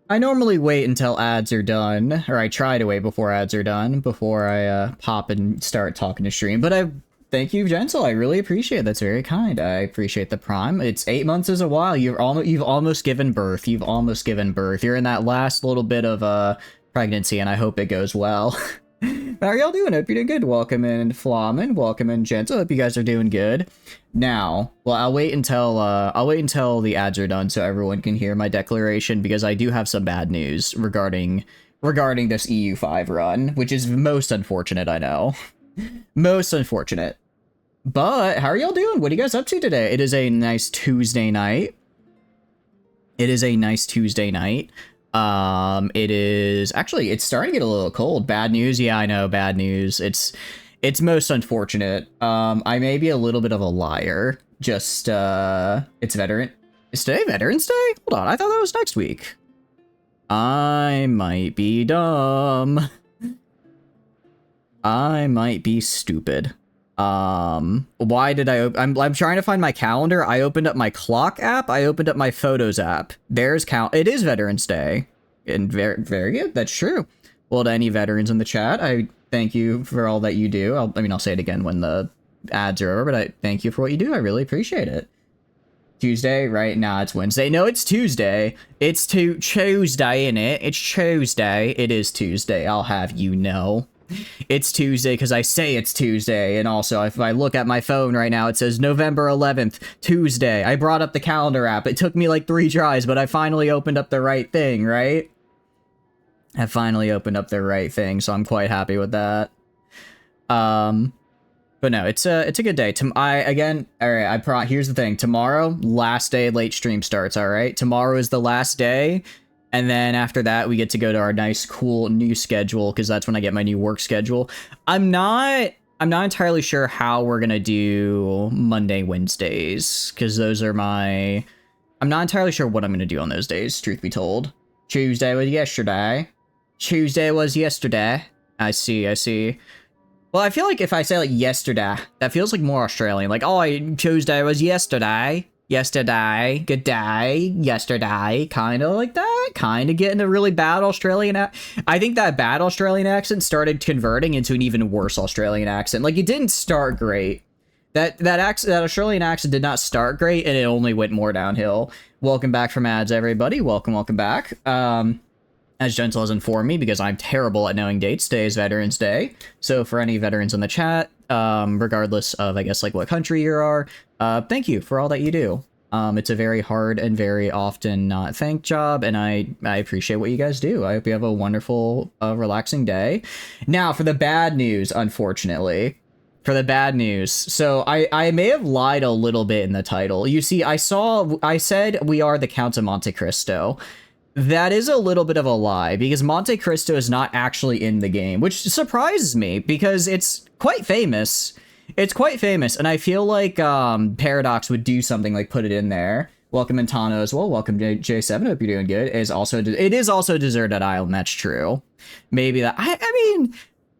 I normally wait until ads are done, or I try to wait before ads are done before I pop and start talking to stream. But I thank you, Gentle. I really appreciate it. That's very kind. I appreciate the prime. It's 8 months is a while. You've almost given birth. You've almost given birth. You're in that last little bit of pregnancy, and I hope it goes well. How are y'all doing? Hope you're doing good. Welcome in, Flamin. Welcome in, Gentle. Hope you guys are doing good. Now, well, I'll wait until the ads are done so everyone can hear my declaration, because I do have some bad news regarding this EU5 run, which is most unfortunate, I know. Most unfortunate. But how are y'all doing? What are you guys up to today? It is a nice Tuesday night. It is a nice Tuesday night. It is actually, it's starting to get a little cold. Bad news. Yeah, I know. Bad news. It's most unfortunate. I may be a little bit of a liar. Just, it's is today Veterans Day? Hold on. I thought that was next week. I might be dumb. I might be stupid. Why did I'm trying to find my calendar. I opened up my clock app. I opened up my photos app. There's it is Veterans Day. And very, very good. That's true. Well, to any veterans in the chat, I thank you for all that you do. I'll say it again when the ads are over, but I thank you for what you do. I really appreciate it. Tuesday, right? Nah, it's Wednesday. No, it's Tuesday. It's Tuesday, innit? It's Tuesday. It is Tuesday. I'll have you know. It's Tuesday because I say it's Tuesday, and also if I look at my phone right now, it says November 11th, Tuesday. I brought up the calendar app. It took me like 3 tries, but I finally opened up the right thing, right? I finally opened up the right thing, so I'm quite happy with that. But no, it's a good day. Here's the thing. Tomorrow, last day late stream starts, all right? Tomorrow is the last day. And then after that, we get to go to our nice, cool new schedule, because that's when I get my new work schedule. I'm not entirely sure how we're gonna do Monday, Wednesdays, because those are I'm not entirely sure what I'm gonna do on those days, truth be told. Tuesday was yesterday. I see. Well, I feel like if I say like yesterday, that feels like more Australian. Like, Tuesday was yesterday. Yesterday, good day, yesterday, kind of like that, kind of getting a really bad Australian I think that bad Australian accent started converting into an even worse Australian accent. Like, it didn't start great. That Australian accent did not start great, and it only went more downhill. Welcome back from ads, everybody. Welcome back. As Gentle has informed me, because I'm terrible at knowing dates, today is Veterans Day. So for any veterans in the chat, regardless of, I guess, like what country you are, thank you for all that you do. It's a very hard and very often not thanked job, and I appreciate what you guys do. I hope you have a wonderful, relaxing day. Now, for the bad news, unfortunately. For the bad news. So I may have lied a little bit in the title. You see, I said we are the Counts of Monte Cristo. That is a little bit of a lie, because Monte Cristo is not actually in the game, which surprises me, because it's quite famous. It's quite famous, and I feel like Paradox would do something like put it in there. Welcome Intano as well. Welcome J7. Hope you're doing good. It is also a deserted island. That's true. Maybe that. I mean,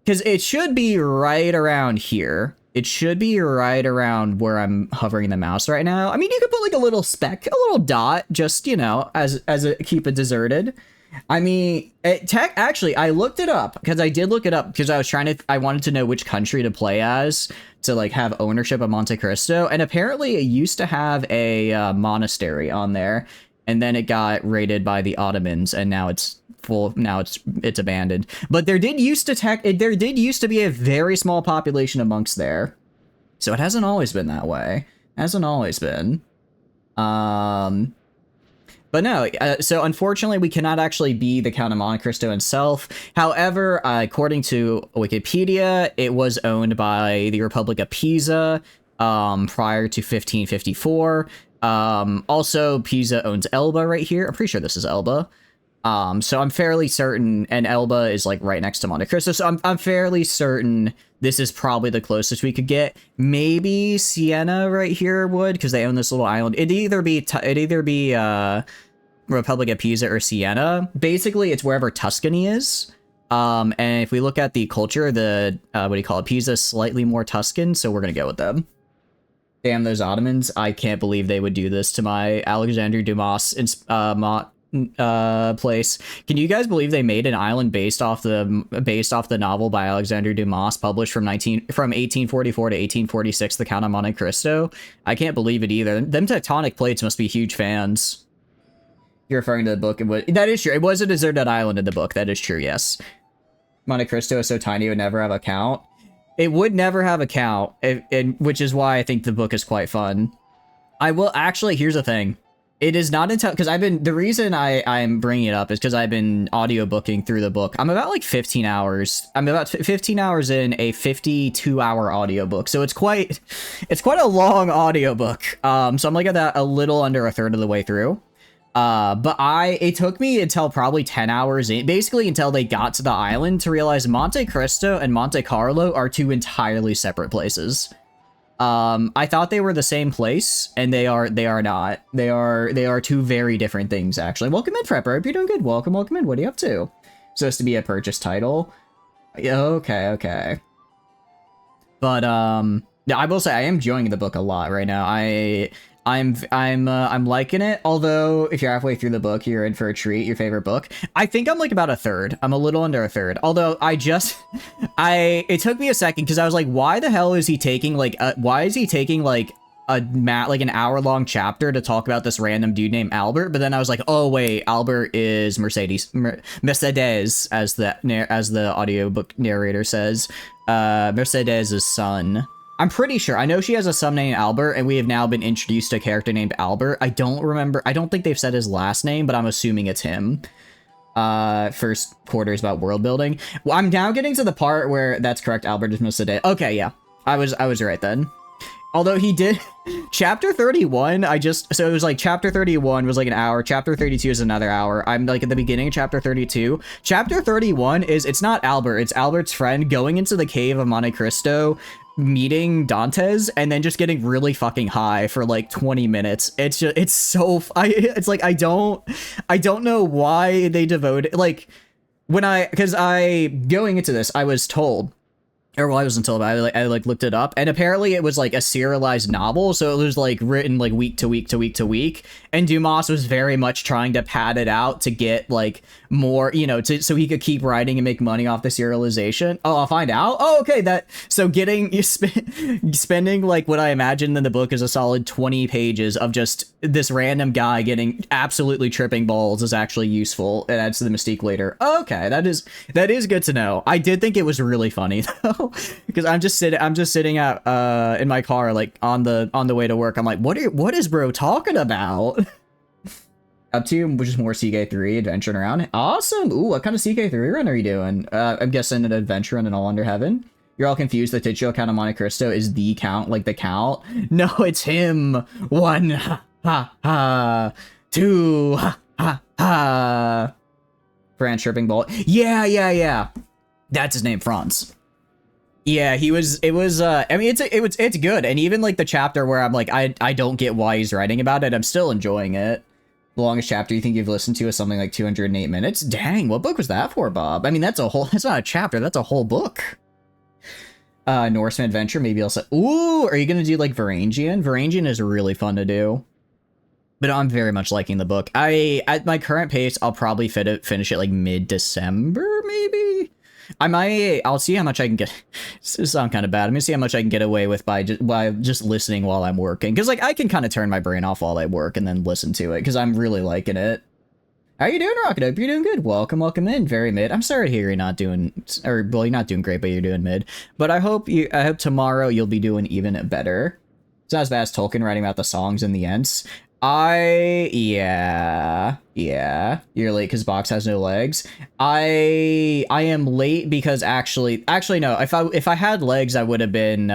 because it should be right around here. It should be right around where I'm hovering the mouse right now. I mean, you could put like a little speck, a little dot, just, you know, as keep it deserted. I mean, actually, I looked it up, because I did look it up, because I wanted to know which country to play as to like have ownership of Monte Cristo. And apparently it used to have a monastery on there, and then it got raided by the Ottomans, and now it's full. Now it's abandoned. But there did used to be a very small population amongst there, so it hasn't always been that way. Hasn't always been. But no, so unfortunately we cannot actually be the Count of Monte Cristo himself. However, according to Wikipedia, it was owned by the Republic of Pisa prior to 1554. Also, Pisa owns Elba right here. I'm pretty sure this is Elba. So I'm fairly certain, and Elba is like right next to Monte Cristo, so I'm fairly certain this is probably the closest we could get. Maybe Siena right here would, because they own this little island. It'd either be Republic of Pisa or Siena. Basically, it's wherever Tuscany is. And if we look at the culture, Pisa is slightly more Tuscan, so we're gonna go with them. Damn those Ottomans. I can't believe they would do this to my Alexandre Dumas place. Can you guys believe they made an island based off the novel by Alexander Dumas, published from 1844 to 1846, The Count of Monte Cristo? I can't believe it either. Them tectonic plates must be huge fans. You're referring to the book. That is true. It was a deserted island in the book. That is true, yes. Monte Cristo is so tiny it would never have a count. It would never have a count, which is why I think the book is quite fun. I will actually, here's the thing. It is not until, because the reason I'm bringing it up is because I've been audiobooking through the book. I'm about like 15 hours. I'm about 15 hours in a 52-hour audiobook. So it's quite a long audiobook. So I'm like at that a little under a third of the way through. But it took me until probably 10 hours in, basically until they got to the island, to realize Monte Cristo and Monte Carlo are two entirely separate places. I thought they were the same place, and they are not. They are two very different things, actually. Welcome in, Prepper. Hope you're doing good. Welcome in. What are you up to? Supposed to be a purchase title. Yeah, okay. But, yeah, I will say I am enjoying the book a lot right now. I'm liking it, although if you're halfway through the book, you're in for a treat. Your favorite book. I think I'm like about a third. I'm a little under a third. Although it took me a second because I was like, why the hell is he taking like an hour-long chapter to talk about this random dude named Albert? But then I was like, oh wait, Albert is Mercedes, as the audiobook narrator says, Mercedes' son. I'm pretty sure. I know she has a son named Albert, and we have now been introduced to a character named Albert. I don't think they've said his last name, but I'm assuming it's him. First quarter is about world building. Well, I'm now getting to the part where that's correct. Albert is Mercedes. Okay, yeah. I was right then. Although he did chapter 31, so it was like chapter 31 was like an hour, chapter 32 is another hour. I'm like at the beginning of chapter 32. Chapter 31 it's not Albert, it's Albert's friend going into the cave of Monte Cristo, meeting Dantes, and then just getting really fucking high for like 20 minutes. It's like I don't know why they devoted, like, because going into this, I was told, or well, I wasn't told, but I looked it up, and apparently it was like a serialized novel, so it was like written like week to week to week to week, and Dumas was very much trying to pad it out to get like more, so he could keep writing and make money off the serialization. Oh, I'll find out. Oh, okay, so spending like what I imagined in the book is a solid 20 pages of just this random guy getting absolutely tripping balls is actually useful. It adds to the mystique later. Okay, that is good to know. I did think it was really funny though, because I'm just sitting out in my car, like on the way to work. I'm like, what is bro talking about? Up to, which is more CK3 adventuring around. Awesome. Ooh, what kind of CK3 run are you doing? I'm guessing an adventure run in All Under Heaven. You're all confused. The titular Count of Monte Cristo is the Count, like the Count. No, it's him. 1, ha. 2, ha. Franz Tripping Bolt. Yeah. That's his name, Franz. Yeah, it was, I mean, it's good. And even like the chapter where I'm like, I don't get why he's writing about it, I'm still enjoying it. The longest chapter you think you've listened to is something like 208 minutes. Dang, what book was that for, Bob? I mean, that's not a chapter, that's a whole book. Norseman Adventure, maybe I'll say, ooh, are you gonna do like Varangian? Varangian is really fun to do. But I'm very much liking the book. At my current pace, I'll probably finish it like mid-December, maybe? I'll see how much I can get. This sounds kind of bad. I'm gonna see how much I can get away with by just listening while I'm working. Because like I can kind of turn my brain off while I work and then listen to it because I'm really liking it. How you doing, Rocket? Hope you're doing good. Welcome in. Very mid. I'm sorry to hear you're not doing, or well, you're not doing great, but you're doing mid. But I hope tomorrow you'll be doing even better. It's not as bad as Tolkien writing about the songs and the ends. Yeah, you're late because Box has no legs. I am late because actually no, if I had legs I would have been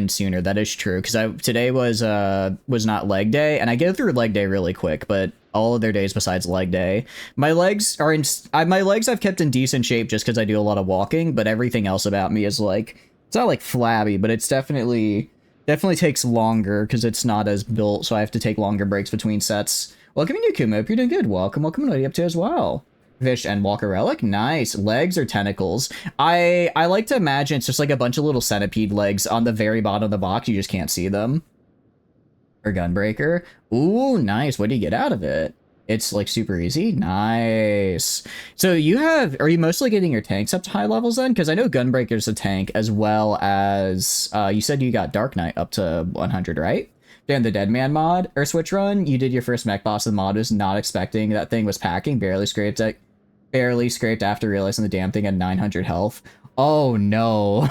sooner. That is true, because today was not leg day, and I go through leg day really quick, but all other days besides leg day, my legs I've kept in decent shape just because I do a lot of walking, but everything else about me is like, it's not like flabby, but it's definitely takes longer because it's not as built, so I have to take longer breaks between sets. Welcome to Kuma. Hope you're doing good. Welcome. What are you up to as well? Fish and Walker Relic. Nice. Legs or tentacles? I like to imagine it's just like a bunch of little centipede legs on the very bottom of the box. You just can't see them. Or Gunbreaker. Ooh, nice. What do you get out of it? It's like super easy. Nice. So are you mostly getting your tanks up to high levels then? Because I know Gunbreaker's a tank, as well as you said you got Dark Knight up to 100, right? Then the Dead Man mod or switch run, you did your first mech boss. The mod was not expecting that thing was packing. Barely scraped after realizing the damn thing had 900 health. Oh no.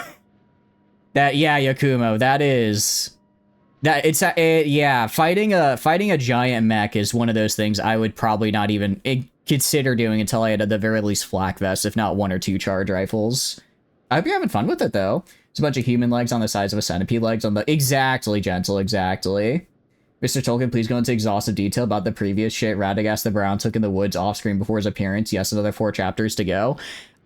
Yeah, Yakumo. Yeah, fighting a giant mech is one of those things I would probably not even consider doing until I had at the very least flak vest, if not 1 or 2 charge rifles. I hope you're having fun with it though. It's a bunch of human legs on the size of a centipede legs on the exactly, Gentle, exactly. Mr. Tolkien, please go into exhaustive detail about the previous shit Radagast the Brown took in the woods off screen before his appearance. Yes, another 4 chapters to go.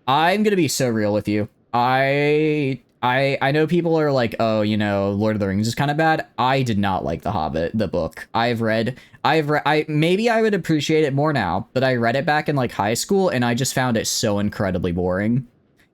I'm gonna be so real with you. I know people are like, oh, you know, Lord of the Rings is kind of bad. I did not like The Hobbit, the book. Maybe I would appreciate it more now, but I read it back in like high school and I just found it so incredibly boring.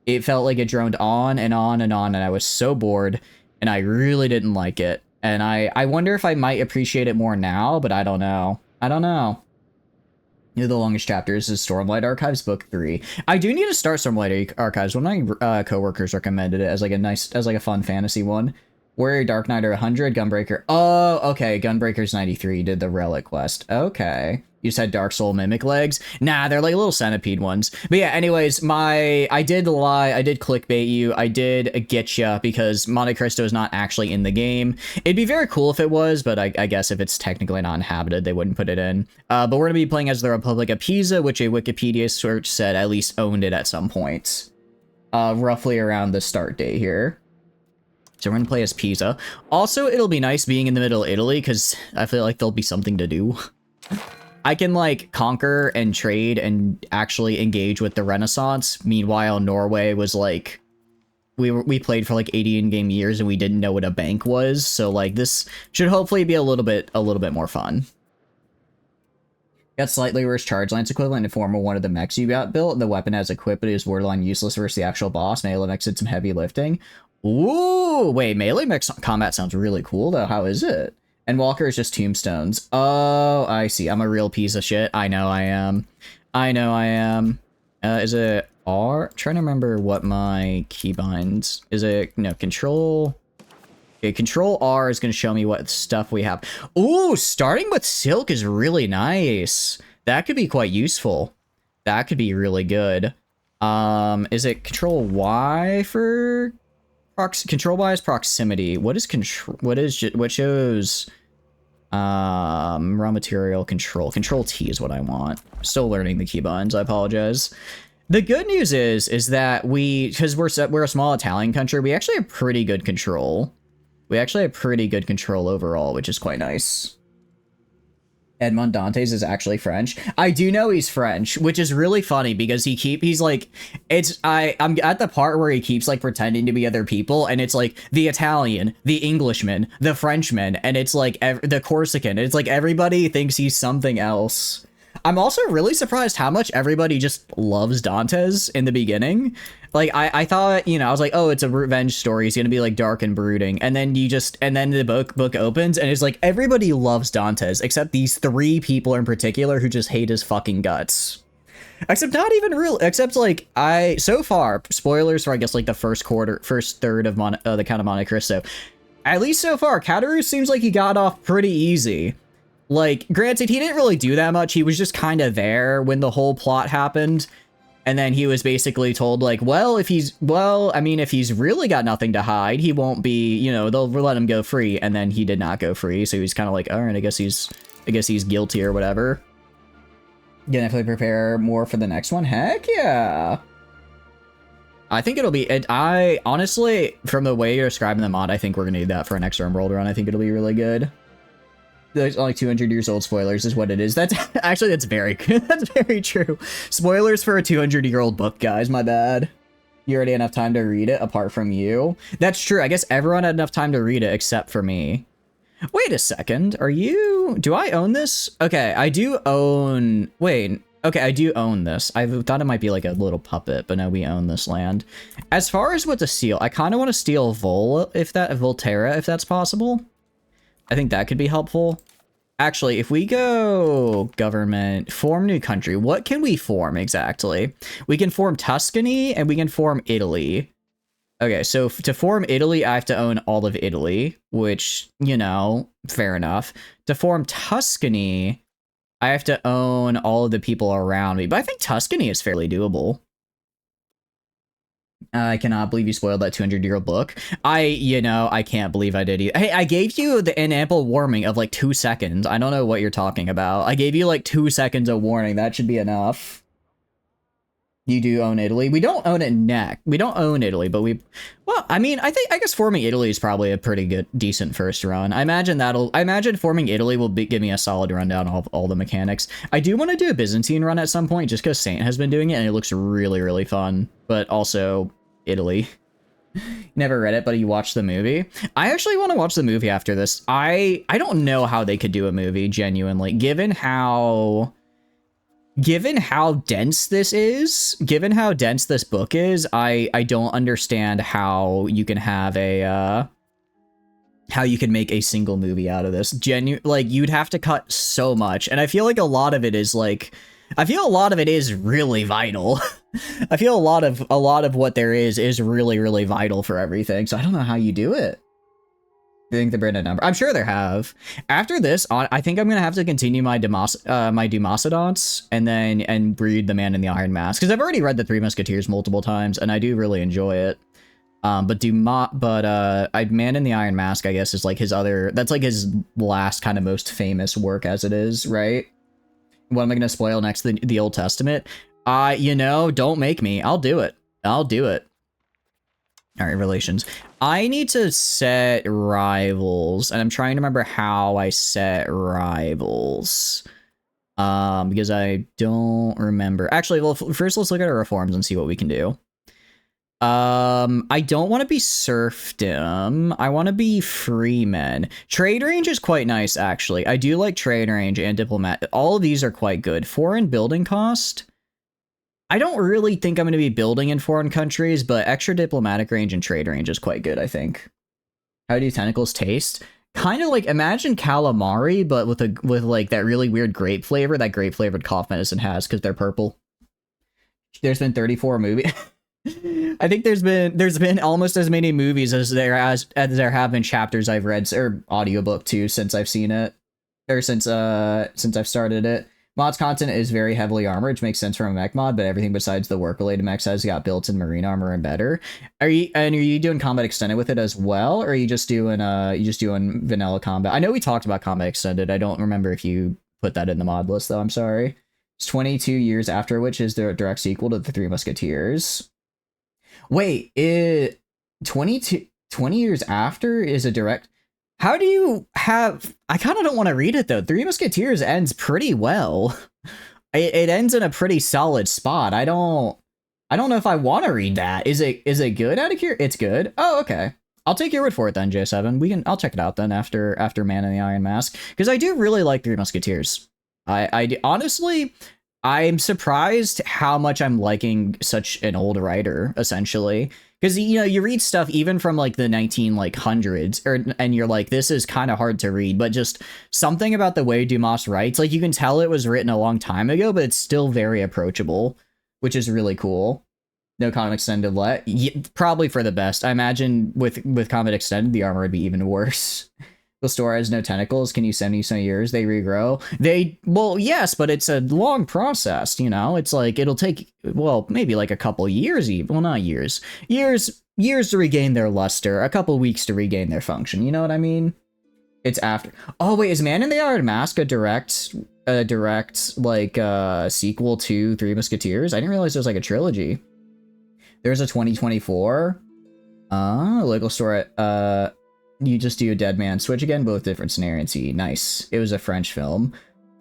It felt like it droned on and on and on, and I was so bored, and I really didn't like it. And I wonder if I might appreciate it more now, but I don't know. You know, the longest chapters is Stormlight Archives Book 3. I do need to start Stormlight Archives. One of my coworkers recommended it as like a fun fantasy one. Warrior Dark Knight are 100, Gunbreaker. Oh, okay. Gunbreaker's 93. Did the Relic quest. Okay. You said Dark Soul Mimic legs? Nah, they're like little centipede ones. But yeah, anyways, I did lie. I did clickbait you. I did get ya because Monte Cristo is not actually in the game. It'd be very cool if it was, but I guess if it's technically not inhabited, they wouldn't put it in. But we're going to be playing as the Republic of Pisa, which a Wikipedia search said at least owned it at some point. Roughly around the start date here. So we're going to play as Pisa. Also, it'll be nice being in the middle of Italy because I feel like there'll be something to do. I can like conquer and trade and actually engage with the Renaissance. Meanwhile, Norway was like, we played for like 80 in-game years and we didn't know what a bank was. So like this should hopefully be a little bit more fun. Got slightly worse charge lance equivalent in form of one of the mechs you got built. The weapon as equipped, but is borderline useless versus the actual boss. Melee mechs did some heavy lifting. Ooh, wait, melee mech combat sounds really cool though. How is it? And Walker is just tombstones. Oh, I see. I'm a real piece of shit. I know I am. Is it R? Trying to remember what my keybinds. Is it, no, control. Okay, control R is going to show me what stuff we have. Ooh, starting with silk is really nice. That could be quite useful. That could be really good. Is it control Y for... Control Y is proximity. What shows raw material control? Control T is what I want. Still learning the keybinds. I apologize. The good news is that because we're a small Italian country, we actually have pretty good control. We actually have pretty good control overall, which is quite nice. Edmond Dantes is actually French. I do know he's French, which is really funny because he's like, I'm at the part where he keeps like pretending to be other people, and it's like the Italian, the Englishman, the Frenchman, and it's like the Corsican. It's like everybody thinks he's something else. I'm also really surprised how much everybody just loves Dantes in the beginning. Like, I thought, you know, I was like, oh, it's a revenge story. He's going to be, like, dark and brooding. And then then the book opens, and it's like, everybody loves Dantes, except these 3 people in particular who just hate his fucking guts. Except not even real, except, like, so far, spoilers for, I guess, like, the first third of the Count of Monte Cristo. At least so far, Kateru seems like he got off pretty easy. Like, granted, he didn't really do that much. He was just kind of there when the whole plot happened. And then he was basically told, like, if he's really got nothing to hide, he won't be, you know, they'll let him go free. And then he did not go free. So he's kind of like, all right, I guess he's guilty or whatever. Gonna definitely prepare more for the next one. Heck yeah. I think it'll be, I honestly, from the way you're describing the mod, I think we're gonna need that for our next World run. I think it'll be really good. There's only 200 years old. Spoilers is what it is. That's very good. That's very true. Spoilers for a 200-year-old book, guys. My bad. You already had enough time to read it apart from you. That's true. I guess everyone had enough time to read it except for me. Wait a second. Do I own this? Okay, I do own, okay, I do own this. I thought it might be like a little puppet, but no, we own this land. As far as what to steal, I kind of want to steal Volterra, if that's possible. I think that could be helpful. Actually, if we go government, form new country, what can we form exactly? We can form Tuscany and we can form Italy. Okay, so to form Italy, I have to own all of Italy, which, you know, fair enough. To form Tuscany, I have to own all of the people around me, but I think Tuscany is fairly doable. I cannot believe you spoiled that 200-year-old book. I can't believe I did. Hey, I gave you an ample warning of like 2 seconds. I don't know what you're talking about. I gave you like 2 seconds of warning. That should be enough. You do own Italy. We don't own it neck. We don't own Italy, but well, I mean, I guess forming Italy is probably a pretty good, decent first run. I imagine forming Italy will give me a solid rundown of all the mechanics. I do want to do a Byzantine run at some point, just because Saint has been doing it, and it looks really, really fun. But also, Italy. Never read it, but you watched the movie. I actually want to watch the movie after this. I don't know how they could do a movie, genuinely, given how dense this is, given how dense this book is. I don't understand how you can have how you can make a single movie out of this. Like, you'd have to cut so much, and I feel like a lot of it is really vital. I feel a lot of what there is really, really vital for everything. So I don't know how you do it. I think the Brandon number. I'm sure there have. After this, I think I'm gonna have to continue my Dumocedonts and breed the Man in the Iron Mask, because I've already read the Three Musketeers multiple times and I do really enjoy it. Man in the Iron Mask, I guess, is like that's like his last kind of most famous work as it is, right? What am I gonna spoil next? The Old Testament? Don't make me. I'll do it. All right, relations. I need to set rivals, and I'm trying to remember how I set rivals. Because I don't remember. Actually, well, first let's look at our reforms and see what we can do. I don't want to be serfdom. I want to be freemen. Trade range is quite nice, actually. I do like trade range and diplomat. All of these are quite good. Foreign building cost. I don't really think I'm going to be building in foreign countries, but extra diplomatic range and trade range is quite good, I think. How do tentacles taste? Kind of like, imagine calamari, but with like that really weird grape flavor that grape flavored cough medicine has, because they're purple. There's been 34 movies. I think there's been almost as many movies as there have been chapters I've read, or audiobook too, since I've seen it, or since I've started it. Mod's content is very heavily armored, which makes sense from a mech mod, but everything besides the work-related mechs has got built-in marine armor and better. Are you doing combat extended with it as well, or are you just doing vanilla combat? I know we talked about combat extended. I don't remember if you put that in the mod list, though. I'm sorry. It's 22 years after, which is the direct sequel to the Three Musketeers. Wait, 20 years after is a direct... How do you have... I kind of don't want to read it, though. Three Musketeers ends pretty well. It ends in a pretty solid spot. I don't know if I want to read that. Is it good out of here? It's good. Oh, okay. I'll take your word for it then, J7. I'll check it out then after Man in the Iron Mask, because I do really like Three Musketeers. I honestly, I'm surprised how much I'm liking such an old writer, essentially. Because, you read stuff even from, like, the 1900s, and you're like, this is kind of hard to read, but just something about the way Dumas writes, like, you can tell it was written a long time ago, but it's still very approachable, which is really cool. No Comet Extended probably for the best. I imagine with Comet Extended, the armor would be even worse. The store has no tentacles. Can you 70 some years? They regrow. Well, yes, but it's a long process, It's like, it'll take, well, maybe like a couple years even. Well, not years. Years to regain their luster. A couple weeks to regain their function. You know what I mean? It's after. Oh, wait, is Man in the Iron Mask a direct, like, sequel to Three Musketeers? I didn't realize there was, like, a trilogy. There's a 2024. Local store at, you just do a Dead Man Switch again, both different scenario and see. Nice. It was a French film.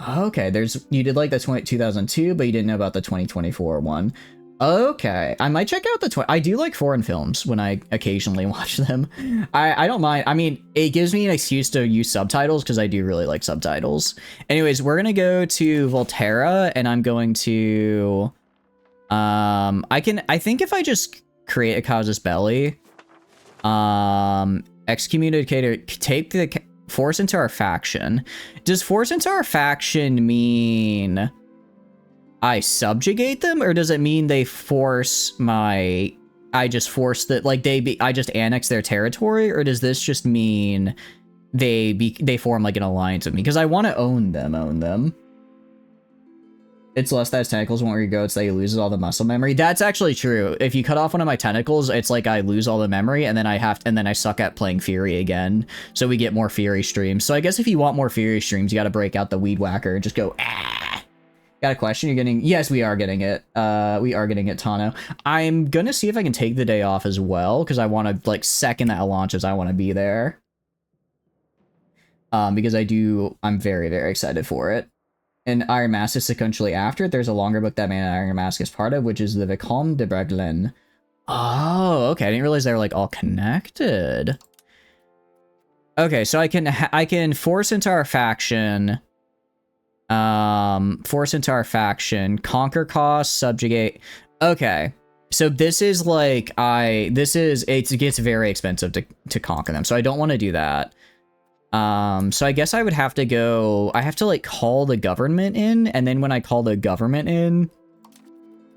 Okay, you did like the 2002, but you didn't know about the 2024 one. Okay, I might check out I do like foreign films when I occasionally watch them. I don't mind. I mean, it gives me an excuse to use subtitles because I do really like subtitles. Anyways, we're gonna go to Volterra, and I'm going to I think if I just create a Casus Belli, excommunicator, take the Force into our faction. Does force into our faction mean I subjugate them, or does it mean they force my... I just force that, like, I just annex their territory, or does this just mean they form, like, an alliance with me? Because I want to own them. It's less that its tentacles won't re-go, it's that he loses all the muscle memory. That's actually true. If you cut off one of my tentacles, it's like I lose all the memory, and then I suck at playing Fury again. So we get more Fury streams. So I guess if you want more Fury streams, you gotta break out the Weed Whacker and just go, ah. Got a question? You're getting... Yes, we are getting it. We are getting it, Tano. I'm gonna see if I can take the day off as well, because I want to, like, second that launches, I want to be there. Because I'm very, very excited for it. And Iron Mask is sequentially after it. There's a longer book that Man Iron Mask is part of, which is the Vicomte de Bragelonne. Oh, okay. I didn't realize they were, like, all connected. Okay, so I can force into our faction... force into our faction, conquer cost, subjugate. Okay, so this is like it gets very expensive to conquer them, so I don't want to do that. So I guess I would have to go, I have to like call the government in, and then when I call the government in,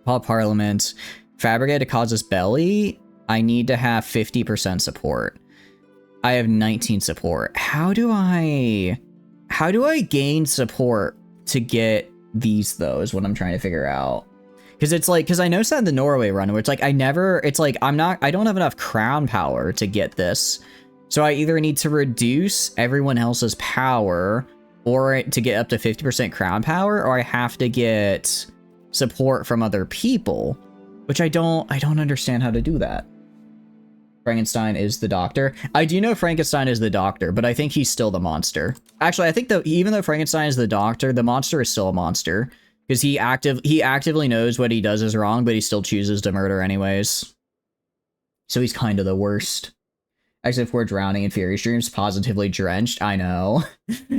call parliament, fabricate a casus belli, I need to have 50% support. I have 19 support. How do I gain support to get these, though, is what I'm trying to figure out. Because it's like, because I noticed that in the Norway run, where it's like, I don't have enough crown power to get this. So I either need to reduce everyone else's power, or to get up to 50% crown power, or I have to get support from other people, which I don't understand how to do that. Frankenstein is the doctor. I do know Frankenstein is the doctor, but I think he's still the monster. Actually, I think that even though Frankenstein is the doctor, the monster is still a monster. Because he actively knows what he does is wrong, but he still chooses to murder anyways. So he's kind of the worst. Actually, if we're drowning in Fury streams, positively drenched, I know.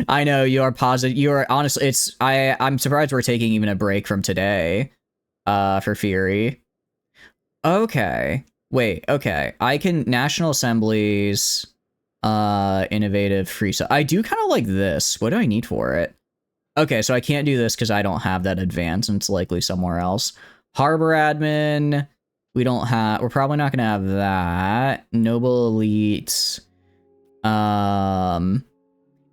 I know, you are honestly, I'm surprised we're taking even a break from today, for Fury. Okay. Wait, okay. I can National Assemblies, innovative free. So I do kind of like this. What do I need for it? Okay, so I can't do this because I don't have that advance, and it's likely somewhere else. Harbor admin. We're probably not gonna have that. Noble elite.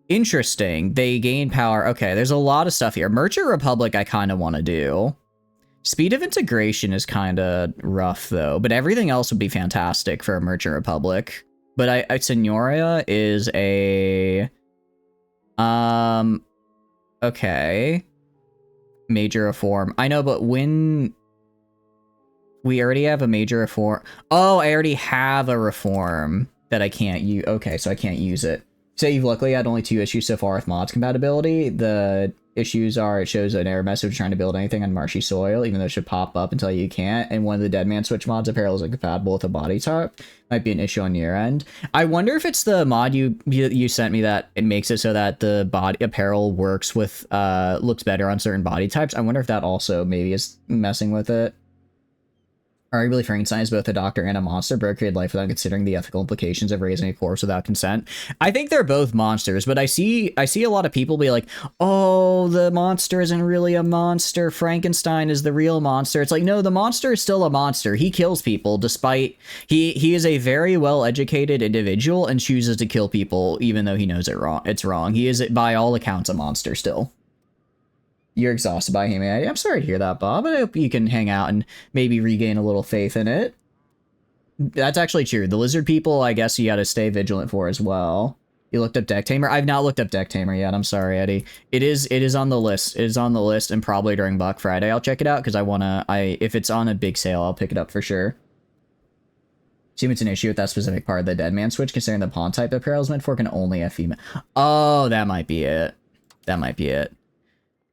Interesting. They gain power. Okay, there's a lot of stuff here. Merchant Republic I kind of want to do. Speed of integration is kind of rough, though, but everything else would be fantastic for a Merchant Republic. But Signoria is a... Okay. Major reform. I know, but when... We already have a major reform... Oh, I already have a reform that I can't use. Okay, so I can't use it. So you've luckily had only 2 issues so far with mods compatibility. The issues are, it shows an error message trying to build anything on marshy soil, even though it should pop up until you can't. And one of the Dead Man Switch mods apparel is incompatible with a body type. Might be an issue on your end. I wonder if it's the mod you sent me that it makes it so that the body apparel works with, looks better on certain body types. I wonder if that also maybe is messing with it. Arguably, Frankenstein is both a doctor and a monster, but created life without considering the ethical implications of raising a corpse without consent. I think they're both monsters, but I see a lot of people be like, oh, the monster isn't really a monster. Frankenstein is the real monster. It's like, no, the monster is still a monster. He kills people despite... He is a very well-educated individual and chooses to kill people even though he knows it's wrong. He is, by all accounts, a monster still. You're exhausted by humanity. I'm sorry to hear that, Bob. I hope you can hang out and maybe regain a little faith in it. That's actually true. The lizard people, I guess you gotta stay vigilant for as well. You looked up Deck Tamer? I've not looked up Deck Tamer yet. I'm sorry, Eddie. It is on the list. It is on the list, and probably during Black Friday I'll check it out, because if it's on a big sale, I'll pick it up for sure. Assume it's an issue with that specific part of the Dead Man Switch, considering the pawn type the apparel is meant for can only have female. Oh, that might be it. That might be it.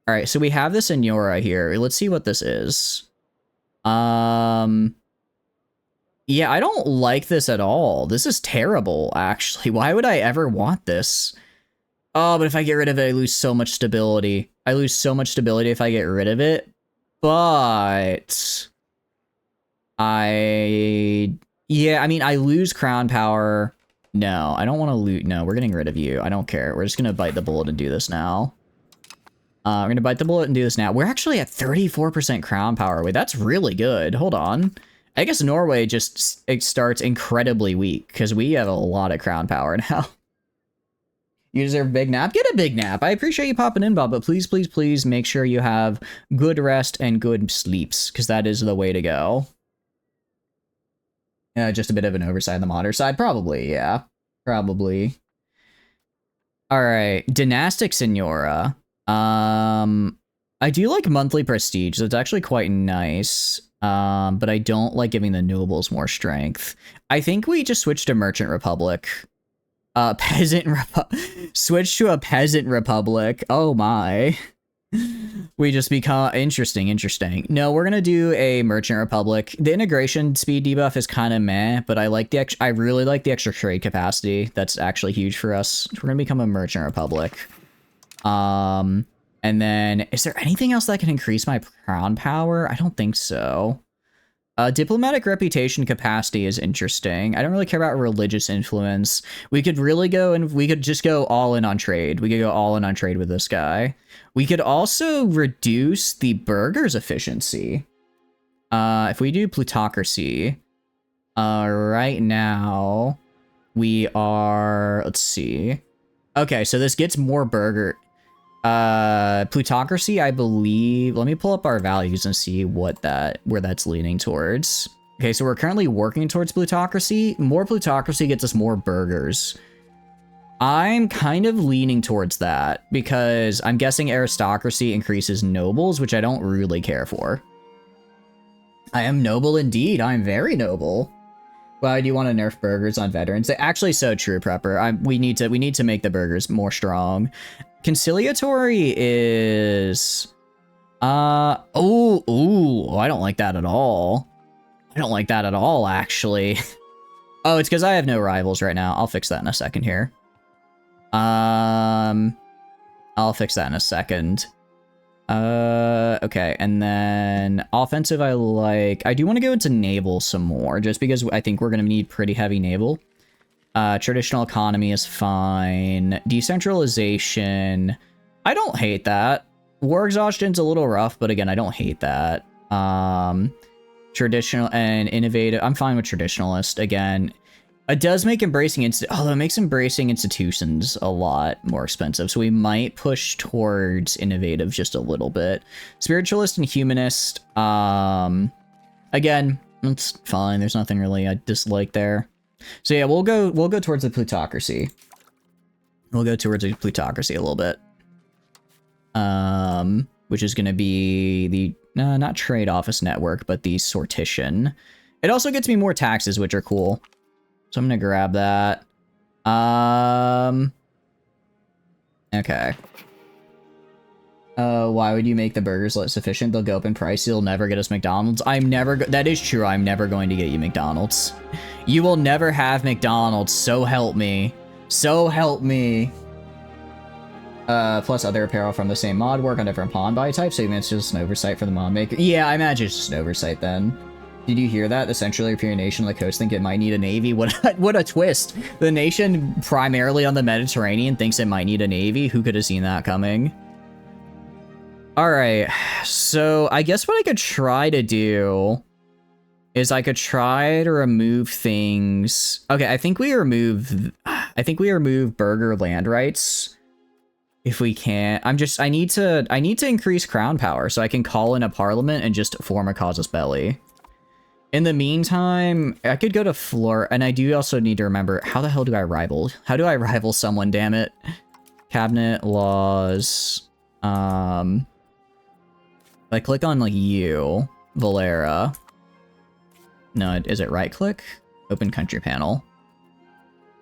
All right, so we have this Senora here. Let's see what this is. Yeah, I don't like this at all. This is terrible, actually. Why would I ever want this? Oh, but if I get rid of it, I lose so much stability. I lose so much stability if I get rid of it. But... yeah, I mean, I lose crown power. No, I don't want to loot. No, we're getting rid of you. I don't care. We're just going to bite the bullet and do this now. We're going to bite the bullet and do this now. We're actually at 34% crown power. Wait, that's really good. Hold on. I guess Norway just it starts incredibly weak because we have a lot of crown power now. You deserve a big nap? Get a big nap. I appreciate you popping in, Bob, but please, please, please make sure you have good rest and good sleeps because that is the way to go. Just a bit of an oversight on the modder side. Probably, yeah. Probably. Alright, Dynastic Signora. I do like monthly prestige. That's actually quite nice. But I don't like giving the nobles more strength. I think we just switch to Merchant Republic. Switch to a Peasant Republic. Oh my. We just become interesting. No, we're gonna do a Merchant Republic. The integration speed debuff is kind of meh, but I like the I really like the extra trade capacity. That's actually huge for us. We're gonna become a Merchant Republic. And then is there anything else that can increase my crown power? I don't think so. Diplomatic reputation capacity is interesting. I don't really care about religious influence. We could really go and we could just go all in on trade. We could go all in on trade with this guy. We could also reduce the burghers efficiency. If we do plutocracy, right now we are, let's see. Okay, so this gets more burger. Plutocracy, I believe. Let me pull up our values and see where that's leaning towards. Okay, so we're currently working towards plutocracy. More plutocracy gets us more burgers. I'm kind of leaning towards that because I'm guessing aristocracy increases nobles, which I don't really care for. I am noble indeed. I'm very noble. Why do you want to nerf burgers on veterans? They're actually so true, Prepper. We need to make the burgers more strong. Conciliatory is I don't like that at all. I don't like that at all, actually. Oh, it's because I have no rivals right now. I'll fix that in a second here. I'll fix that in a second. Okay, and then offensive I do want to go into naval some more, just because I think we're going to need pretty heavy naval. Traditional economy is fine. Decentralization, I don't hate that. War exhaustion's a little rough, but again, I don't hate that. Traditional and innovative, I'm fine with traditionalist. Again, it does make embracing although it makes embracing institutions a lot more expensive, so we might push towards innovative just a little bit. Spiritualist and humanist, again, it's fine. There's nothing really I dislike there. So yeah, we'll go towards the plutocracy. We'll go towards the plutocracy a little bit. Which is going to be the not trade office network, but the sortition. It also gets me more taxes, which are cool. So I'm going to grab that. Okay. Why would you make the burgers less efficient? They'll go up in price. You'll never get us McDonald's. That is true. I'm never going to get you McDonald's. You will never have McDonald's. So help me. So help me. Plus other apparel from the same mod work on different pawn buy types. So you mean it's just an oversight for the mod maker? Yeah, I imagine it's just an oversight then. Did you hear that? The Central European nation on the coast think it might need a navy? What a twist. The nation primarily on the Mediterranean thinks it might need a navy. Who could have seen that coming? Alright, so I guess what I could try to do is I could try to remove things. Okay, I think we remove burger land rights if we can. I need to increase crown power so I can call in a parliament and just form a casus belli. In the meantime, I could go to Flor, and I do also need to remember, how the hell do I rival? How do I rival someone, damn it? Cabinet laws. I click on, like, you, Valera. No, is it right click? Open country panel.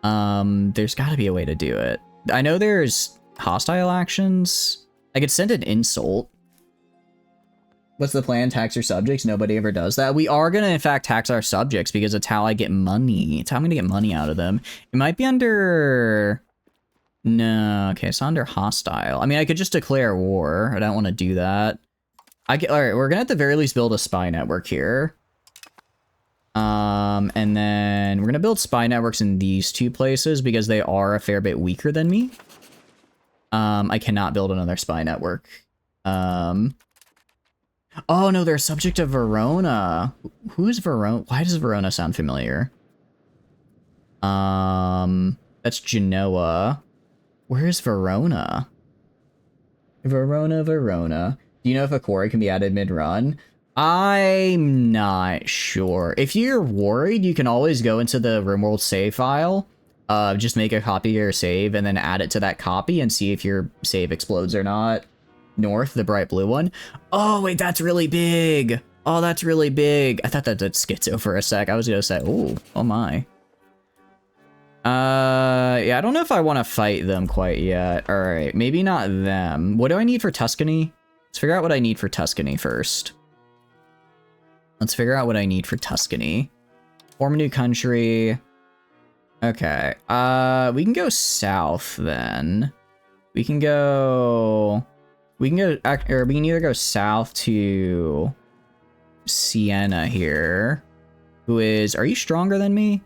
There's gotta be a way to do it. I know there's hostile actions. I could send an insult. What's the plan? Tax your subjects? Nobody ever does that. We are gonna, in fact, tax our subjects because it's how I get money. It's how I'm gonna get money out of them. It might be under... No, okay, it's under hostile. I mean, I could just declare war. I don't want to do that. Alright, we're gonna at the very least build a spy network here. And then we're gonna build spy networks in these two places because they are a fair bit weaker than me. I cannot build another spy network. Oh no, they're subject to Verona. Who is Verona? Why does Verona sound familiar? That's Genoa. Where is Verona? Verona. Do you know if a quarry can be added mid-run? I'm not sure. If you're worried, you can always go into the RimWorld save file, just make a copy of your save and then add it to that copy and see if your save explodes or not. North, the bright blue one. Oh, wait, that's really big. Oh, that's really big. I thought that did schizo for a sec. I was gonna say, oh my. Yeah, I don't know if I want to fight them quite yet. All right, maybe not them. What do I need for Tuscany? Let's figure out what I need for Tuscany first. Let's figure out what I need for Tuscany. Form a new country. Okay. We can go south then. We can go, or we can either go south to Siena here. Are you stronger than me?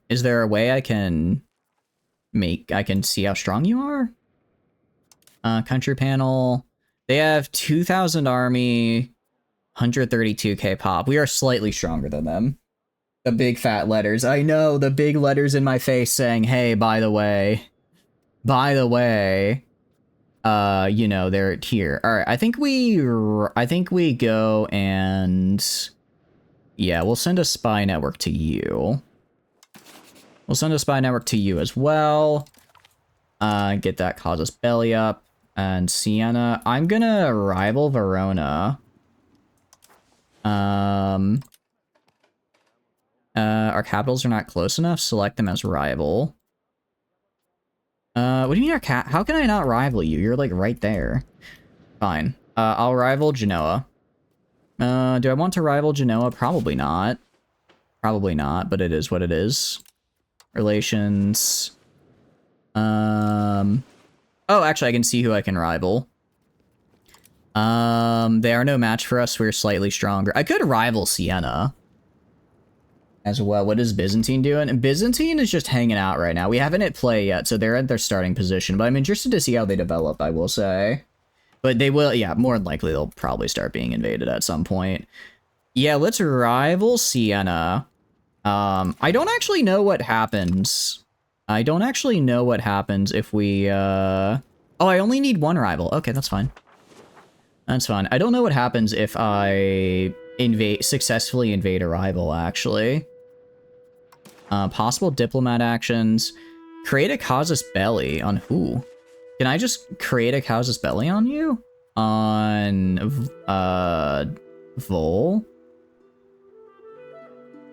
Is there a way I can see how strong you are? Country panel. They have 2,000 army, 132k pop. We are slightly stronger than them. The big fat letters. I know, the big letters in my face saying, hey, by the way, you know, they're here. All right, I think we go and, yeah, we'll send a spy network to you. We'll send a spy network to you as well. Get that casus belli up. And Siena. I'm gonna rival Verona. Our capitals are not close enough. Select them as rival. What do you mean how can I not rival you? You're like right there. Fine. I'll rival Genoa. Do I want to rival Genoa? Probably not. Probably not, but it is what it is. Relations. Oh, actually, I can see who I can rival. They are no match for us. We're slightly stronger. I could rival Siena as well. What is Byzantine doing? And Byzantine is just hanging out right now. We haven't hit play yet, so they're at their starting position. But I'm interested to see how they develop, I will say. But they will, yeah, more than likely they'll probably start being invaded at some point. Yeah, let's rival Siena. I don't actually know what happens. I don't actually know what happens if we, oh, I only need one rival. Okay, that's fine. That's fine. I don't know what happens if I successfully invade a rival, actually. Possible diplomat actions. Create a casus belli on who? Can I just create a casus belli on you? On, Vol?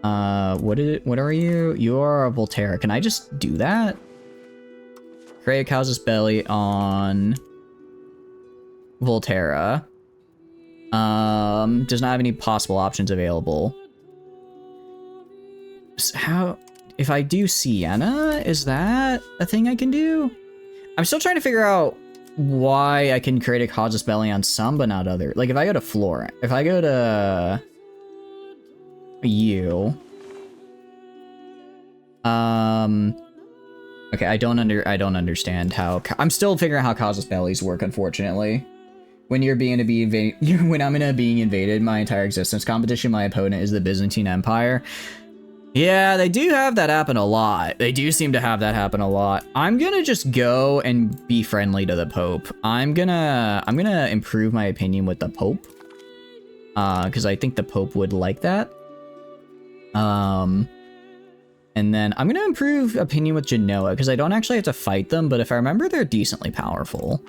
What are you? You are a Volterra. Can I just do that? Create a casus belli on Volterra. Does not have any possible options available. How, if I do Siena, is that a thing I can do? I'm still trying to figure out why I can create a casus belli on some but not other. Like if I go to Florence, if I go to you. Okay, I don't understand how I'm still figuring out how casus bellis work, unfortunately. When you're being invaded, when I'm in a being invaded, my entire existence competition, my opponent is the Byzantine Empire. Yeah, they do have that happen a lot. They do seem to have that happen a lot. I'm gonna just go and be friendly to the Pope. I'm gonna improve my opinion with the Pope. Because I think the Pope would like that. And then I'm gonna improve opinion with Genoa, because I don't actually have to fight them, but if I remember, they're decently powerful.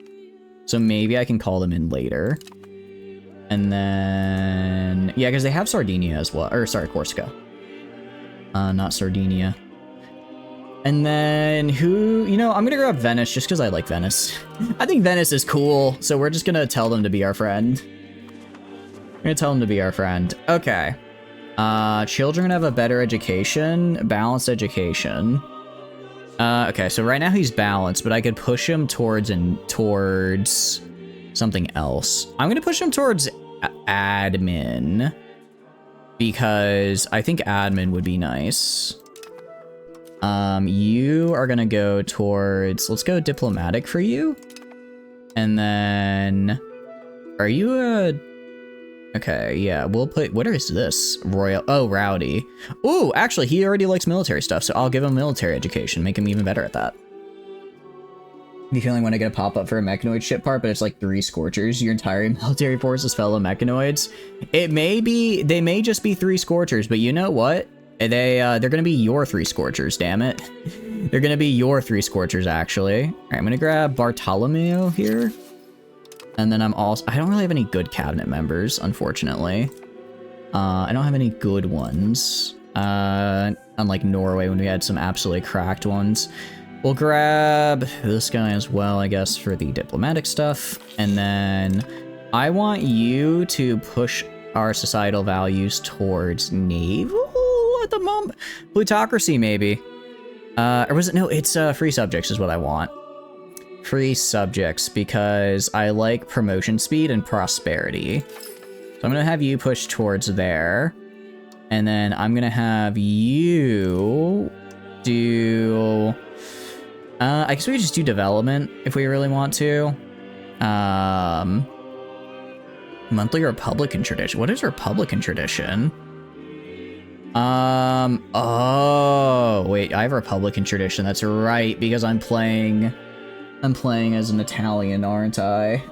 So maybe I can call them in later. And then, yeah, because they have Sardinia as well, or sorry, Corsica. Not Sardinia. And then who, you know, I'm gonna grab Venice just because I like Venice. I think Venice is cool, so we're just gonna tell them to be our friend. We're gonna tell them to be our friend. Okay. Children have a better education, balanced education. Okay, so right now he's balanced, but I could push him towards something else. I'm gonna push him towards admin. because I think admin would be nice. You are gonna go towards, let's go diplomatic for you. And then, are you a, okay, yeah, we'll put, what is this? Royal, oh, rowdy. Ooh, actually, he already likes military stuff, so I'll give him military education, make him even better at that. The feeling when I get a pop-up for a mechanoid ship part, but it's like 3 Scorchers. Your entire military force is fellow mechanoids. It may be, they may just be 3 Scorchers, but you know what? They're gonna be your 3 Scorchers, damn it. They're gonna be your 3 Scorchers, actually. All right, I'm gonna grab Bartolomeo here. And then I'm also, I don't really have any good cabinet members, unfortunately. I don't have any good ones. Unlike Norway, when we had some absolutely cracked ones. We'll grab this guy as well, I guess, for the diplomatic stuff. And then I want you to push our societal values towards naval at the moment. Plutocracy, maybe. Or was it? No, it's free subjects is what I want. Free subjects, because I like promotion speed and prosperity. So I'm going to have you push towards there. And then I'm going to have you do... I guess we could just do development if we really want to. Monthly Republican tradition. What is Republican tradition? Oh, wait, I have Republican tradition. That's right, because I'm playing as an Italian, aren't I?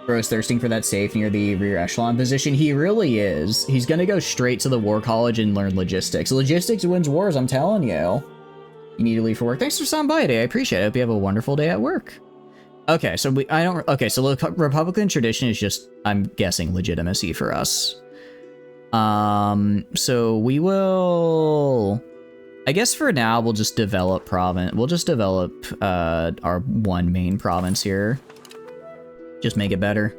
Bro's thirsting for that safe near the rear echelon position. He really is. He's gonna go straight to the war college and learn logistics. Logistics wins wars, I'm telling you. You need to leave for work. Thanks for stopping by today. I appreciate it. Hope you have a wonderful day at work. Okay, so so Republican tradition is just, I'm guessing, legitimacy for us. So we will, I guess for now, we'll just develop province. We'll just develop, our one main province here. Just make it better.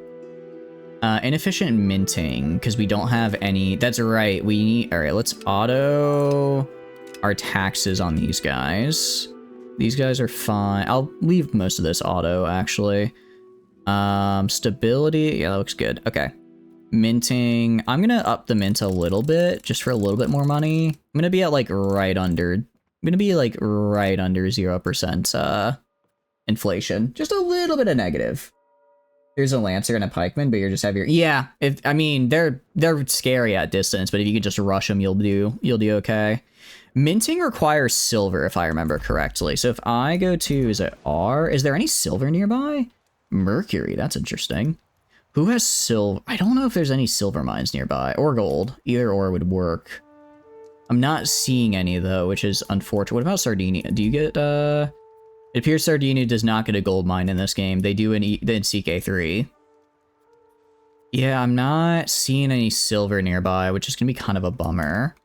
Inefficient minting, because we don't have any, that's right, we need, all right, let's auto our taxes on these guys. These guys are fine. I'll leave most of this auto, actually. Stability, yeah, that looks good. Okay. Minting, I'm gonna up the mint a little bit, just for a little bit more money. I'm gonna be at like right under 0% inflation. Just a little bit of negative. Here's a Lancer and a Pikeman, but you just have your, yeah, I mean, they're scary at distance, but if you could just rush them, you'll do okay. Minting requires silver, if I remember correctly. So if I go to, is it R? Is there any silver nearby? Mercury, that's interesting. Who has silver? I don't know if there's any silver mines nearby, or gold. Either or would work. I'm not seeing any, though, which is unfortunate. What about Sardinia? Do you get, it appears Sardinia does not get a gold mine in this game. They do in CK3. Yeah, I'm not seeing any silver nearby, which is going to be kind of a bummer.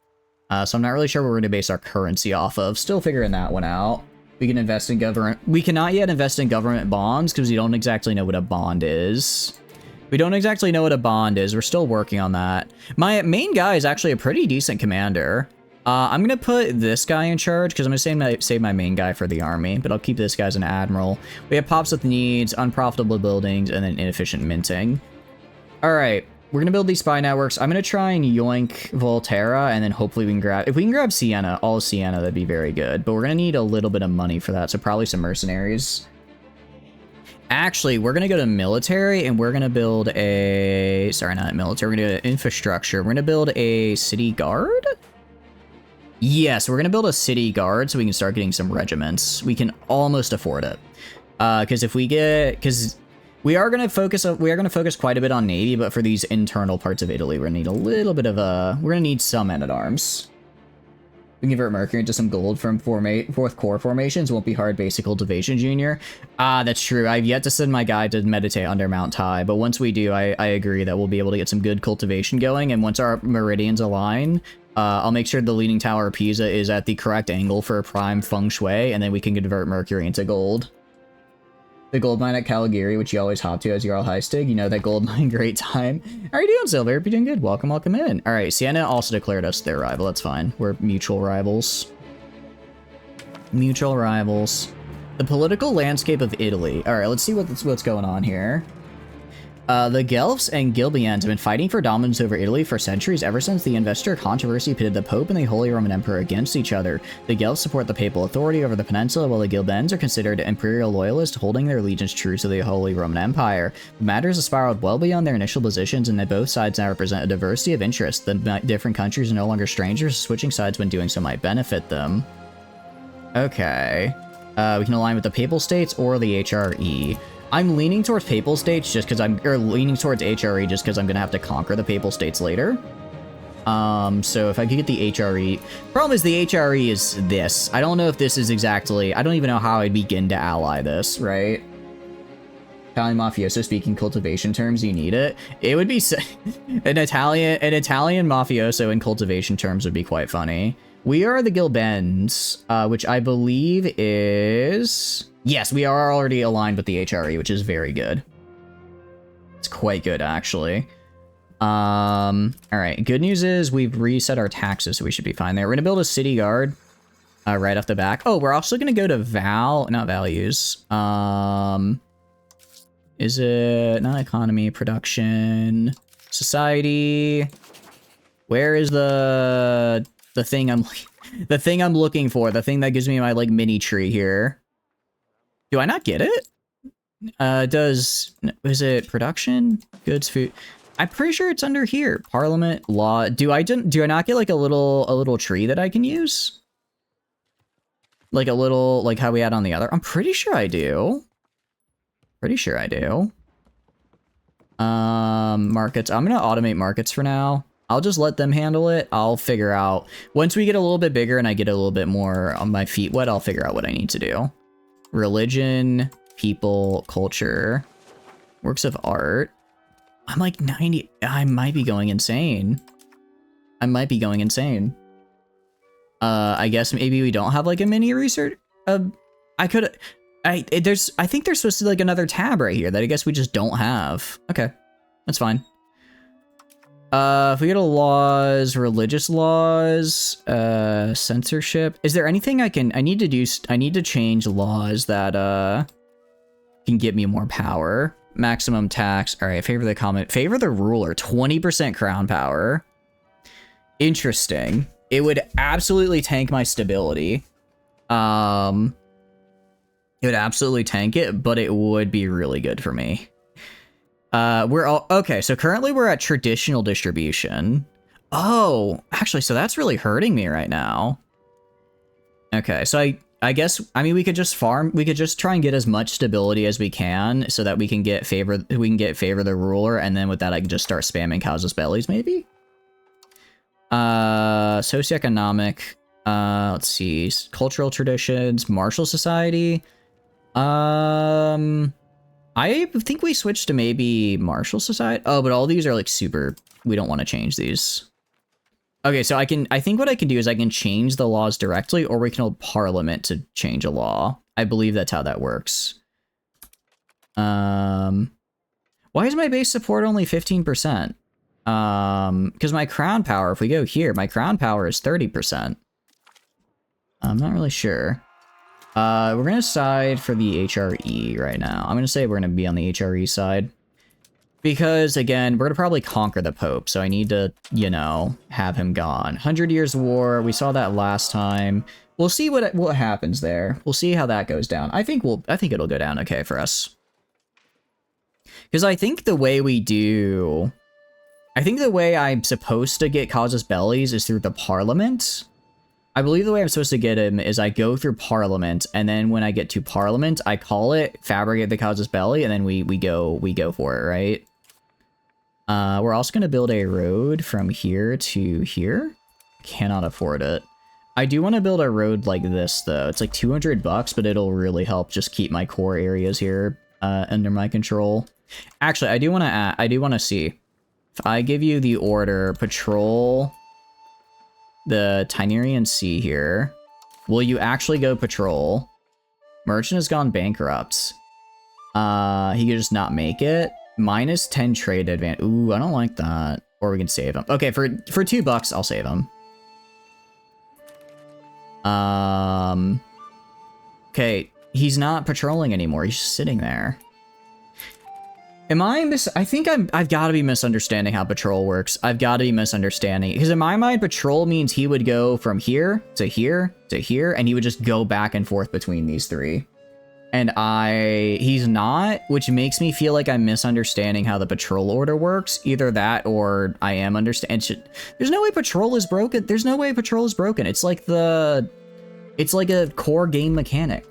So I'm not really sure what we're going to base our currency off of. Still figuring that one out. We can invest in government. We cannot yet invest in government bonds because we don't exactly know what a bond is. We're still working on that. My main guy is actually a pretty decent commander. I'm going to put this guy in charge because I'm going to save my main guy for the army, but I'll keep this guy as an admiral. We have pops with needs, unprofitable buildings, and then inefficient minting. All right. We're going to build these spy networks. I'm going to try and yoink Volterra, and then hopefully we can grab... If we can grab Siena, all Siena, that'd be very good. But we're going to need a little bit of money for that, so probably some mercenaries. Actually, we're going to go to military, and we're going to build a... Sorry, not military. We're going to go to infrastructure. We're going to build a city guard? Yes, we're going to build a city guard so we can start getting some regiments. We can almost afford it. Because if we get... Because... We are going to focus quite a bit on Navy, but for these internal parts of Italy, we're going to need a little bit of we're going to need some men-at-arms. We can convert Mercury into some gold from fourth core formations. Won't be hard, basic cultivation, Junior. That's true. I've yet to send my guy to meditate under Mount Tai, but once we do, I agree that we'll be able to get some good cultivation going, and once our meridians align, I'll make sure the leaning tower of Pisa is at the correct angle for prime feng shui, and then we can convert Mercury into gold. The gold mine at Caligari, which you always hop to as you're all high stig. You know that gold mine, great time. How are you doing, Silver? Hope you're doing good. Welcome in. All right, Siena also declared us their rival. That's fine. We're mutual rivals. The political landscape of Italy. All right, let's see what's going on here. The Guelphs and Gilbians have been fighting for dominance over Italy for centuries, ever since the investiture controversy pitted the Pope and the Holy Roman Emperor against each other. The Guelphs support the papal authority over the peninsula, while the Gilbens are considered imperial loyalists, holding their allegiance true to the Holy Roman Empire. But matters have spiraled well beyond their initial positions, and that both sides now represent a diversity of interests. The different countries are no longer strangers, switching sides when doing so might benefit them. Okay. We can align with the Papal States or the HRE. I'm leaning towards Papal States just because leaning towards HRE just because I'm gonna have to conquer the Papal States later. So if I could get the HRE, problem is the HRE is this. I don't know if this is exactly, I don't even know how I'd begin to ally this, right? Italian mafioso speaking cultivation terms, you need it. It would be, an Italian mafioso in cultivation terms would be quite funny. We are the Gilbens, which I believe is... Yes, we are already aligned with the HRE, which is very good. It's quite good, actually. All right, good news is we've reset our taxes, so we should be fine there. We're gonna build a city guard right off the back. Oh, we're also gonna go to not values. Is it not economy, production, society? Where is the thing I'm looking for? The thing that gives me my like mini tree here. Do I not get it? Is it production, goods, food? I'm pretty sure it's under here. Parliament, law. Do I not get like a little tree that I can use? Like a little, like how we had on the other? I'm pretty sure I do. Pretty sure I do. Markets. I'm gonna automate markets for now. I'll just let them handle it. I'll figure out once we get a little bit bigger and I get a little bit more on my feet wet, I'll figure out what I need to do. Religion, people, culture, works of art. I'm like 90. I might be going insane. I guess maybe we don't have like a mini research. I think there's supposed to be like another tab right here that I guess we just don't have. Okay, that's fine. If we go to laws, religious laws, censorship. Is there anything I need to change laws that can give me more power. Maximum tax. All right, favor the ruler, 20% crown power. Interesting. It would absolutely tank my stability. It would absolutely tank it, but it would be really good for me. Okay, so currently we're at traditional distribution. Oh, actually, so that's really hurting me right now. Okay, so I guess, I mean, we could just farm, we could just try and get as much stability as we can so that we can get favor the ruler, and then with that I can just start spamming casus bellis, maybe? Socioeconomic, let's see, cultural traditions, martial society. I think we switched to maybe martial society. Oh, but all these are like super, we don't want to change these. Okay, so I think what I can do is I can change the laws directly, or we can hold parliament to change a law. I believe that's how that works. Why is my base support only 15%? Because my crown power, if we go here, my crown power is 30%. I'm not really sure. We're gonna side for the HRE right now. I'm gonna say we're gonna be on the HRE side. Because, again, we're gonna probably conquer the Pope, so I need to, you know, have him gone. 100 Years War, we saw that last time. We'll see what happens there. We'll see how that goes down. I think it'll go down okay for us. Because I think the way I'm supposed to get casus bellis is through the Parliament. I believe the way I'm supposed to get him is I go through Parliament, and then when I get to Parliament, I call it, fabricate the casus belli, and then we go for it, right? We're also going to build a road from here to here. Cannot afford it. I do want to build a road like this, though. It's like $200, but it'll really help just keep my core areas here under my control. Actually, I do want to see. If I give you the order, patrol the Tynerian Sea here, will you actually go patrol? Merchant has gone bankrupt. He could just not make it. Minus 10 trade advantage. Ooh, I don't like that. Or we can save him. Okay, for $2, I'll save him. Okay, he's not patrolling anymore. He's just sitting there. I think I've got to be misunderstanding how patrol works. I've got to be misunderstanding. Because in my mind, patrol means he would go from here to here to here, and he would just go back and forth between these three. And he's not, which makes me feel like I'm misunderstanding how the patrol order works. Either that or I am understanding. There's no way patrol is broken. There's no way patrol is broken. It's like a core game mechanic.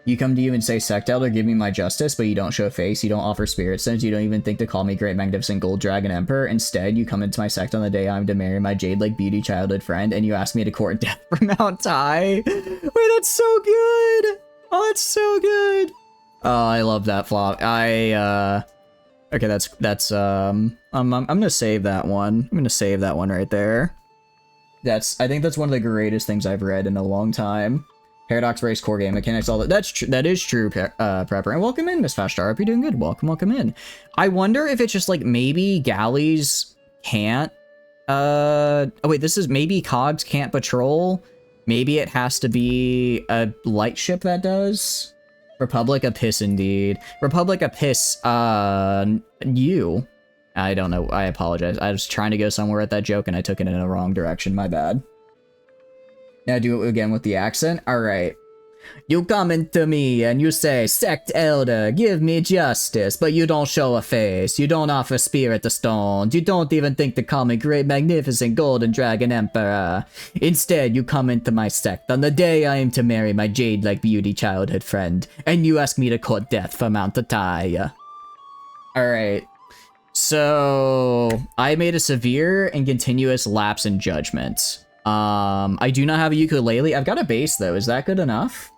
You come to you and say, Sect Elder, give me my justice, but you don't show face, you don't offer spirit sense, you don't even think to call me Great Magnificent Gold Dragon Emperor. Instead, you come into my sect on the day I'm to marry my jade-like beauty childhood friend, and you ask me to court death from Mount Tai. Wait, that's so good! Oh, that's so good! Oh, I love that flop. Okay, I'm gonna save that one. I'm gonna save that one right there. I think that's one of the greatest things I've read in a long time. Paradox race core game mechanics, all that. That is true, Prepper. And welcome in, Miss Fashtar. Hope you're doing good. Welcome in. I wonder if it's just like maybe galleys can't. Oh wait, this is maybe cogs can't patrol. Maybe it has to be a light ship that does. Republic of Piss, indeed. Republic of Piss. You. I don't know. I apologize. I was trying to go somewhere with that joke and I took it in the wrong direction. My bad. Now do it again with the accent. All right. You come into me and you say, Sect Elder, give me justice, but you don't show a face. You don't offer spirit to stones. You don't even think to call me Great Magnificent Golden Dragon Emperor. Instead, you come into my sect on the day I am to marry my jade-like beauty childhood friend, and you ask me to court death for Mount Tai. All right. So, I made a severe and continuous lapse in judgment. I do not have a ukulele. I've got a bass though. Is that good enough?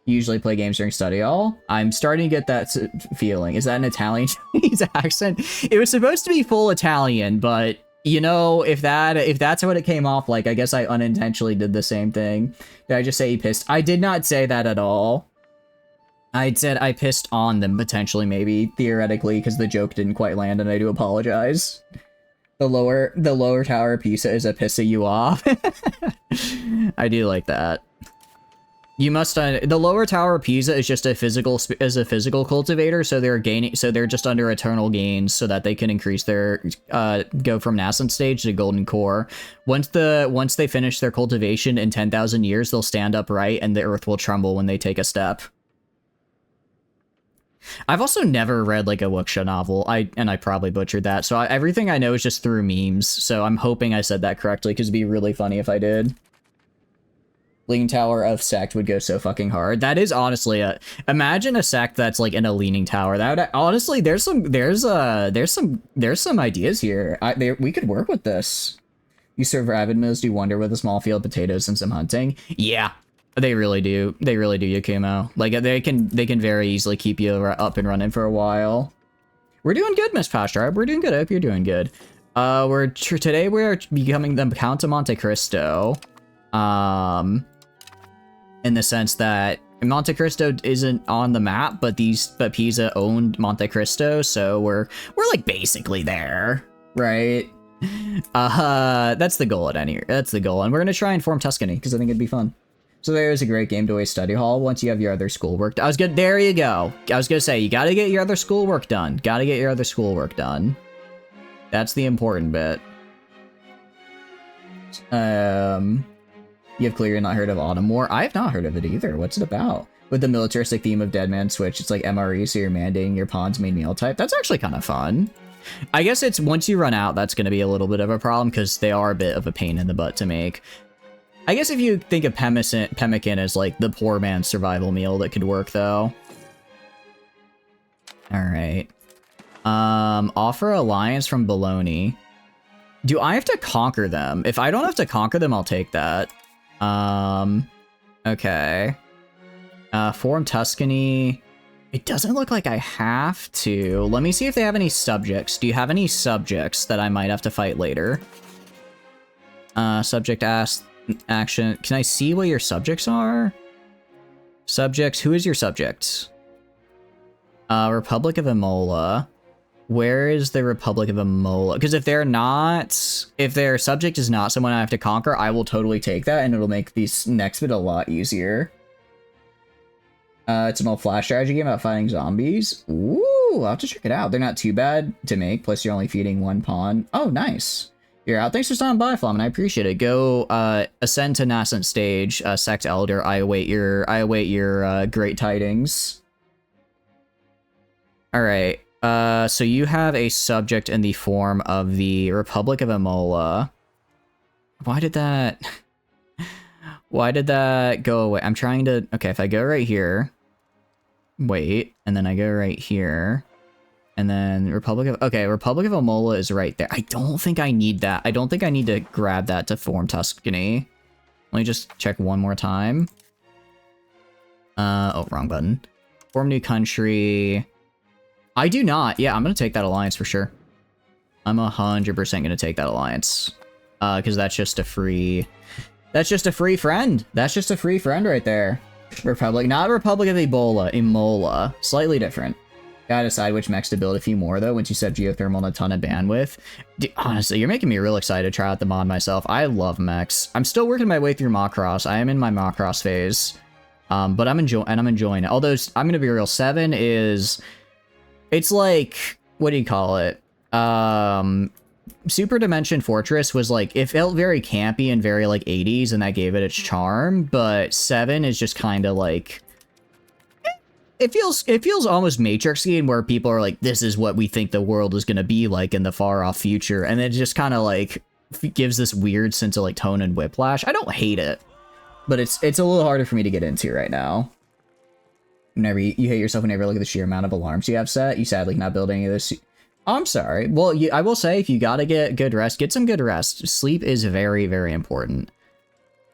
Usually play games during study hall. I'm starting to get that feeling. Is that an Italian Chinese accent? It was supposed to be full Italian, but you know, if that's what it came off like, I guess I unintentionally did the same thing. Did I just say he pissed? I did not say that at all. I said I pissed on them potentially, maybe theoretically, because the joke didn't quite land, and I do apologize. The lower tower of Pisa is a pissing you off. I do like that. You must the lower tower of Pisa is just a physical cultivator, so they're just under eternal gains so that they can increase their go from nascent stage to golden core. Once they finish their cultivation in 10,000 years, they'll stand upright and the earth will tremble when they take a step. I've also never read like a wuxia novel. I probably butchered that. So everything I know is just through memes. So I'm hoping I said that correctly because it'd be really funny if I did. Leaning Tower of Sect would go so fucking hard. That is honestly imagine a sect that's like in a leaning tower. That would, honestly, there's some ideas here. We could work with this. You serve avid meals, do wonder with a small field of potatoes and some hunting. Yeah. They really do. They really do, Yakumo. Like, they can very easily keep you up and running for a while. We're doing good, Miss Pastor. We're doing good. I hope you're doing good. Today we're becoming the Count of Monte Cristo. In the sense that Monte Cristo isn't on the map, but Pisa owned Monte Cristo, so we're like basically there, right? That's the goal that's the goal, and we're gonna try and form Tuscany because I think it'd be fun. So there's a great game to waste study hall once you have your other schoolwork. There you go. I was gonna say, you gotta get your other schoolwork done. That's the important bit. You have clearly not heard of Autumn War. I have not heard of it either. What's it about? With the militaristic theme of Dead Man Switch, it's like MRE, so you're mandating your pawns main meal type. That's actually kind of fun. I guess it's once you run out, that's gonna be a little bit of a problem because they are a bit of a pain in the butt to make. I guess if you think of pemmican as like the poor man's survival meal, that could work though. Alright. Offer alliance from Bologna. Do I have to conquer them? If I don't have to conquer them, I'll take that. Okay. Form Tuscany. It doesn't look like I have to. Let me see if they have any subjects. Do you have any subjects that I might have to fight later? Subject asks. Action. Can I see what your subjects are? Subjects. Who is your subject? Republic of Imola. Where is the Republic of Imola? Because if their subject is not someone I have to conquer, I will totally take that and it'll make these next bit a lot easier. It's an old Flash strategy game about fighting zombies. Ooh, I'll have to check it out. They're not too bad to make, plus you're only feeding one pawn. Oh, nice. You're out. Thanks for stopping by, Flamin. I appreciate it. Go ascend to nascent stage, Sect Elder. I await your great tidings. Alright. So you have a subject in the form of the Republic of Imola. Why did that go away? I'm trying to... Okay, if I go right here... Wait, and then I go right here... And then Republic of... Okay, Republic of Imola is right there. I don't think I need that. I don't think I need to grab that to form Tuscany. Let me just check one more time. Oh, wrong button. Form new country... I do not. Yeah, I'm going to take that alliance for sure. I'm 100% going to take that alliance. Because that's just a free... That's just a free friend. That's just a free friend right there. Republic. Not Republic of Imola. Slightly different. Gotta decide which mechs to build a few more, though, once you set geothermal and a ton of bandwidth. Dude, honestly, you're making me real excited to try out the mod myself. I love mechs. I'm still working my way through Macross. I am in my Macross phase. But I'm enjoying it. Although, I'm going to be real. 7 is... It's like, what do you call it? Super Dimension Fortress was like, it felt very campy and very like 80s, and that gave it its charm, but 7 is just kind of like, it feels almost Matrix-y, and where people are like, this is what we think the world is going to be like in the far off future, and it just kind of like gives this weird sense of like tone and whiplash. I don't hate it, but it's a little harder for me to get into right now. Whenever you hate yourself whenever you look at the sheer amount of alarms you have set, you sadly cannot build any of this. Oh, I'm sorry. Well, I will say, if you gotta get good rest, get some good rest. Sleep is very, very important.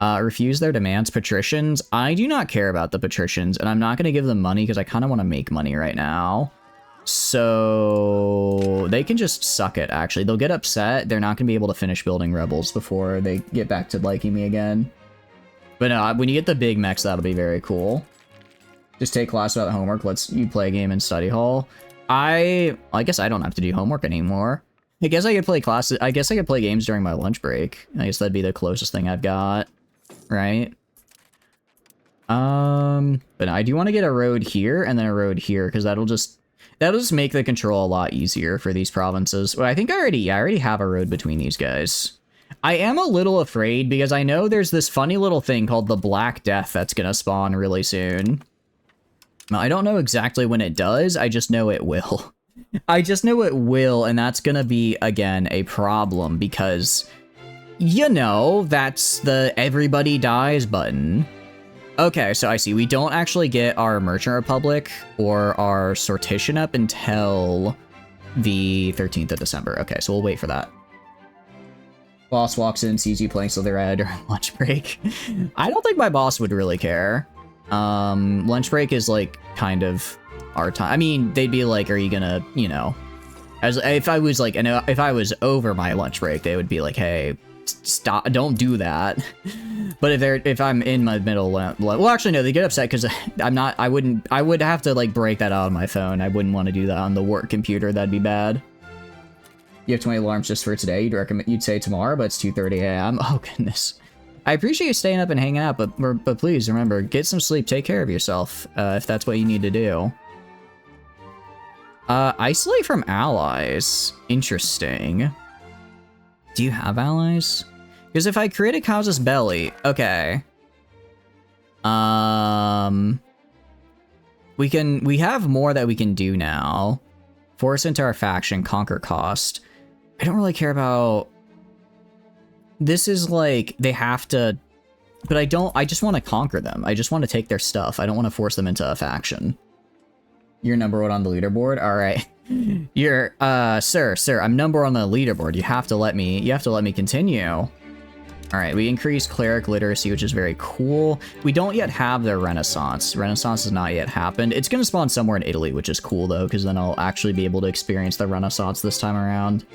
Refuse their demands. Patricians. I do not care about the patricians, and I'm not going to give them money because I kind of want to make money right now. So they can just suck it, actually. They'll get upset. They're not going to be able to finish building rebels before they get back to liking me again. But no, when you get the big mechs, that'll be very cool. Just take class without homework, lets you play a game in study hall. I guess I don't have to do homework anymore. I guess I could play classes. I guess I could play games during my lunch break. I guess that'd be the closest thing I've got, right? But I do want to get a road here and then a road here, because that'll just make the control a lot easier for these provinces. Well, I think I already have a road between these guys. I am a little afraid because I know there's this funny little thing called the Black Death that's gonna spawn really soon. I don't know exactly when it does, I just know it will. I just know it will, and that's gonna be, again, a problem, because, you know, that's the everybody dies button. Okay, so I see, we don't actually get our Merchant Republic or our Sortition up until the 13th of December. Okay, so we'll wait for that. Boss walks in, sees you playing Slither Red during lunch break. I don't think my boss would really care. Lunch break is like kind of our time. I mean, they'd be like, are you gonna, you know, as if I was like, if I was over my lunch break, they would be like, hey, stop, don't do that. But if I'm in my middle, well, actually, no, they get upset because I would have to like break that out on my phone. I wouldn't want to do that on the work computer. That'd be bad. You have 20 alarms just for today. You'd say tomorrow, but it's 2:30 a.m. Oh, goodness. I appreciate you staying up and hanging out, but please remember, get some sleep, take care of yourself, if that's what you need to do. Isolate from allies. Interesting. Do you have allies? Because if I create a casus belli, okay. We have more that we can do now. Force into our faction, conquer cost. I don't really care about... This is like, they have to, but I just want to conquer them. I just want to take their stuff. I don't want to force them into a faction. You're number 1 on the leaderboard? All right. You're, sir, I'm number 1 on the leaderboard. You have to let me continue. All right, we increased cleric literacy, which is very cool. We don't yet have the Renaissance. Renaissance has not yet happened. It's going to spawn somewhere in Italy, which is cool though, because then I'll actually be able to experience the Renaissance this time around.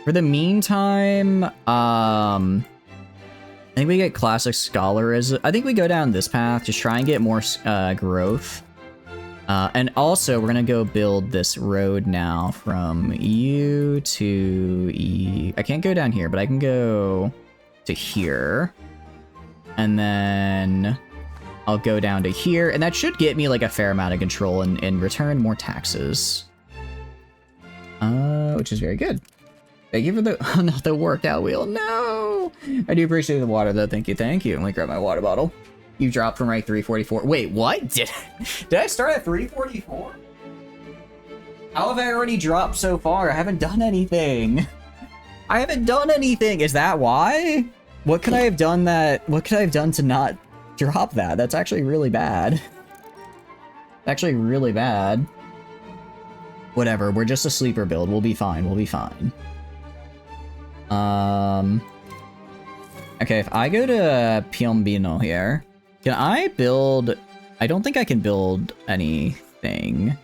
For the meantime, I think we get classic scholarism. I think we go down this path, just try and get more growth. And also, we're gonna go build this road now from U to E. I can't go down here, but I can go to here. And then I'll go down to here, and that should get me like a fair amount of control and return more taxes. Which is very good. Thank you for the, oh, not the workout wheel, no! I do appreciate the water though, thank you, thank you. Let me grab my water bottle. You dropped from rank 344. Wait, what? Did I start at 344? How have I already dropped so far? I haven't done anything. I haven't done anything. Is that why? What could I have done to not drop that? That's actually really bad. Actually really bad. Whatever, we're just a sleeper build. We'll be fine, we'll be fine. Okay, if I go to Piombino here, can I build... I don't think I can build anything.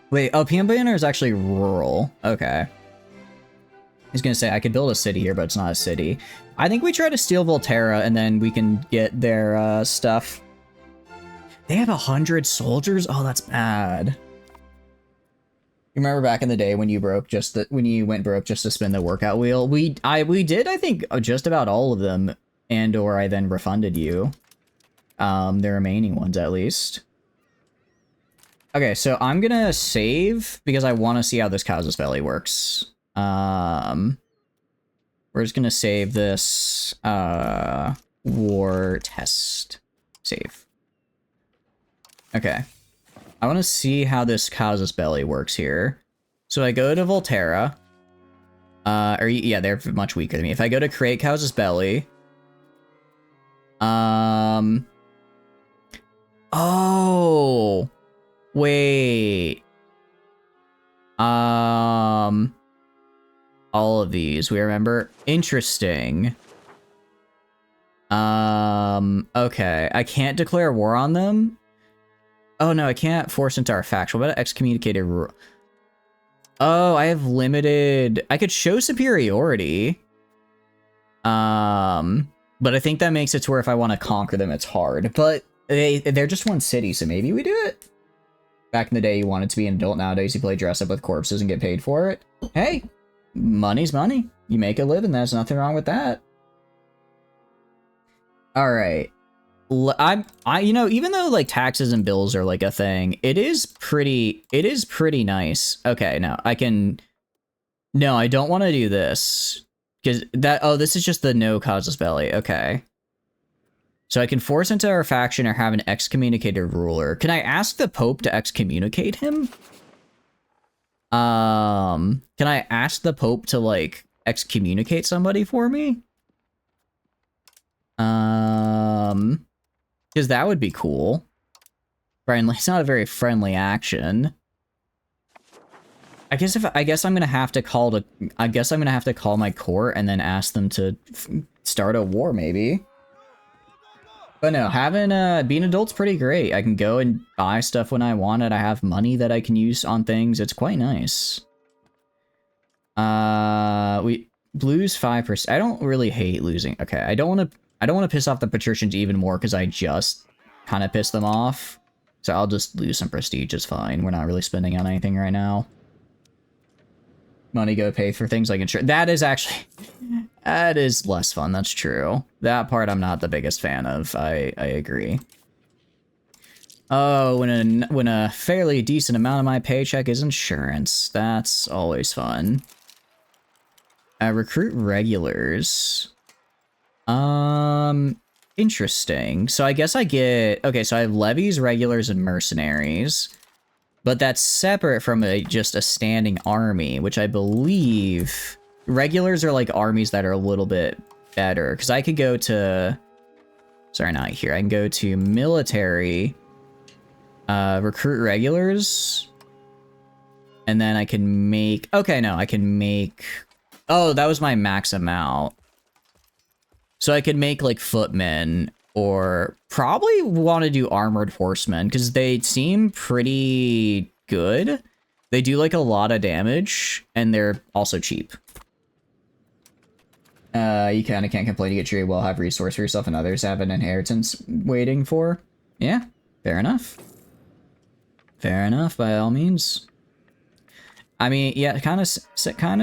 Wait, oh, Piombino is actually rural. Okay. I was gonna say, I could build a city here, but it's not a city. I think we try to steal Volterra, and then we can get their, stuff. They have 100 soldiers? Oh, that's bad. You remember back in the day when you went broke just to spin the workout wheel? We did, I think, just about all of them, and/or I then refunded you. The remaining ones, at least. Okay, so I'm gonna save, because I want to see how this Casus Belli works. We're just gonna save this, war test. Save. Okay. I want to see how this Casus Belli works here. So I go to Volterra. Yeah, they're much weaker than me. If I go to create Casus Belli. Oh. Wait. All of these, we remember? Interesting. Okay. I can't declare war on them. Oh no, I can't force into our faction. What about excommunicated rule? Oh, I have limited... I could show superiority. But I think that makes it to where if I want to conquer them, it's hard. But they're just one city, so maybe we do it. Back in the day, you wanted to be an adult. Nowadays, you play dress up with corpses and get paid for it. Hey, money's money. You make a living. There's nothing wrong with that. All right. You know, even though like taxes and bills are like a thing, it is pretty nice. Okay, no, I don't want to do this because this is just the no Casus Belli. Okay. So I can force into our faction or have an excommunicated ruler. Can I ask the Pope to excommunicate him? Can I ask the Pope to like excommunicate somebody for me? Because that would be cool. Friendly. It's not a very friendly action. I guess I'm gonna have to call my court and then ask them to start a war, maybe. But no, being adult's pretty great. I can go and buy stuff when I want it. I have money that I can use on things. It's quite nice. Blues 5%. I don't really hate losing. Okay, I don't want to piss off the patricians even more because I just kind of pissed them off. So I'll just lose some prestige. It's fine. We're not really spending on anything right now. Money go pay for things like insurance. That is less fun. That's true. That part I'm not the biggest fan of. I agree. Oh, when a fairly decent amount of my paycheck is insurance. That's always fun. Recruit regulars. Interesting. So I guess I get... Okay, so I have levies, regulars, and mercenaries. But that's separate from just a standing army, which I believe... Regulars are like armies that are a little bit better. Because I could go to... Sorry, not here. I can go to military... recruit regulars. And then I can make... Okay, no, I can make... Oh, that was my max amount. So I could make, like, footmen, or probably want to do armored horsemen, because they seem pretty good. They do, like, a lot of damage, and they're also cheap. You kind of can't complain. You get treated well, have resource for yourself, and others have an inheritance waiting for. Yeah, fair enough. Fair enough, by all means. I mean, yeah, kind of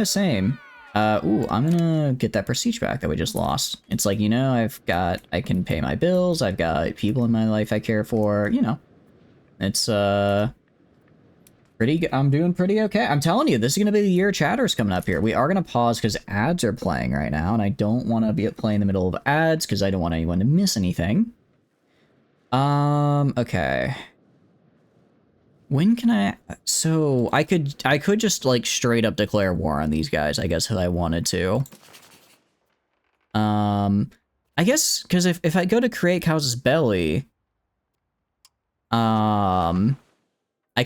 same. Ooh, I'm gonna get that prestige back that we just lost. It's like, you know, I can pay my bills, I've got people in my life I care for, you know. It's, I'm doing pretty okay. I'm telling you, this is gonna be the year chatters coming up here. We are gonna pause because ads are playing right now, and I don't want to be playing in the middle of ads because I don't want anyone to miss anything. Okay. When can I... So, I could just, like, straight up declare war on these guys, I guess, if I wanted to. I guess, because if I go to create Cow's Belly... I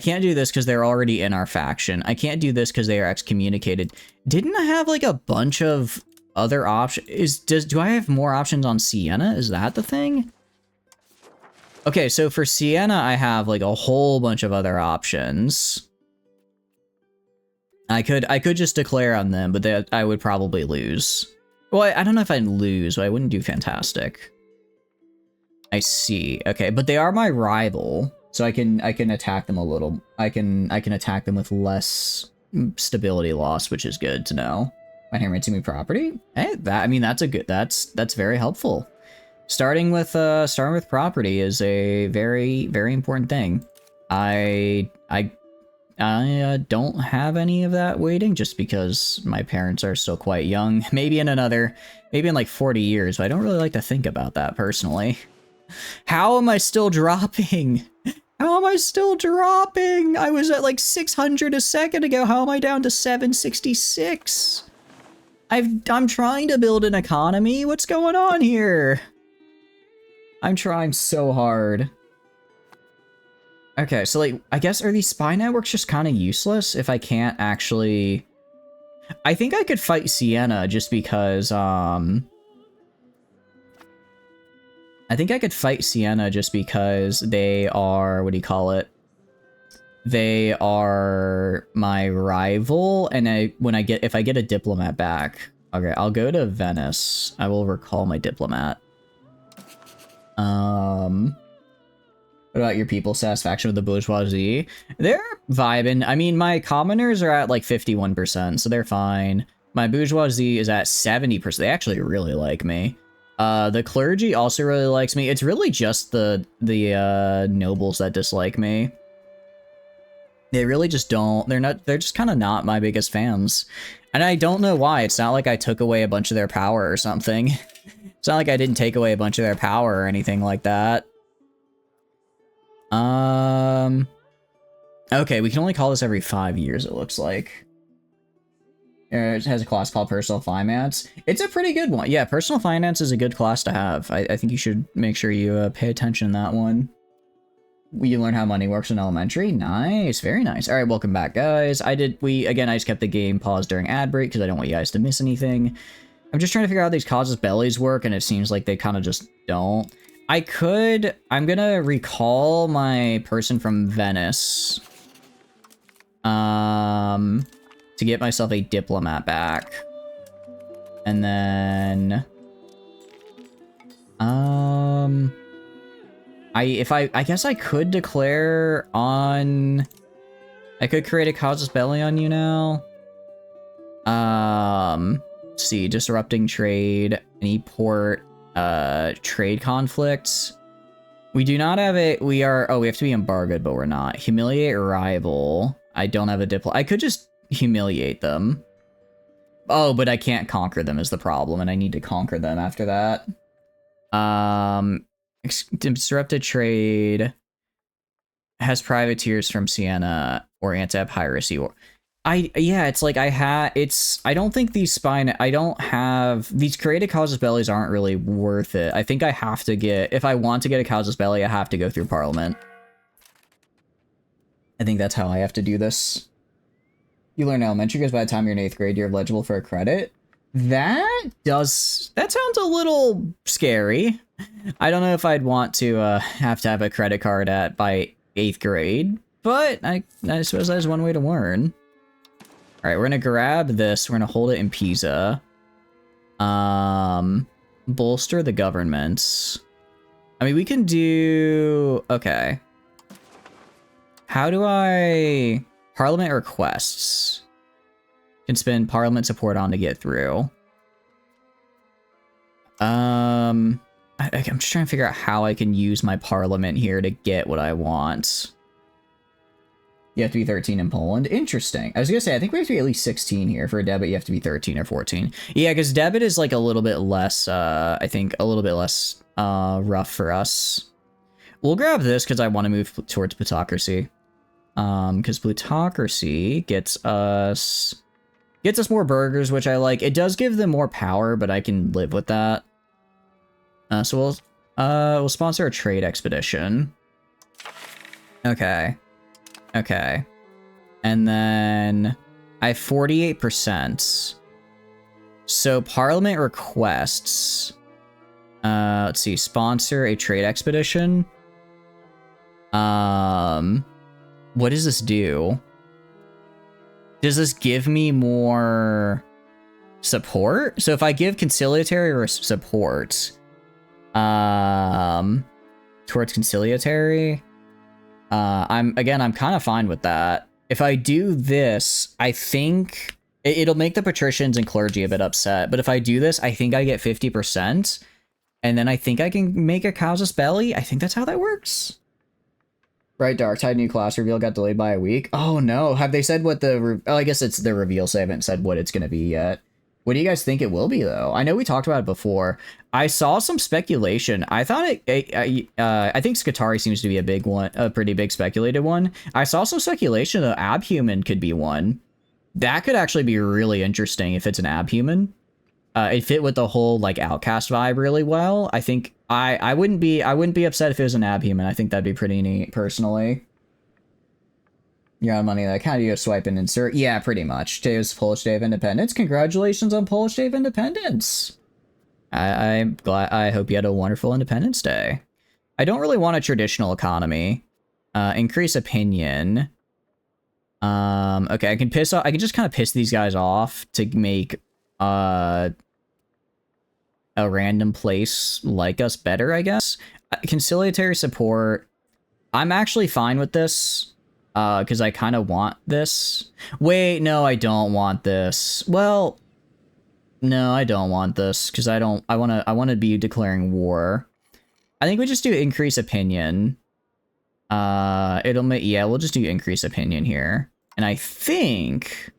can't do this because they're already in our faction. I can't do this because they are excommunicated. Didn't I have, like, a bunch of other options? Do I have more options on Siena? Is that the thing? Okay, so for Siena, I have, like, a whole bunch of other options. I could just declare on them, but I would probably lose. Well, I don't know if I'd lose, but I wouldn't do fantastic. I see. Okay, but they are my rival, so I can attack them a little. I can attack them with less stability loss, which is good to know. My hammer to me property. Hey, I mean that's very helpful. Starting with property is a very important thing. I don't have any of that waiting just because my parents are still quite young. Maybe in like 40 years, but I don't really like to think about that personally. How am I still dropping? How am I still dropping? I was at like 600 a second ago. How am I down to 766? I'm trying to build an economy. What's going on here? I'm trying so hard. Okay, so like, I guess are these spy networks just kind of useless if I can't actually... I think I could fight Siena just because, I think I could fight Siena just because they are, what do you call it? They are my rival, and if I get a diplomat back, okay, I'll go to Venice. I will recall my diplomat. What about your people's satisfaction with the bourgeoisie? They're vibing. I mean, my commoners are at like 51%, so they're fine. My bourgeoisie is at 70%. They actually really like me. The clergy also really likes me. It's really just the nobles that dislike me. They really just don't. They're just kind of not my biggest fans. And I don't know why. It's not like I took away a bunch of their power or something. It's not like I didn't take away a bunch of their power or anything like that. Okay, we can only call this every 5 years, it looks like. It has a class called Personal Finance. It's a pretty good one. Yeah, Personal Finance is a good class to have. I think you should make sure you pay attention to that one. You learn how money works in elementary. Nice, very nice. All right, welcome back, guys. I just kept the game paused during ad break because I don't want you guys to miss anything. I'm just trying to figure out how these causes bellies work, and it seems like they kind of just don't. I'm gonna recall my person from Venice. To get myself a diplomat back. And then... I guess I could declare on... I could create a casus belli on you now. Let's see, disrupting trade, any port, trade conflicts. We do not have it, we have to be embargoed, but we're not. Humiliate rival. I don't have a diplomat. I could just humiliate them. Oh, but I can't conquer them is the problem, and I need to conquer them after that. Disrupted trade. Has privateers from Siena or anti-piracy war. It's like I don't think these these created casus bellis aren't really worth it. I think I have to if I want to get a casus belli, I have to go through Parliament. I think that's how I have to do this. You learn elementary because by the time you're in 8th grade, you're eligible for a credit. That sounds a little scary. I don't know if I'd want to have a credit card by 8th grade, but I suppose that's one way to learn. All right, we're gonna grab this. We're gonna hold it in Pisa. Bolster the governments. I mean, we can do... Okay. How do I... Parliament requests. Can spend parliament support on to get through. I'm just trying to figure out how I can use my parliament here to get what I want. You have to be 13 in Poland. Interesting. I was gonna say, I think we have to be at least 16 here. For a debit, you have to be 13 or 14. Yeah, because debit is like a little bit less, I think a little bit less rough for us. We'll grab this because I want to move towards plutocracy. Because plutocracy gets us more burgers, which I like. It does give them more power, but I can live with that. So we'll sponsor a trade expedition. Okay. Okay. And then I have 48%. So Parliament requests, let's see, sponsor a trade expedition. What does this do? Does this give me more support? So if I give conciliatory support, towards conciliatory, I'm kind of fine with that. If I do this, I think it'll make the patricians and clergy a bit upset. But if I do this, I think I get 50%. And then I think I can make a casus belli. I think that's how that works. Right, Dark Tide new class reveal got delayed by a week. Oh no, have they said what the... Oh, I guess it's the reveal, so they haven't said what it's going to be yet. What do you guys think it will be, though? I know we talked about it before. I saw some speculation. I thought I think Scutari seems to be a big one, a pretty big speculated one. I saw some speculation that Abhuman could be one. That could actually be really interesting if it's an Abhuman. It fit with the whole like outcast vibe really well. I think I wouldn't be upset if it was an Abhuman. I think that'd be pretty neat personally. You're out of money. Like, how do you swipe and insert? Yeah, pretty much. Today was Polish Day of Independence. Congratulations on Polish Day of Independence. I'm glad. I hope you had a wonderful Independence Day. I don't really want a traditional economy. Increase opinion. Okay, I can piss off. I can just kind of piss these guys off to make a random place like us better, I guess. Conciliatory support. I'm actually fine with this. Because I kind of want this. Wait, no, I don't want this. Well, no, I don't want this because I want to be declaring war. I think we just do increase opinion. It'll make, yeah, we'll just do increase opinion here. And I think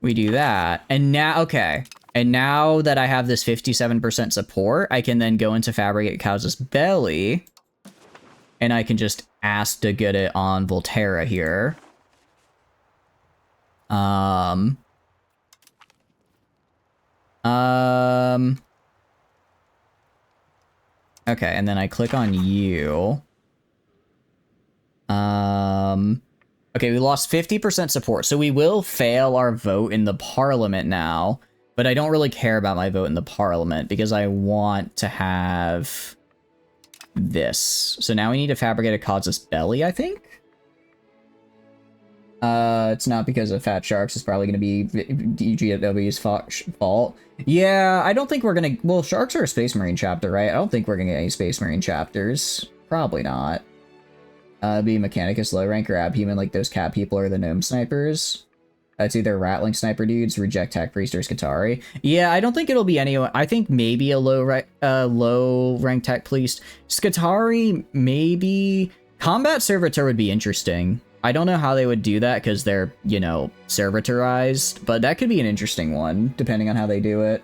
we do that. And now, okay. And now that I have this 57% support, I can then go into fabricate casus belli. And I can just ask to get it on Volterra here. Okay, and then I click on you. Okay, we lost 50% support, so we will fail our vote in the parliament now. But I don't really care about my vote in the parliament because I want to have this. So now we need to fabricate a casus belli, I think. It's not because of fat sharks. It's probably going to be DGW's fault. Yeah, I don't think we're going to... Well, sharks are a Space Marine chapter, right? I don't think we're going to get any Space Marine chapters. Probably not. Be Mechanicus low rank or Abhuman like those cat people or the gnome snipers. It's either Rattling Sniper dudes, Reject Tech Priest, or Scutari. Yeah, I don't think it'll be anyone. I think maybe a low rank Tech Priest. Scutari, maybe. Combat Servitor would be interesting. I don't know how they would do that because they're, you know, servitorized, but that could be an interesting one, depending on how they do it.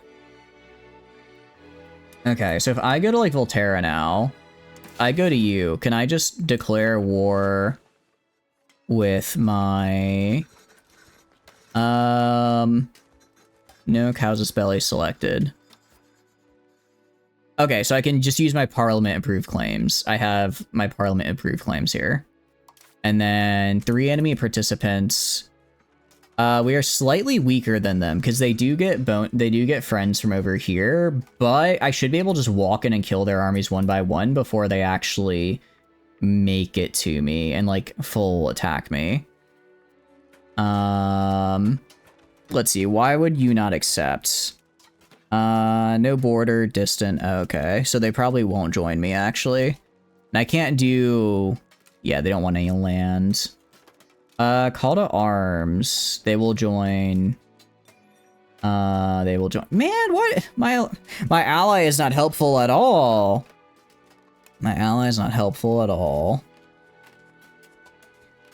Okay, so if I go to, like, Volterra now, I go to you. Can I just declare war with my... No casus belli selected. Okay, so I can just use my Parliament approved claims. I have my Parliament approved claims here. And then 3 enemy participants. We are slightly weaker than them because they do get friends from over here, but I should be able to just walk in and kill their armies one by one before they actually make it to me and like full attack me. Let's see. Why would you not accept? No border, distant. Okay, so they probably won't join me, actually. And I can't do... Yeah, they don't want any land. Call to arms. They will join. They will join. Man, what? My ally is not helpful at all. My ally is not helpful at all.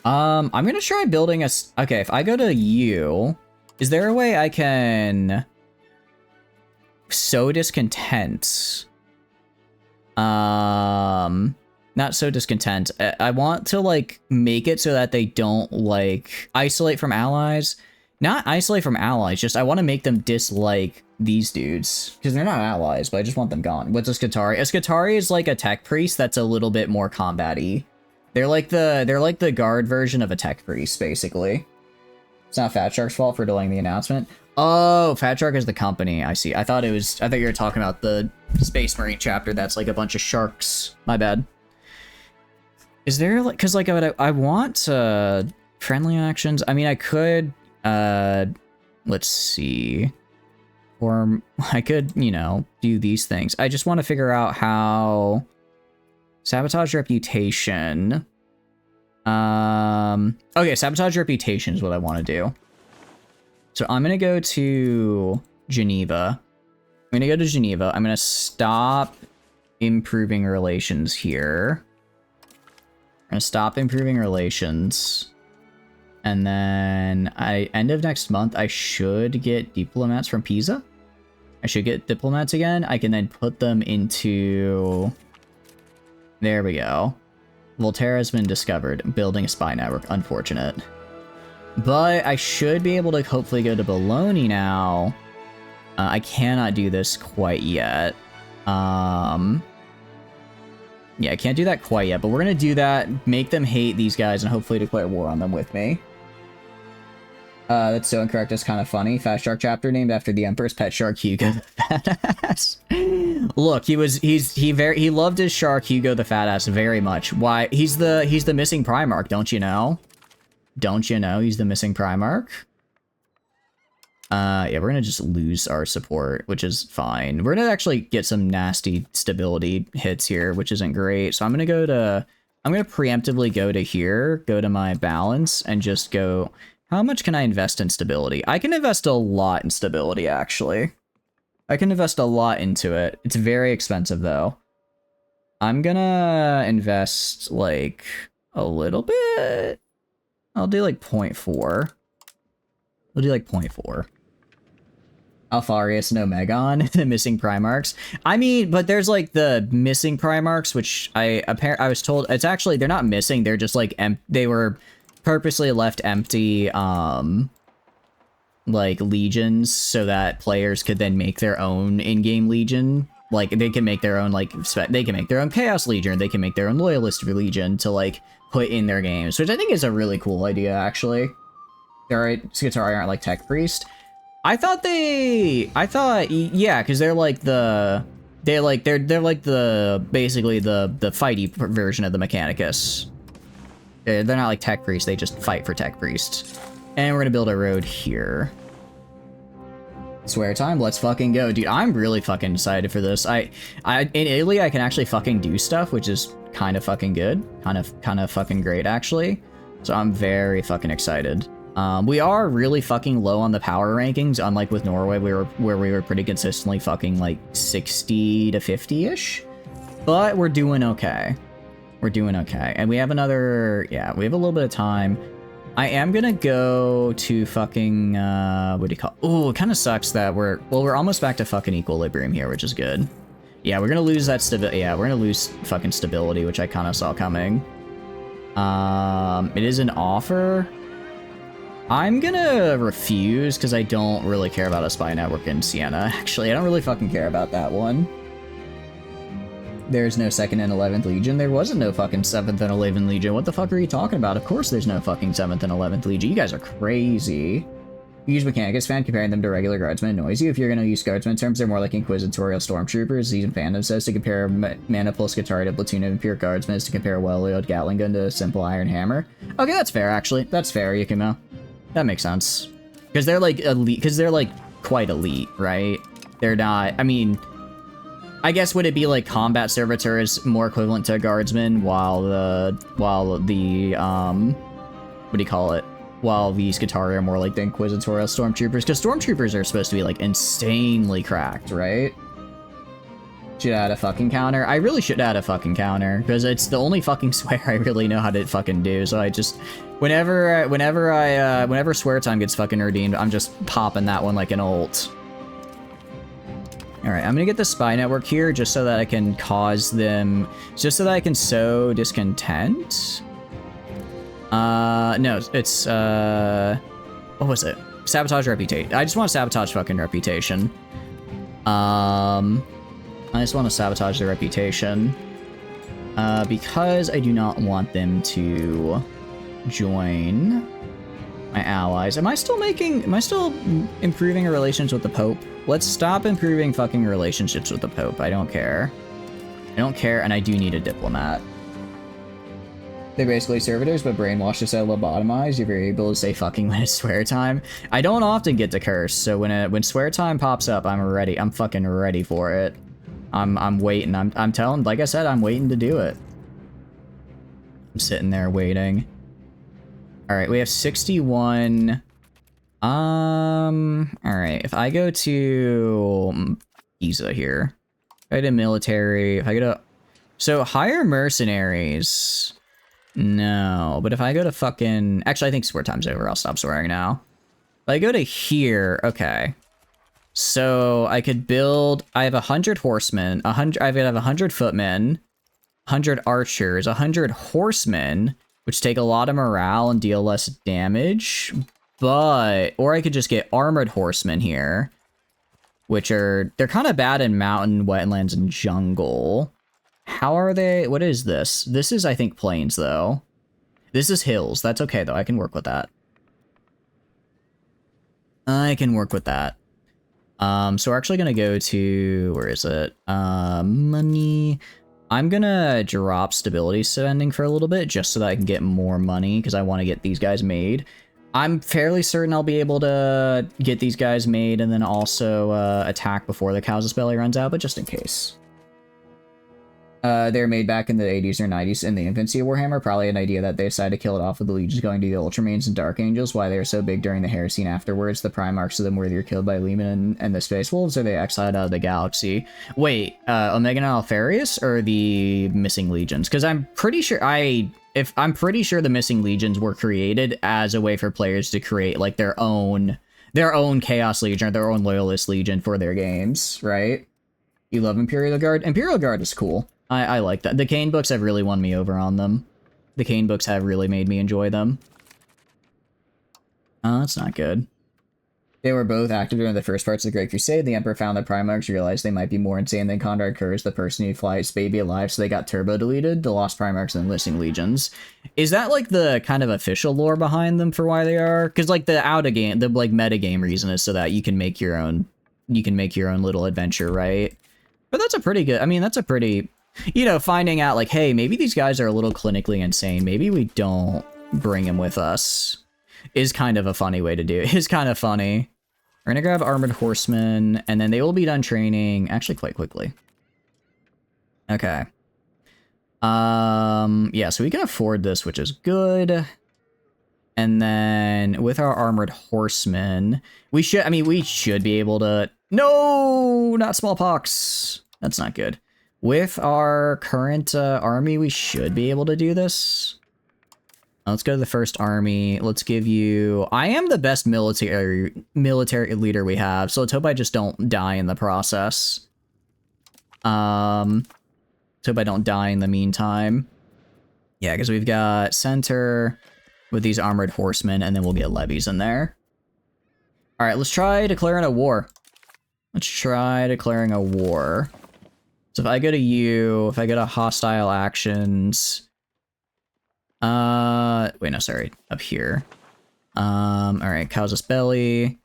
I'm gonna try building a... Okay, if I go to you, is there a way I can sow discontent? Not so discontent. I want to, like, make it so that they don't, like, isolate from allies. Not isolate from allies, just I want to make them dislike these dudes. Because they're not allies, but I just want them gone. What's a Skatari? A Skatari is like a tech priest that's a little bit more combat-y. They're like the guard version of a tech priest, basically. It's not Fat Shark's fault for delaying the announcement. Oh, Fat Shark is the company. I see. I thought you were talking about the Space Marine chapter that's like a bunch of sharks. My bad. Is there, like, because, like, I want friendly actions. I mean, I could, let's see. Or I could, you know, do these things. I just want to figure out how... Sabotage reputation. Okay, sabotage reputation is what I want to do. So I'm going to go to Geneva. I'm going to go to Geneva. I'm going to stop improving relations here. I'm going to stop improving relations. And then end of next month, I should get diplomats from Pisa. I should get diplomats again. I can then put them into... There we go. Volterra has been discovered. Building a spy network. Unfortunate. But I should be able to hopefully go to Bologna now. I cannot do this quite yet. Yeah, I can't do that quite yet, but we're going to do that. Make them hate these guys and hopefully declare war on them with me. That's so incorrect. It's kind of funny. Fat Shark chapter named after the Emperor's pet shark, Hugo the Fat Ass. Look, he loved his shark, Hugo the Fat Ass, very much. Why? He's the missing Primarch, don't you know? Don't you know he's the missing Primarch? Yeah, we're gonna just lose our support, which is fine. We're gonna actually get some nasty stability hits here, which isn't great. So I'm gonna preemptively go to here, go to my balance, and just go... How much can I invest in stability? I can invest a lot in stability, actually. I can invest a lot into it. It's very expensive, though. I'm gonna invest, like, a little bit. I'll do, like, 0.4. We'll do, like, 0.4. Alfarius, no Megon, the missing Primarchs. I mean, but there's, like, the missing Primarchs, which I was told... It's actually... They're not missing. They're just, like, they were... purposely left empty, like, legions so that players could then make their own in-game legion. Like, they can make their own, like, they can make their own Chaos Legion, they can make their own Loyalist Legion to, like, put in their games, which I think is a really cool idea, actually. Alright, Skatari aren't, like, Tech Priest. I thought, yeah, because they're, like, they're like the, basically the fighty version of the Mechanicus. They're not like Tech Priests, they just fight for Tech Priests. And we're gonna build a road here. Swear time, let's fucking go. Dude, I'm really fucking excited for this. In Italy, I can actually fucking do stuff, which is kind of fucking good. Kind of fucking great, actually. So I'm very fucking excited. We are really fucking low on the power rankings, unlike with Norway, where we were pretty consistently fucking like 60 to 50-ish. But we're doing okay. We're doing okay. And we have another... Yeah, we have a little bit of time. I am gonna go to fucking... what do you call... Oh, it kind of sucks that we're... Well, we're almost back to fucking equilibrium here, which is good. Yeah, we're gonna lose that stability. Yeah, we're gonna lose fucking stability, which I kind of saw coming. It is an offer. I'm gonna refuse, because I don't really care about a spy network in Siena. Actually, I don't really fucking care about that one. There's no 2nd and 11th Legion. There wasn't no fucking 7th and 11th Legion. What the fuck are you talking about? Of course there's no fucking 7th and 11th Legion. You guys are crazy. You use Mechanicus fan, comparing them to regular guardsmen annoys you. If you're gonna use guardsmen terms, they're more like inquisitorial stormtroopers. Season fandom says to compare Mana plus Guitar to platoon of impure guardsmen is to compare a well-oiled Gatling gun to a simple iron hammer. Okay, that's fair, actually. That's fair, Yukimo. That makes sense. Because they're like elite, because they're like quite elite, right? They're not, I mean... I guess would it be like combat servitor is more equivalent to a guardsman, while the what do you call it? While these Skitarii are more like the Inquisitorial Stormtroopers, because Stormtroopers are supposed to be like insanely cracked, right? Should add a fucking counter. I really should add a fucking counter, because it's the only fucking swear I really know how to fucking do, so I just... Whenever swear time gets fucking redeemed, I'm just popping that one like an ult. Alright, I'm gonna get the spy network here just so that I can cause them... Just so that I can sow discontent? No, it's, what was it? Sabotage reputation. I just want to sabotage fucking reputation. I just want to sabotage their reputation. Because I do not want them to join my allies. Am I still improving our relations with the Pope? Let's stop improving fucking relationships with the Pope. I don't care. I don't care, and I do need a diplomat. They're basically servitors, but brainwashed to say lobotomized. You're very able to say fucking when it's swear time. I don't often get to curse, so when swear time pops up, I'm ready. I'm fucking ready for it. I'm waiting. I'm telling, like I said, I'm waiting to do it. I'm sitting there waiting. All right, we have 61. All right, if I go to Pisa here, if I go to military, if I go to, so hire mercenaries. No, but if I go to fucking... Actually, I think swear time's over. I'll stop swearing now. If I go to here, okay. So I could build... I have 100 horsemen. I have 100 footmen, 100 archers, 100 horsemen, which take a lot of morale and deal less damage. But... Or I could just get armored horsemen here, which are... They're kind of bad in mountain, wetlands, and jungle. How are they? What is this? This is, I think, plains, though. This is hills. That's okay, though. I can work with that. I can work with that. So we're actually going to go to... Where is it? Money. I'm going to drop stability spending for a little bit, just so that I can get more money, because I want to get these guys made. I'm fairly certain I'll be able to get these guys made, and then also attack before the Cow's Belly runs out, but just in case. They were made back in the 80s or 90s in the infancy of Warhammer. Probably an idea that they decided to kill it off with the Legions going to the Ultramarines and Dark Angels. Why they were so big during the Heresy and afterwards. The Primarchs of them were either killed by Leman and the Space Wolves, or they exiled out of the galaxy. Wait, Omega and Alfarius, or the Missing Legions? Because I'm pretty sure I'm pretty sure the Missing Legions were created as a way for players to create like their own Chaos Legion or their own Loyalist Legion for their games, right? You love Imperial Guard? Imperial Guard is cool. I like that. The Kane books have really won me over on them. The Kane books have really made me enjoy them. Oh, that's not good. They were both active during the first parts of the Great Crusade. The Emperor found that Primarchs realized they might be more insane than Conrad Courage, the person who flies baby alive, so they got turbo-deleted, the Lost Primarchs and Missing Legions. Is that, like, the kind of official lore behind them for why they are? Because, like, the out-of-game, the, like, metagame reason is so that you can make your own little adventure, right? But that's a pretty good... I mean, that's a pretty... You know, finding out, like, hey, maybe these guys are a little clinically insane. Maybe we don't bring them with us. Is kind of a funny way to do it. Is kind of funny. We're gonna grab Armored Horsemen, and then they will be done training, actually, quite quickly. Okay. Yeah, so we can afford this, which is good. And then, with our Armored Horsemen, we should be able to... No! Not smallpox! That's not good. With our current army, we should be able to do this. Let's go to the first army. Let's give you... I am the best military leader we have, so let's hope I just don't die in the process. Let's hope I don't die in the meantime. Yeah, because we've got center with these armored horsemen, and then we'll get levies in there. All right, let's try declaring a war. Let's try declaring a war. So if I go to you, if I go to hostile actions, wait, no, sorry, up here. All right, Causus Belli,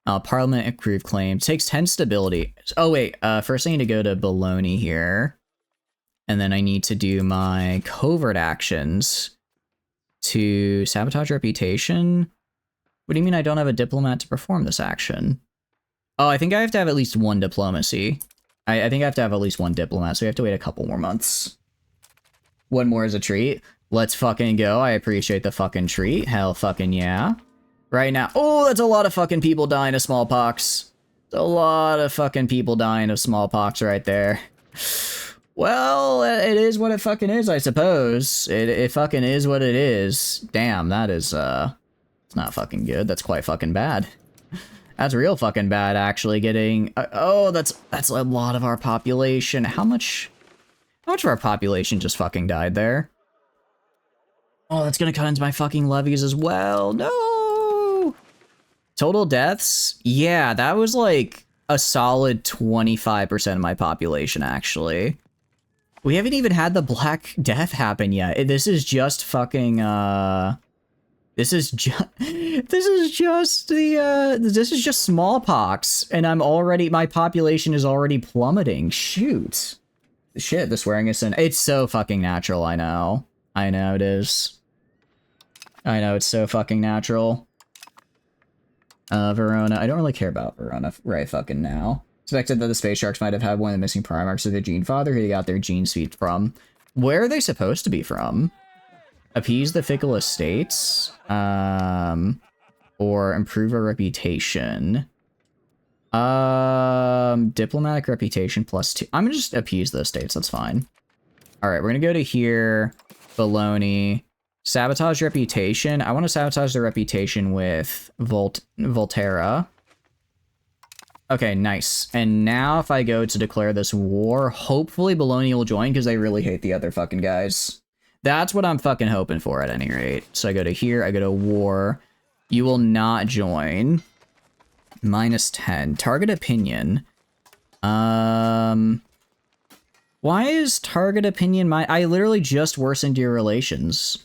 Parliament approved claim, takes 10 stability. Oh wait, first I need to go to Bologna here, and then I need to do my covert actions to sabotage reputation. What do you mean I don't have a diplomat to perform this action? Oh, I think I have to have at least one diplomacy. I think I have to have at least one diplomat, so we have to wait a couple more months. One more is a treat. Let's fucking go. I appreciate the fucking treat. Hell fucking yeah. Right now. Oh, that's a lot of fucking people dying of smallpox. A lot of fucking people dying of smallpox right there. Well, it is what it fucking is, I suppose. It fucking is what it is. Damn, that is, it's not fucking good. That's quite fucking bad. That's real fucking bad, actually, getting... oh, that's a lot of our population. How much of our population just fucking died there? Oh, that's gonna cut into my fucking levies as well. No! Total deaths? Yeah, that was like a solid 25% of my population, actually. We haven't even had the Black Death happen yet. This is just fucking, this is just smallpox, and my population is already plummeting. Shoot. Shit, the swearing is it's so fucking natural, I know. I know it is. I know, it's so fucking natural. Verona. I don't really care about Verona right fucking now. Suspected that the space sharks might have had one of the missing primarchs of their gene father who they got their gene seed from. Where are they supposed to be from? Appease the fickle estates? Or improve a reputation? Diplomatic reputation +2. I'm gonna just appease the estates, that's fine. Alright, we're gonna go to here. Baloney. Sabotage reputation. I want to sabotage the reputation with Volterra. Okay, nice. And now if I go to declare this war, hopefully Bologna will join because they really hate the other fucking guys. That's what I'm fucking hoping for at any rate. So I go to here, I go to war. You will not join. -10. Target opinion. Why is target opinion I literally just worsened your relations.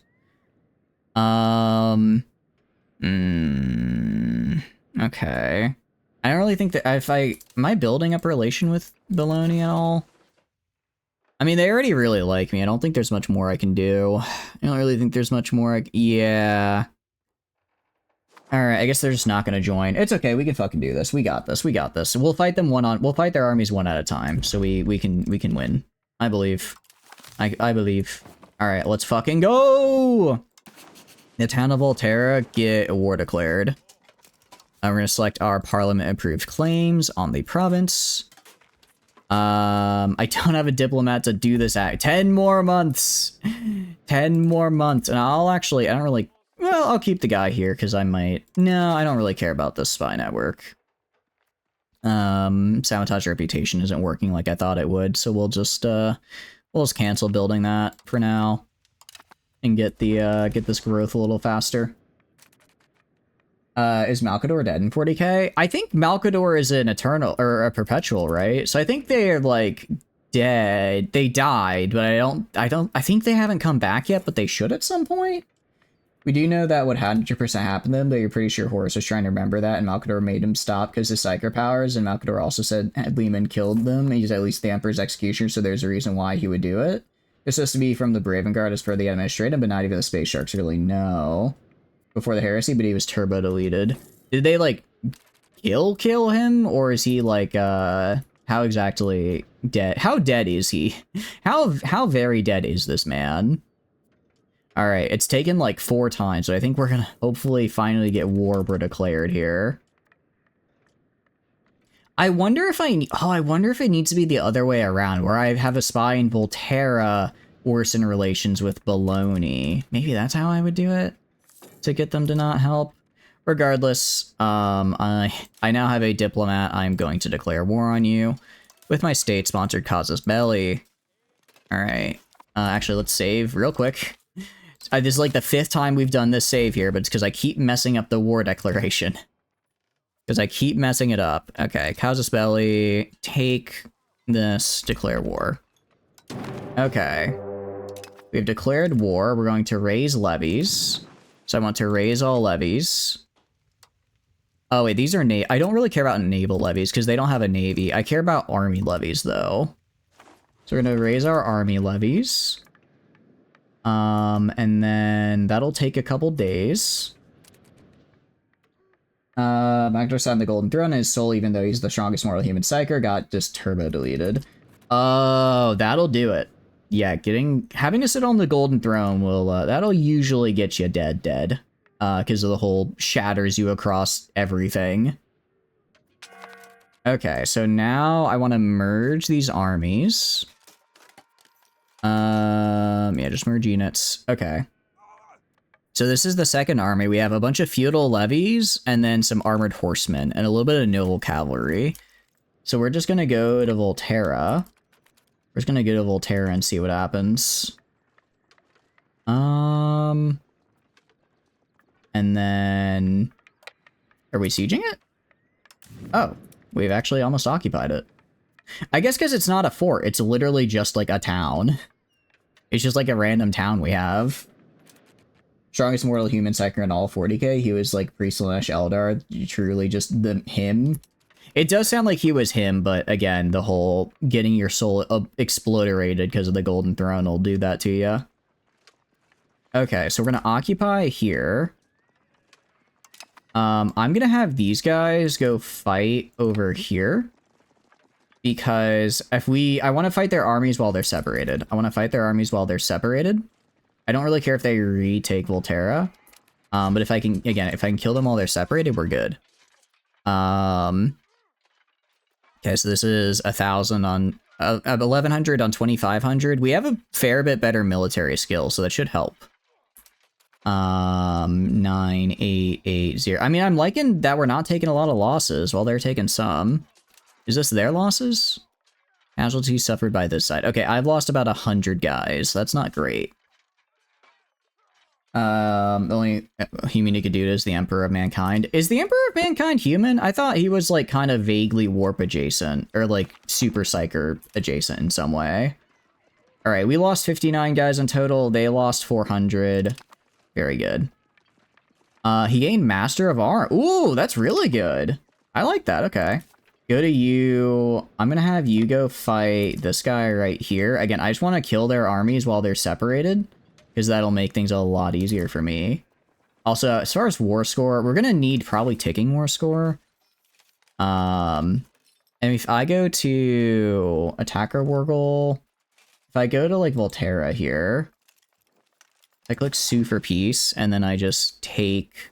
Okay. I don't really think that am I building up a relation with Bologna at all? I mean, they already really like me. I don't think there's much more I can do. I don't really think there's much more yeah. Alright, I guess they're just not gonna join. It's okay, we can fucking do this. We got this, we got this. We'll fight them we'll fight their armies one at a time, so we can win. I believe. I believe. Alright, let's fucking go! The town of Volterra, get a war declared. We're gonna select our parliament approved claims on the province. I don't have a diplomat to do this act. 10 more months! 10 more months, and I don't really... Well, I'll keep the guy here, because I might... No, I don't really care about this spy network. Sabotage reputation isn't working like I thought it would, so we'll just cancel building that for now. And get this growth a little faster. Is Malcador dead in 40k? I think Malcador is an eternal, or a perpetual, right? So I think they're, like, dead. They died, but I think they haven't come back yet, but they should at some point. We do know that what 100% happened to them, but you're pretty sure Horus was trying to remember that, and Malcador made him stop because of Psyker powers, and Malcador also said Lehman killed them. He's at least the Emperor's executioner, so there's a reason why he would do it. It's supposed to be from the Braven Guard as per the administrative, but not even the Space Sharks really know. Before the heresy, but he was turbo deleted. Did they, like, kill him? Or is he, like, how exactly dead? How dead is he? How very dead is this man? Alright, it's taken, like, 4 times, so I think we're gonna hopefully finally get war declared here. I wonder if I wonder if it needs to be the other way around, where I have a spy in Volterra worsen relations with Bologna. Maybe that's how I would do it to get them to not help. Regardless, I now have a diplomat. I'm going to declare war on you with my state-sponsored Casus Belli. All right. Actually, let's save real quick. This is like the 5th time we've done this save here, but it's because I keep messing up the war declaration. Because I keep messing it up. Okay, Casus Belli, take this, declare war. Okay. We've declared war. We're going to raise levies. So I want to raise all levies. Oh, wait, these are I don't really care about naval levies because they don't have a navy. I care about army levies, though. So we're going to raise our army levies. And then that'll take a couple days. Magdor signed the Golden Throne, and his soul, even though he's the strongest mortal human psyker, got just turbo deleted. Oh, that'll do it. Yeah, having to sit on the golden throne will, that'll usually get you dead. Because of the whole shatters you across everything. Okay, so now I want to merge these armies. Yeah, just merge units. Okay. So this is the second army. We have a bunch of feudal levies and then some armored horsemen and a little bit of noble cavalry. So we're just going to go to Volterra. We're just going to go to Volterra and see what happens. And then... Are we sieging it? Oh, we've actually almost occupied it. I guess because it's not a fort. It's literally just like a town. It's just like a random town we have. Strongest mortal human psyker in all 40k. He was like Priest/Eldar. Truly just him. It does sound like he was him, but again, the whole getting your soul exploderated because of the golden throne will do that to you. Okay, so we're gonna occupy here. I'm gonna have these guys go fight over here. Because I want to fight their armies while they're separated. I don't really care if they retake Volterra. But if I can kill them while they're separated, we're good. Okay, so this is 1,000 on 1,100 on 2,500. We have a fair bit better military skill, so that should help. 9880. I mean, I'm liking that we're not taking a lot of losses while they're taking some. Is this their losses? Casualties suffered by this side. Okay, I've lost about 100 guys. That's not great. The only human you could do it is the Emperor of Mankind. Is the Emperor of Mankind human? I thought he was like kind of vaguely warp adjacent or like super psyker adjacent in some way. All right, we lost 59 guys in total. They lost 400. Very good. He gained Master of Arms. Ooh, that's really good. I like that. Okay. Go to you. I'm going to have you go fight this guy right here. Again, I just want to kill their armies while they're separated, because that'll make things a lot easier for me. Also, as far as war score, we're going to need probably ticking war score. And if I go to attacker war goal, if I go to like Volterra here, I click sue for peace, and then I just take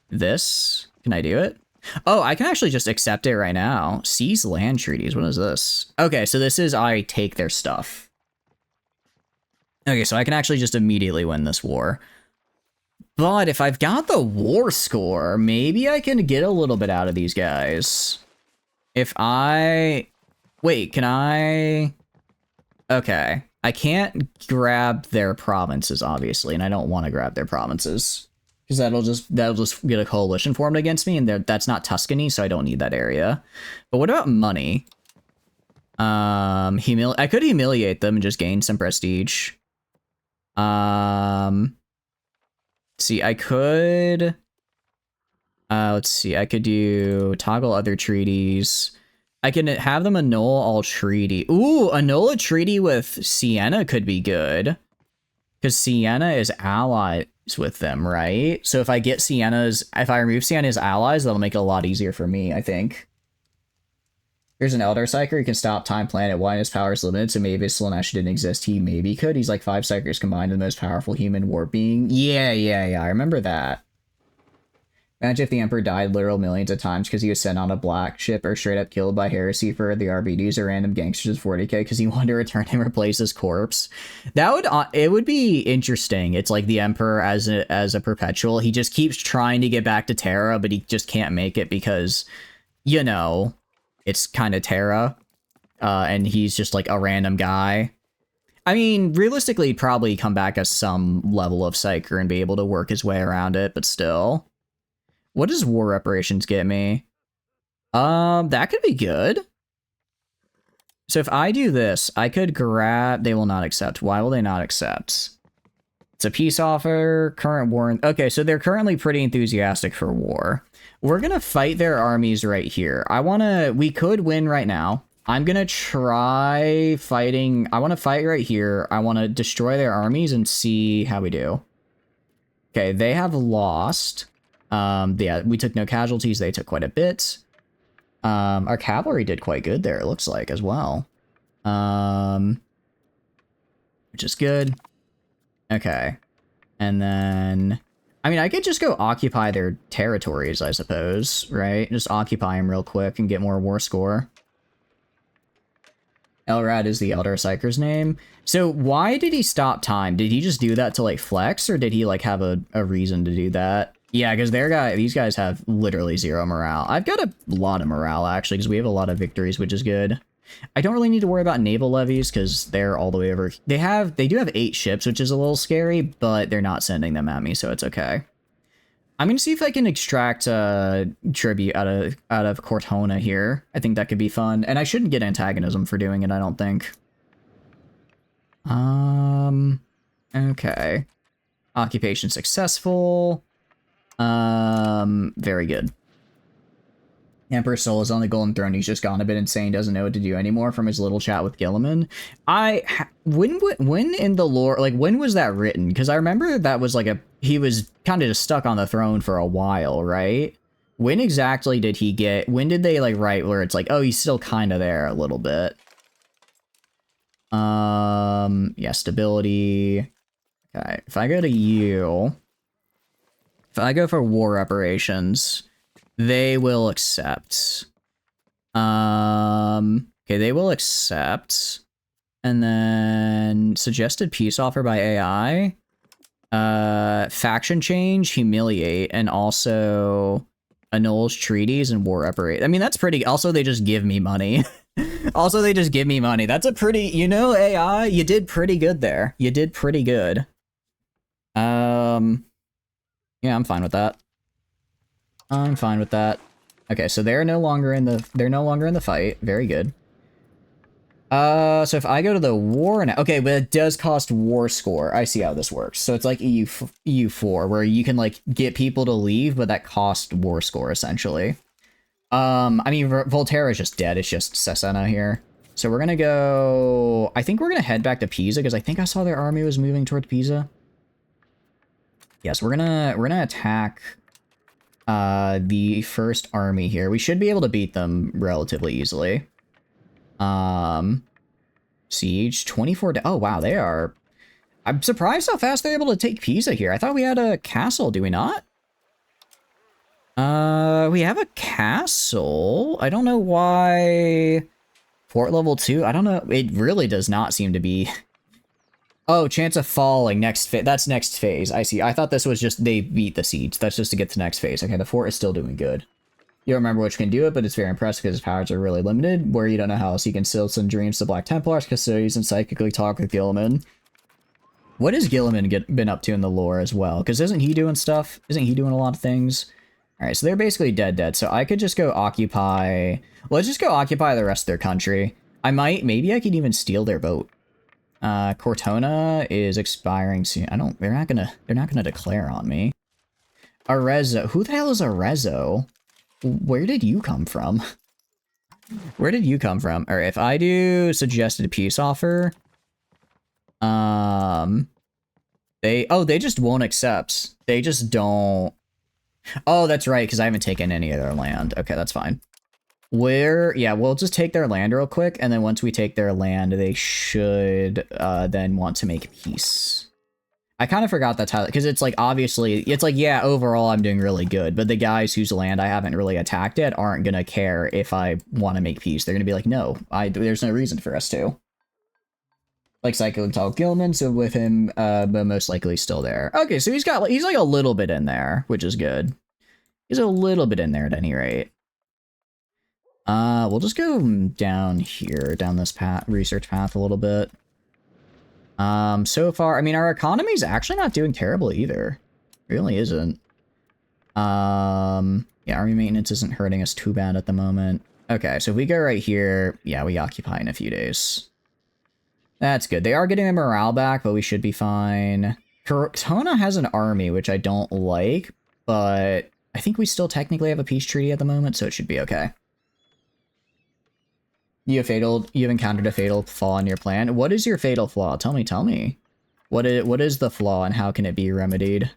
this. Can I do it? Oh, I can actually just accept it right now. Seize land treaties. What is this? Okay, so this is I take their stuff. Okay, so I can actually just immediately win this war. But if I've got the war score, maybe I can get a little bit out of these guys. If I... Wait, can I... Okay. I can't grab their provinces, obviously, and I don't want to grab their provinces. Because that'll just get a coalition formed against me, and that's not Tuscany, so I don't need that area. But what about money? I could humiliate them and just gain some prestige. See, I could... let's see, I could do toggle other treaties. I can have them annul all treaty. Ooh, annul a treaty with Siena could be good. Because Siena is allies with them, right? So if I remove Siena's allies, that'll make it a lot easier for me, I think. Here's an Eldar Psyker. He can stop time planet. Why his power is limited, so maybe if Slaanesh didn't exist, he maybe could. He's like 5 Psykers combined, the most powerful human warp being. Yeah, I remember that. Imagine if the Emperor died literal millions of times because he was sent on a black ship or straight up killed by heresy for the RBDs or random gangsters of 40k because he wanted to return and replace his corpse. It would be interesting. It's like the Emperor as a perpetual. He just keeps trying to get back to Terra, but he just can't make it because, you know, it's kind of Terra. And he's just like a random guy. I mean, realistically, he'd probably come back as some level of Psyker and be able to work his way around it, but still. What does war reparations get me? That could be good. So if I do this, I could grab... They will not accept. Why will they not accept? It's a peace offer. Current war... Okay, so they're currently pretty enthusiastic for war. We're gonna fight their armies right here. We could win right now. I'm gonna try fighting... I want to fight right here. I want to destroy their armies and see how we do. Okay, they have lost... yeah, we took no casualties. They took quite a bit. Our cavalry did quite good there, it looks like, as well. which is good. Okay. And then, I mean, I could just go occupy their territories, I suppose, right? Just occupy them real quick and get more war score. Elrad is the Elder Psyker's name. So why did he stop time? Did he just do that to, like, flex, or did he, like, have a reason to do that? Yeah, because these guys have literally 0 morale. I've got a lot of morale, actually, because we have a lot of victories, which is good. I don't really need to worry about naval levies, because they're all the way over. They do have 8 ships, which is a little scary, but they're not sending them at me, so it's okay. I'm gonna see if I can extract tribute out of Cortona here. I think that could be fun, and I shouldn't get antagonism for doing it, I don't think. Okay. Occupation successful. Very good. Emperor Soul is on the Golden Throne. He's just gone a bit insane. Doesn't know what to do anymore from his little chat with Gilliman. When in the lore, like, when was that written? Because I remember that was like he was kind of just stuck on the throne for a while, right? When exactly did he get, when did they like write where it's like, oh, he's still kind of there a little bit? Yeah, stability. Okay, if I go to you, if I go for war reparations, they will accept. Okay, they will accept. And then suggested peace offer by AI. Faction change, humiliate, and also annuls treaties and war reparate. I mean, that's pretty. Also, they just give me money. Also, they just give me money. That's a pretty, you know, AI, you did pretty good there. You did pretty good. Yeah, I'm fine with that. I'm fine with that. Okay, so they're no longer in the fight. Very good. So if I go to the war now, okay, but it does cost war score. I see how this works. So it's like EU4, where you can like get people to leave, but that costs war score essentially. I mean, Volterra is just dead. It's just Cesena here. So we're gonna go. I think we're gonna head back to Pisa because I think I saw their army was moving toward Pisa. Yes, we're gonna attack the first army here. We should be able to beat them relatively easily. Siege 24. Oh wow, they are. I'm surprised how fast they're able to take Pisa here. I thought we had a castle. Do we not? We have a castle. I don't know why. Fort level 2. I don't know. It really does not seem to be. Oh, chance of falling. Next phase. That's next phase. I see. I thought this was just they beat the siege. That's just to get to next phase. Okay, the fort is still doing good. You don't remember which can do it, but it's very impressive because his powers are really limited. Where you don't know how else he can still send dreams to Black Templars, custodians, and psychically talk with Gilliman. What has Gilliman been up to in the lore as well? Because isn't he doing stuff? Isn't he doing a lot of things? Alright, so they're basically dead. So I could just go occupy. Let's just go occupy the rest of their country. Maybe I could even steal their boat. Cortona is expiring soon. They're not gonna declare on me. Arezzo. Who the hell is Arezzo? Where did you come from? Where did you come from? Alright, if I do suggested peace offer. They just won't accept. They just don't. Oh, that's right, because I haven't taken any of their land. Okay, that's fine. Yeah, we'll just take their land real quick, and then once we take their land, they should then want to make peace. I kind of forgot that's how, because it's like, obviously, it's like, yeah, overall I'm doing really good, but the guys whose land I haven't really attacked yet aren't gonna care if I want to make peace. They're gonna be like, no, there's no reason for us to. Like Psycho Gilman, so with him, but most likely still there. Okay, so he's like a little bit in there, which is good. He's a little bit in there at any rate. We'll just go down here, down this research path a little bit. So far, I mean, our economy's actually not doing terrible either. It really isn't. Yeah, army maintenance isn't hurting us too bad at the moment. Okay, so if we go right here, yeah, we occupy in a few days. That's good. They are getting their morale back, but we should be fine. Cortona has an army, which I don't like, but I think we still technically have a peace treaty at the moment, so it should be okay. You've encountered a fatal flaw in your plan. What is your fatal flaw? Tell me. What is the flaw and how can it be remedied?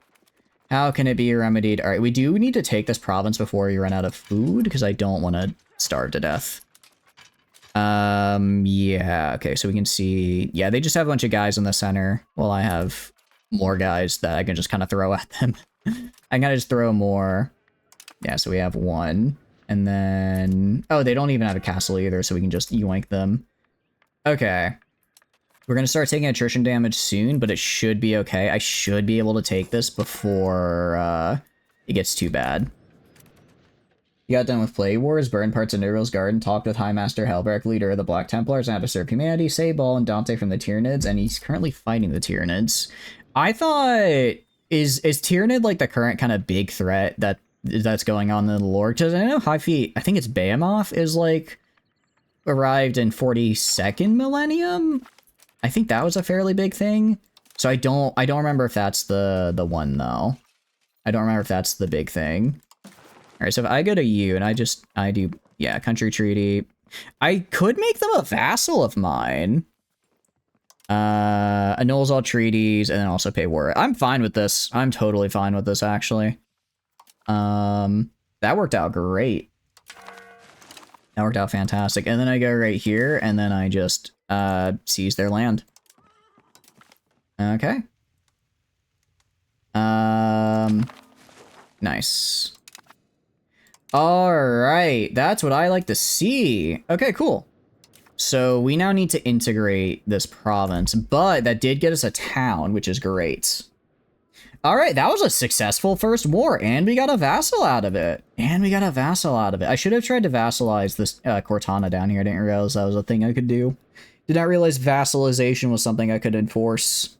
How can it be remedied? All right, we do need to take this province before we run out of food because I don't want to starve to death. Yeah, okay, so we can see, yeah, they just have a bunch of guys in the center, while I have more guys that I can just kind of throw at them. I gotta just throw more. Yeah, so we have one, and then, oh, they don't even have a castle either, so we can just yoink them. Okay. We're gonna start taking attrition damage soon, but it should be okay. I should be able to take this before, it gets too bad. He got done with Plague Wars, burned parts of Nurgle's Garden, talked with High Master Helbrecht, leader of the Black Templars, and how to serve humanity, saved Ball and Dante from the Tyranids, and he's currently fighting the Tyranids. I thought, is Tyranid like the current kind of big threat that's going on in the lore? Because I know High Feet, I think it's Behemoth, is like arrived in 42nd millennium. I think that was a fairly big thing. So I don't remember if that's the one though. I don't remember if that's the big thing. All right, so if I go to you and I do, yeah, country treaty. I could make them a vassal of mine. Annuls all treaties and then also pay war. I'm fine with this. I'm totally fine with this, actually. That worked out great. That worked out fantastic. And then I go right here and then I just seize their land. Okay. Nice. All right, that's what I like to see. Okay, cool. So we now need to integrate this province, but that did get us a town, which is great. All right, that was a successful first war, and we got a vassal out of it. I should have tried to vassalize this Cortana down here. I didn't realize that was a thing I could do. Did not realize vassalization was something I could enforce.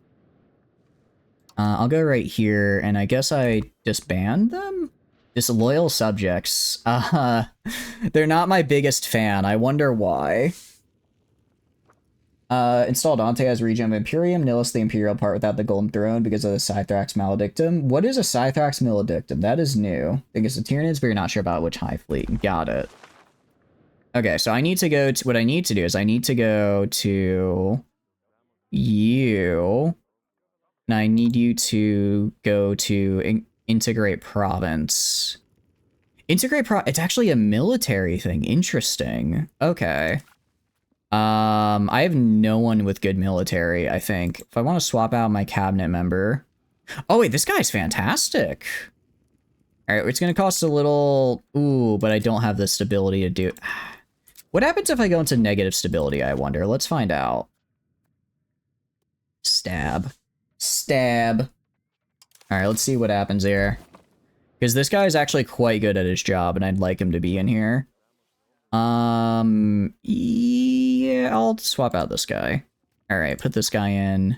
I'll go right here, and I guess I disband them? Disloyal subjects. They're not my biggest fan. I wonder why. Install Dante as Regent of Imperium. Nihilus the Imperial part without the Golden Throne because of the Scythrax Maledictum. What is a Scythrax Maledictum? That is new. I think it's the Tyranids, but you're not sure about which High Fleet. Got it. Okay, so I need to go to... What I need to do is I need to go to... you... And I need you to go to... integrate province. It's actually a military thing. Interesting. Okay. I have no one with good military, I think. If I want to swap out my cabinet member. Oh wait, this guy's fantastic. All right, it's going to cost a little... Ooh, but I don't have the stability to do... What happens if I go into negative stability, I wonder? Let's find out. Stab. Stab. All right, let's see what happens here. Because this guy is actually quite good at his job, and I'd like him to be in here. Yeah, I'll swap out this guy. All right, put this guy in.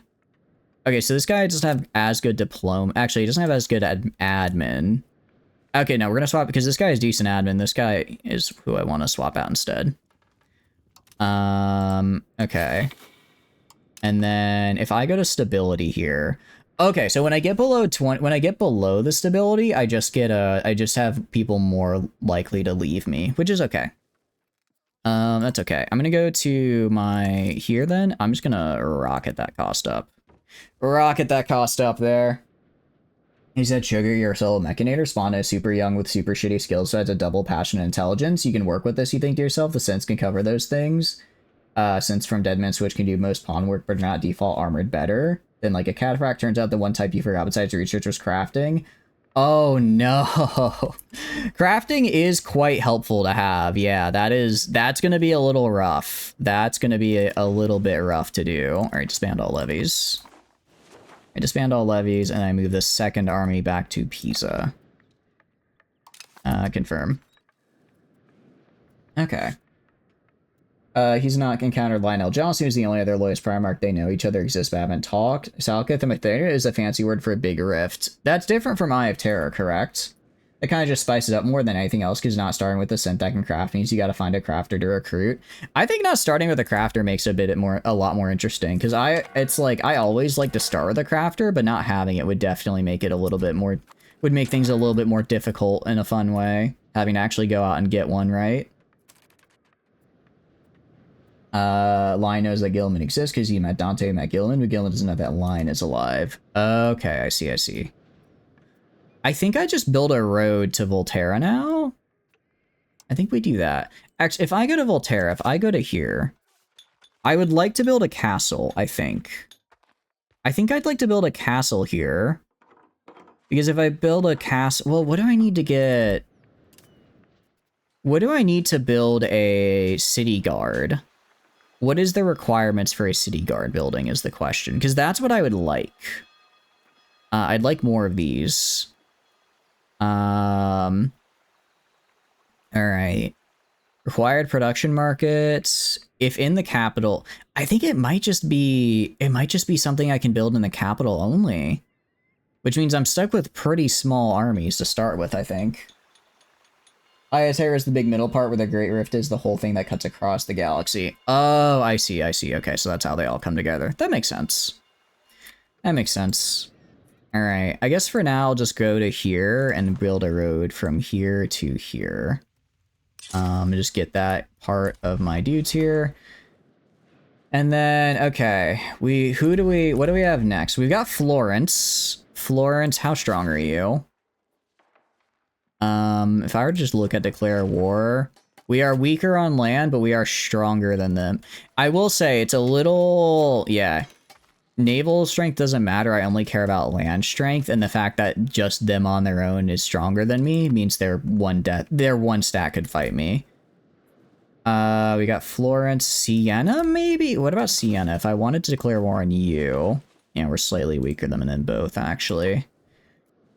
Okay, so this guy doesn't have as good diploma. Actually, he doesn't have as good admin. Okay, no, we're gonna swap because this guy is decent admin. This guy is who I want to swap out instead. Okay. And then if I go to stability here. Okay, so when I get below 20, when I get below the stability, I just have people more likely to leave me, which is okay. That's okay. I'm gonna go to my here then. I'm just gonna rocket that cost up. Rocket that cost up there. He said, Sugar, you're a solo mechanator, spawned as super young with super shitty skill sets, a double passion and intelligence. You can work with this, you think to yourself. The sense can cover those things. Since from Deadman Switch can do most pawn work, but not default armored better. Then like a cataphract, turns out the one type you forgot besides research was crafting. Oh no. Crafting is quite helpful to have. Yeah, that's gonna be a little rough. That's gonna be a little bit rough to do. All right, disband all levies. I disband all levies and I move the second army back to Pisa. Confirm. Okay. He's not encountered Lionel Johnson, who's the only other Loyalist Primarch. They know each other exist but haven't talked. Salcathemathera is a fancy word for a big rift. That's different from Eye of Terror, correct? It kind of just spices up more than anything else because not starting with the Syntac and crafting, so you got to find a crafter to recruit. I think not starting with a crafter makes it a lot more interesting because I always like to start with a crafter, but not having it would definitely make it a little bit more, would make things a little bit more difficult in a fun way. Having to actually go out and get one, right? Lion knows that Gilliman exists because he met Dante, met Gilliman, but Gilliman doesn't know that Lion is alive. Okay, I see. I think I just built a road to Volterra now. I think we do that. Actually, if I go to Volterra, if I go to here, I would like to build a castle, I think. I think I'd like to build a castle here. Because if I build a castle... Well, what do I need to get... What do I need to build a city guard? What is the requirements for a city guard building is the question. Because that's what I would like. I'd like more of these. Alright. Required production markets. If in the capital... I think it might just be... It might just be something I can build in the capital only. Which means I'm stuck with pretty small armies to start with, I think. Iotera is the big middle part where the Great Rift is the whole thing that cuts across the galaxy. Oh, I see, I see. Okay, so that's how they all come together. That makes sense. That makes sense. Alright, I guess for now I'll just go to here and build a road from here to here. Just get that part of my dudes here. And then, okay, what do we have next? We've got Florence. Florence, how strong are you? If I were to just look at declare war, we are weaker on land, but we are stronger than them. I will say it's a little, yeah. Naval strength doesn't matter. I only care about land strength, and the fact that just them on their own is stronger than me means their one stat could fight me. We got Florence, Siena, maybe? What about Siena? If I wanted to declare war on you, yeah, we're slightly weaker than them both, actually.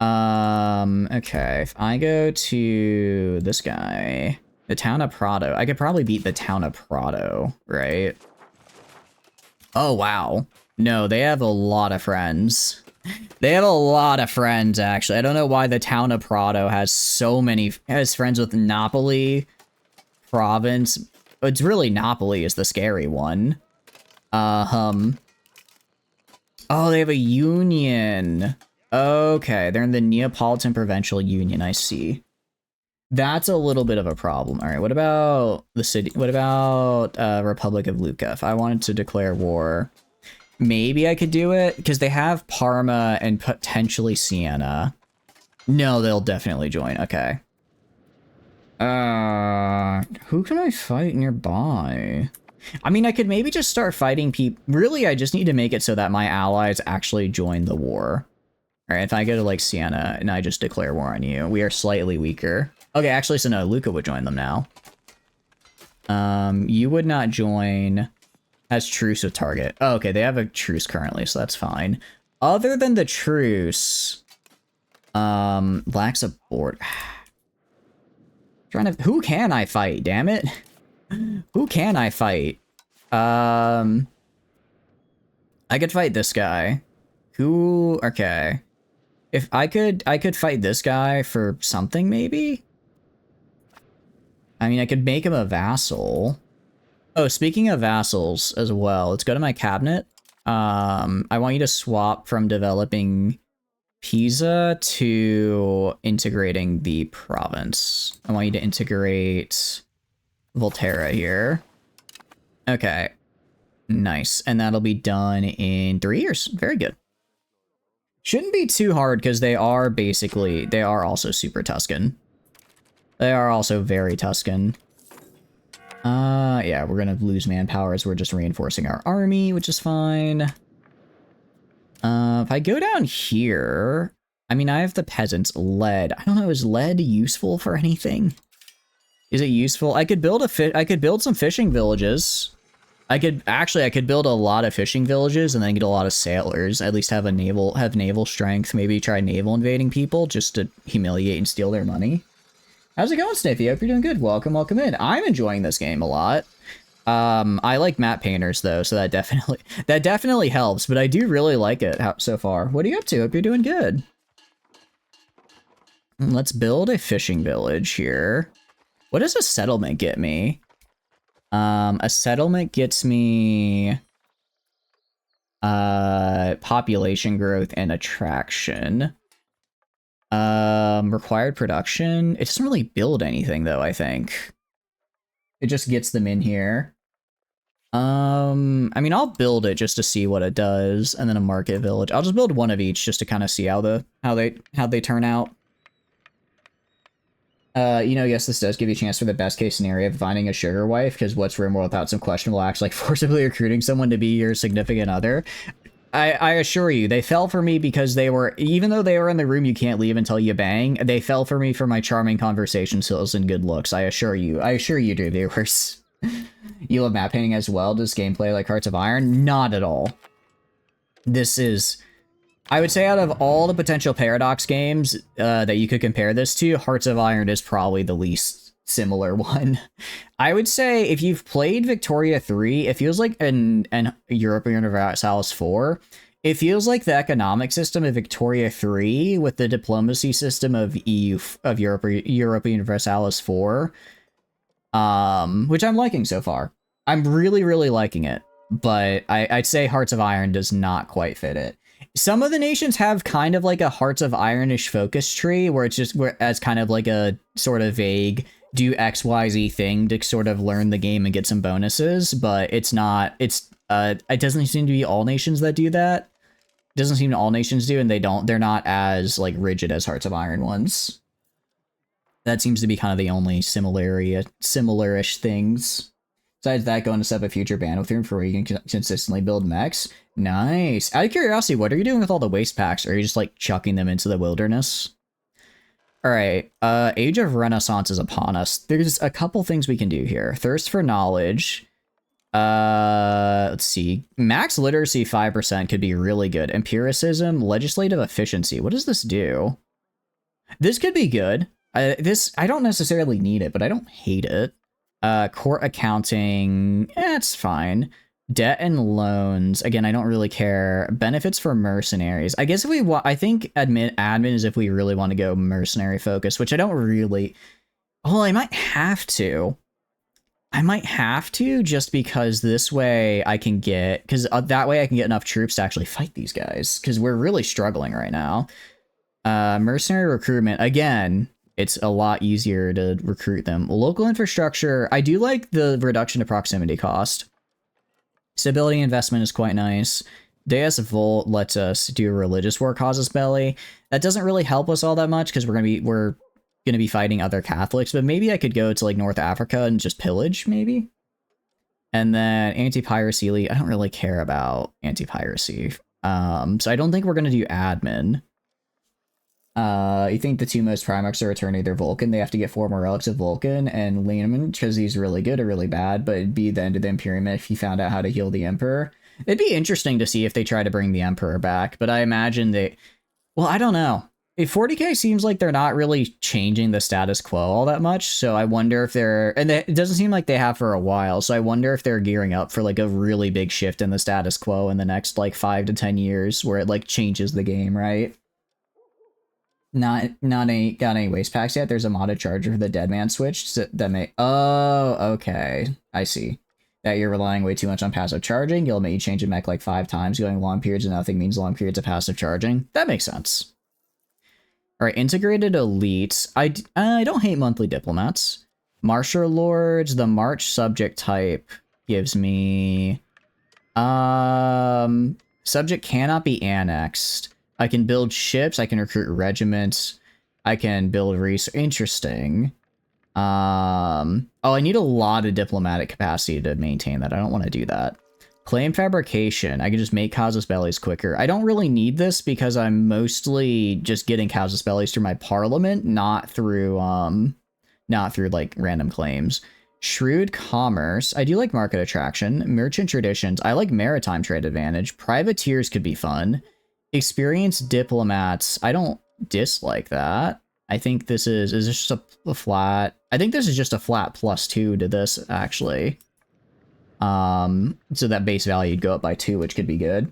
Okay, if I go to this guy, the town of Prado, I could probably beat the town of Prado, right? Oh, wow. No, they have a lot of friends. They have a lot of friends, actually. I don't know why the town of Prado has so many, has friends with Napoli province. It's really Napoli is the scary one. Oh, they have a union. Okay, they're in the Neapolitan Provincial Union, I see. That's a little bit of a problem. All right, what about the city? What about Republic of Lucca? If I wanted to declare war, maybe I could do it, because they have Parma and potentially Siena. No, they'll definitely join. Okay. Who can I fight nearby? I mean, I could maybe just start fighting people. Really, I just need to make it so that my allies actually join the war. All right, if I go to, like, Siena and I just declare war on you, we are slightly weaker. Okay, actually, so no, Lucca would join them now. You would not join... Has truce with target. Oh, okay, they have a truce currently, so that's fine. Other than the truce... lacks a board... Trying to... Who can I fight, damn it? Who can I fight? I could fight this guy. Who... Okay. If I could fight this guy for something, maybe? I mean, I could make him a vassal. Oh, speaking of vassals as well, let's go to my cabinet. I want you to swap from developing Pisa to integrating the province. I want you to integrate Volterra here. Okay. Nice. And that'll be done in 3 years. Very good. Shouldn't be too hard because they are also super Tuscan. They are also very Tuscan. Yeah, we're gonna lose manpower as we're just reinforcing our army, which is fine. If I go down here, I mean, I have the peasants. Lead. I don't know, is lead useful for anything? Is it useful? I could build some fishing villages. I could build a lot of fishing villages and then get a lot of sailors. At least have naval strength. Maybe try naval invading people just to humiliate and steal their money. How's it going, Sniffy? Hope you're doing good. Welcome in. I'm enjoying this game a lot. I like map painters though, so that definitely helps. But I do really like it so far. What are you up to? Hope you're doing good. Let's build a fishing village here. What does a settlement get me? A settlement gets me population growth and attraction. Required production. It doesn't really build anything though, I think. It just gets them in here. I mean, I'll build it just to see what it does, and then a market village. I'll just build one of each just to kind of see how they turn out. Yes, this does give you a chance for the best case scenario of finding a sugar wife, because what's real without some questionable acts like forcibly recruiting someone to be your significant other? I assure you, they fell for me because they were, even though they were in the room you can't leave until you bang, they fell for me for my charming conversation skills and good looks. I assure you do, viewers. You love map painting as well? Does gameplay like Hearts of Iron? Not at all. This is, I would say out of all the potential Paradox games that you could compare this to, Hearts of Iron is probably the least similar one. I would say if you've played Victoria 3, it feels like an Europa Universalis 4. It feels like the economic system of Victoria 3 with the diplomacy system of Europa Universalis 4. Which I'm liking so far. I'm really, really liking it. But I'd say Hearts of Iron does not quite fit it. Some of the nations have kind of like a Hearts of Ironish focus tree where it's just as kind of like a sort of vague do XYZ thing to sort of learn the game and get some bonuses, but it's not, it doesn't seem to be all nations that do that. It doesn't seem to all nations do, and they're not as like rigid as Hearts of Iron ones. That seems to be kind of the only similar-ish things. Besides that, going to set up a future bandwidth room for where you can consistently build mechs. Nice. Out of curiosity, what are you doing with all the waste packs? Are you just like chucking them into the wilderness? All right. Age of Renaissance is upon us. There's a couple things we can do here. Thirst for knowledge. Let's see. Max literacy 5% could be really good. Empiricism, legislative efficiency. What does this do? This could be good. I don't necessarily need it, but I don't hate it. Court accounting, it's fine. Debt and loans, again, I don't really care. Benefits for mercenaries. I guess if we want, I think admin is if we really want to go mercenary focus, which I don't really. Oh, I might have to. Just because this way I can get, because that way I can get enough troops to actually fight these guys, because we're really struggling right now. Mercenary recruitment, again, it's a lot easier to recruit them. Local infrastructure, I do like the reduction to proximity cost. Stability investment is quite nice. Deus Volt lets us do a religious war causus belly. That doesn't really help us all that much because we're gonna be fighting other Catholics, but maybe I could go to like North Africa and just pillage, maybe. And then anti-piracy, I don't really care about anti-piracy. So I don't think we're gonna do admin. You think the two most Primarchs are returning their Vulcan? They have to get 4 more relics of Vulcan and Lehman because he's really good or really bad, but it'd be the end of the Imperium if he found out how to heal the Emperor. It'd be interesting to see if they try to bring the Emperor back, but I imagine well, I don't know. If 40k seems like they're not really changing the status quo all that much, so I wonder if it doesn't seem like they have for a while, so I wonder if they're gearing up for like a really big shift in the status quo in the next like 5 to 10 years where it like changes the game, right? Not got any waste packs yet. There's a modded charger for the Dead Man switch that may. Oh, okay. I see. That you're relying way too much on passive charging. You'll make you change a mech like 5 times. Going long periods of nothing means long periods of passive charging. That makes sense. All right, integrated elites. I don't hate monthly diplomats. Martial lords. The March subject type gives me. Subject cannot be annexed. I can build ships, I can recruit regiments, I can build interesting. Oh, I need a lot of diplomatic capacity to maintain that. I don't want to do that. Claim fabrication, I can just make casus bellis quicker. I don't really need this because I'm mostly just getting casus bellis through my parliament, not through like random claims. Shrewd commerce, I do like market attraction. Merchant traditions, I like maritime trade advantage. Privateers could be fun. Experienced diplomats, I don't dislike that. I think this is this just a flat? I think this is just a flat +2 to this, actually. So that base value would go up by 2, which could be good.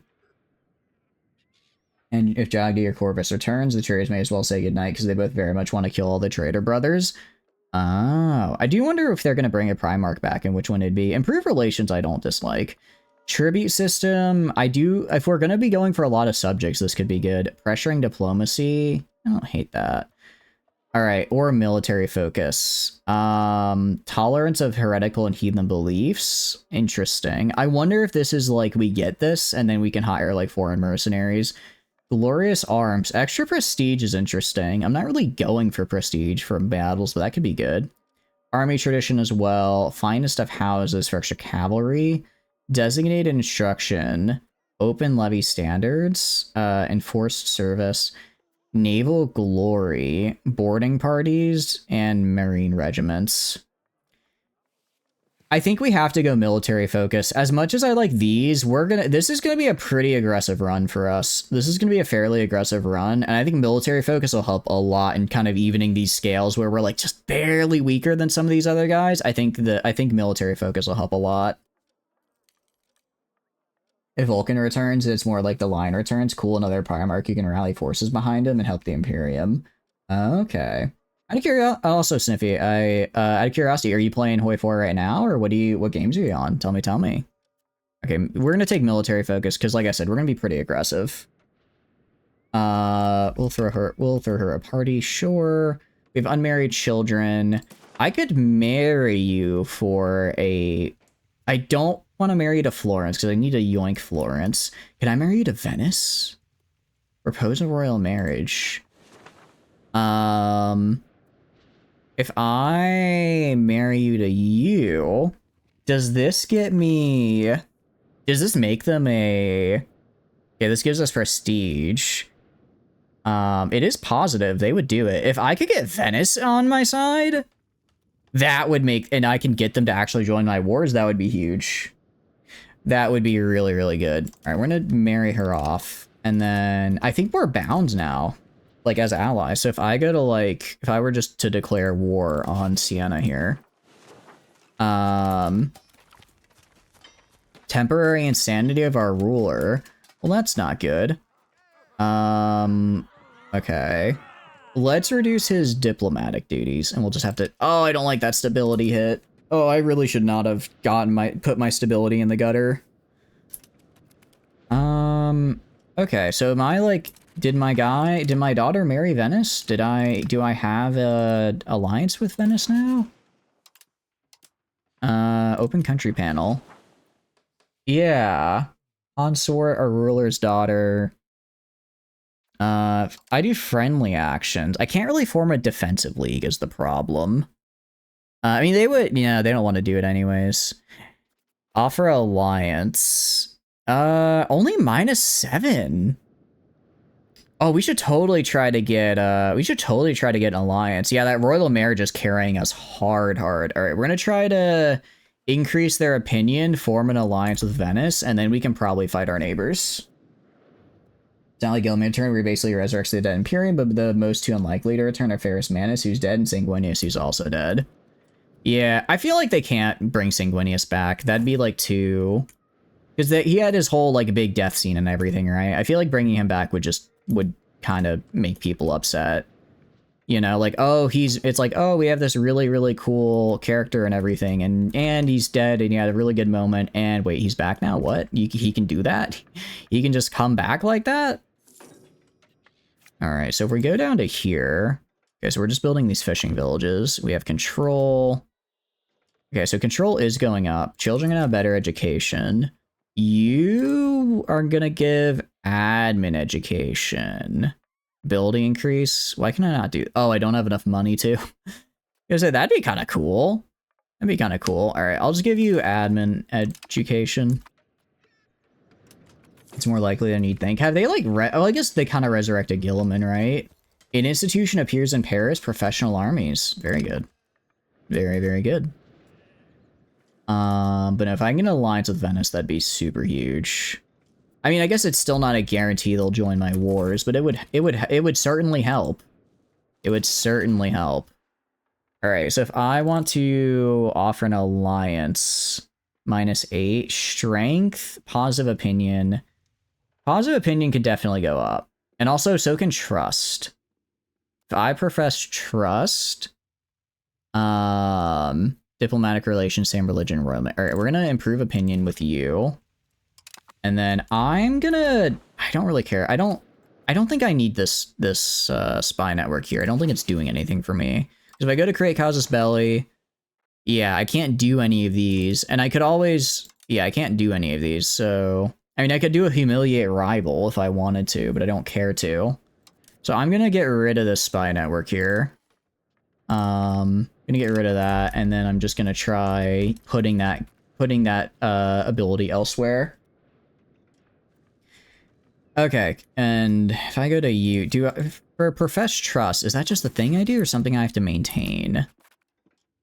And if Jagdi or Corvus returns, the traders may as well say goodnight because they both very much want to kill all the trader brothers. Oh, I do wonder if they're going to bring a Primarch back and which one it'd be. Improved relations, I don't dislike. Tribute system, I do, if we're going to be going for a lot of subjects, this could be good. Pressuring diplomacy, I don't hate that. All right, or military focus. Tolerance of heretical and heathen beliefs, interesting. I wonder if this is like we get this and then we can hire like foreign mercenaries. Glorious arms. Extra prestige is interesting. I'm not really going for prestige from battles, but that could be good. Army tradition as well. Finest of houses for extra cavalry. Designated instruction. Open levy standards. Enforced service. Naval glory. Boarding parties. And marine regiments. I think we have to go military focus. As much as I like these, this is gonna be a pretty aggressive run for us. This is gonna be a fairly aggressive run, and I think military focus will help a lot in kind of evening these scales where we're like just barely weaker than some of these other guys. I think military focus will help a lot. If Vulcan returns, it's more like the line returns. Cool, another Primarch, you can rally forces behind him and help the Imperium. Okay. Out of curiosity, also Sniffy, out of curiosity, are you playing Hoi 4 right now, or what games are you on? Tell me. Okay, we're gonna take military focus because, like I said, we're gonna be pretty aggressive. We'll throw her a party, sure. We have unmarried children. I could marry you for a. I don't want to marry you to Florence because I need to yoink Florence. Can I marry you to Venice? Propose a royal marriage. If I marry you to you, does this get me... Does this make them a... Okay, this gives us prestige. It is positive. They would do it. If I could get Venice on my side, that would make... And I can get them to actually join my wars, that would be huge. That would be really, really good. All right, we're going to marry her off. And then I think we're bound now. Like, as allies. So if I go to, like, if I were just to declare war on Siena here. Temporary insanity of our ruler. Well, that's not good. Okay. Let's reduce his diplomatic duties, and we'll just have to... Oh, I don't like that stability hit. Oh, I really should not have put my stability in the gutter. Okay, so am I, like... Did my daughter marry Venice? Do I have a alliance with Venice now? Open country panel. Yeah. Consort, our ruler's daughter. I do friendly actions. I can't really form a defensive league is the problem. I mean, they would, they don't want to do it anyways. Offer alliance. Only -7. Oh, we should totally try to get an alliance. Yeah, that royal marriage is carrying us hard. All right, we're gonna try to increase their opinion, form an alliance with Venice, and then we can probably fight our neighbors. Stanley Gilman turn, we basically resurrects the dead Imperium, but the most two unlikely to return are Ferrus Manus, who's dead, and Sanguinius, who's also dead. Yeah, I feel like they can't bring Sanguinius back. That'd be like too... Because he had his whole like big death scene and everything, right? I feel like bringing him back would kind of make people upset. You know, like, oh, it's like, oh, we have this really, really cool character and everything, and he's dead, and he had a really good moment, and wait, he's back now? What? He can do that? He can just come back like that? Alright, so if we go down to here... Okay, so we're just building these fishing villages. We have control. Okay, so control is going up. Children are gonna have better education. You are gonna give admin education. Building increase. Why can I not do... Oh, I don't have enough money to. I say that'd be kind of cool. That'd be kind of cool. All right, I'll just give you admin education. It's more likely than you'd think. Have they like... Oh, I guess they kind of resurrected Gilliman, right? An institution appears in Paris. Professional armies. Very good. Very, very good. But if I can get an alliance with Venice, that'd be super huge. I mean, I guess it's still not a guarantee they'll join my wars, but it would certainly help. It would certainly help. All right, so if I want to offer an alliance, -8, strength, positive opinion. Positive opinion could definitely go up. And also, so can trust. If I profess trust, diplomatic relations, same religion, Roman. All right, we're gonna improve opinion with you. And then I'm gonna... I don't really care. I don't think I need this spy network here. I don't think it's doing anything for me. If I go to create casus belli, yeah, I can't do any of these. And I could always... Yeah, I can't do any of these, so... I mean, I could do a humiliate rival if I wanted to, but I don't care to. So I'm gonna get rid of this spy network here. Gonna get rid of that, and then I'm just gonna try putting that ability elsewhere. Okay, and if I go to you, for profess trust, is that just the thing I do or something I have to maintain? I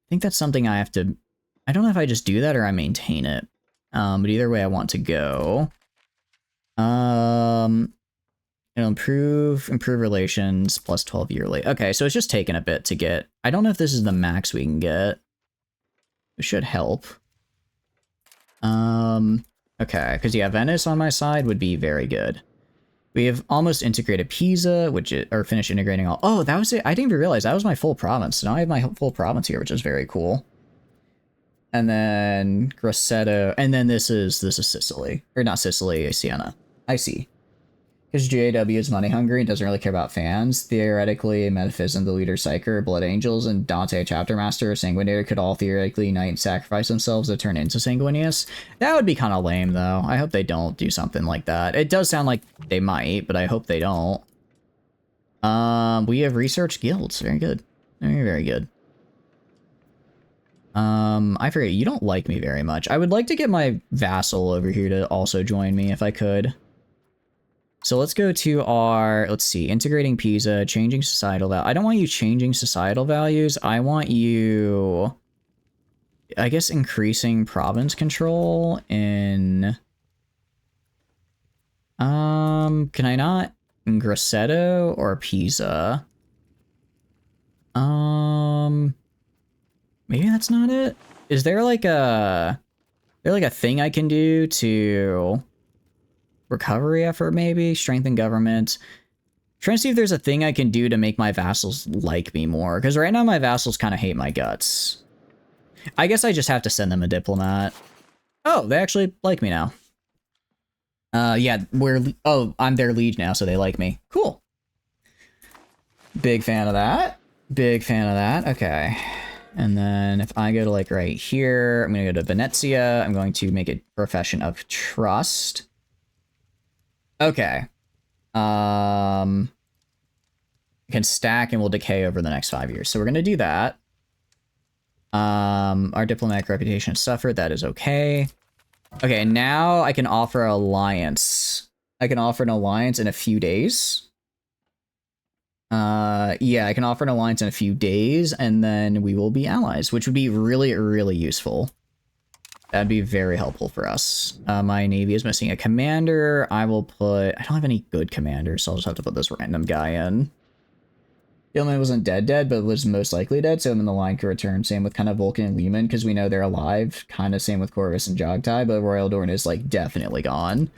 think that's something I have to. I don't know if I just do that or I maintain it. But either way, I want to go. It'll improve relations plus 12 yearly. Okay, so it's just taking a bit to get. I don't know if this is the max we can get. It should help. Okay, because yeah, Venice on my side would be very good. We have almost integrated Pisa, or finished integrating all. Oh, that was it. I didn't even realize that was my full province. So now I have my full province here, which is very cool. And then Grosseto, and then this is Sicily, or not Sicily, Siena. I see. Because JW is money hungry and doesn't really care about fans. Theoretically, Metaphysic, the leader Psyker, Blood Angels, and Dante, Chapter Master, Sanguinator could all theoretically unite and sacrifice themselves to turn into Sanguinius. That would be kind of lame, though. I hope they don't do something like that. It does sound like they might, but I hope they don't. We have research guilds. Very good. Very, very good. I forget, you don't like me very much. I would like to get my vassal over here to also join me if I could. So let's go to our, let's see, integrating Pisa, changing societal value. I don't want you changing societal values. I want you, I guess, increasing province control in, can I not? In Grosseto or Pisa? Maybe that's not it. Is there like a thing I can do to recovery effort, maybe? Strengthen government. Trying to see if there's a thing I can do to make my vassals like me more. Because right now my vassals kind of hate my guts. I guess I just have to send them a diplomat. Oh, they actually like me now. Yeah, I'm their liege now, so they like me. Cool. Big fan of that. Big fan of that. Okay. And then if I go to like right here, I'm going to go to Venezia. I'm going to make it profession of trust. Okay. Can stack and will decay over the next 5 years. So we're going to do that. Our diplomatic reputation has suffered. That is okay. Okay, now I can offer alliance. I can offer an alliance in a few days. Yeah, I can offer an alliance in a few days, and then we will be allies, which would be really, really useful. That'd be very helpful for us. My navy is missing a commander. I don't have any good commanders, so I'll just have to put this random guy in. Gilman wasn't dead, but was most likely dead, so him and the line could return. Same with kind of Vulcan and Lehman, because we know they're alive. Kind of same with Corvus and Jogtai, but Royal Dorn is, like, definitely gone.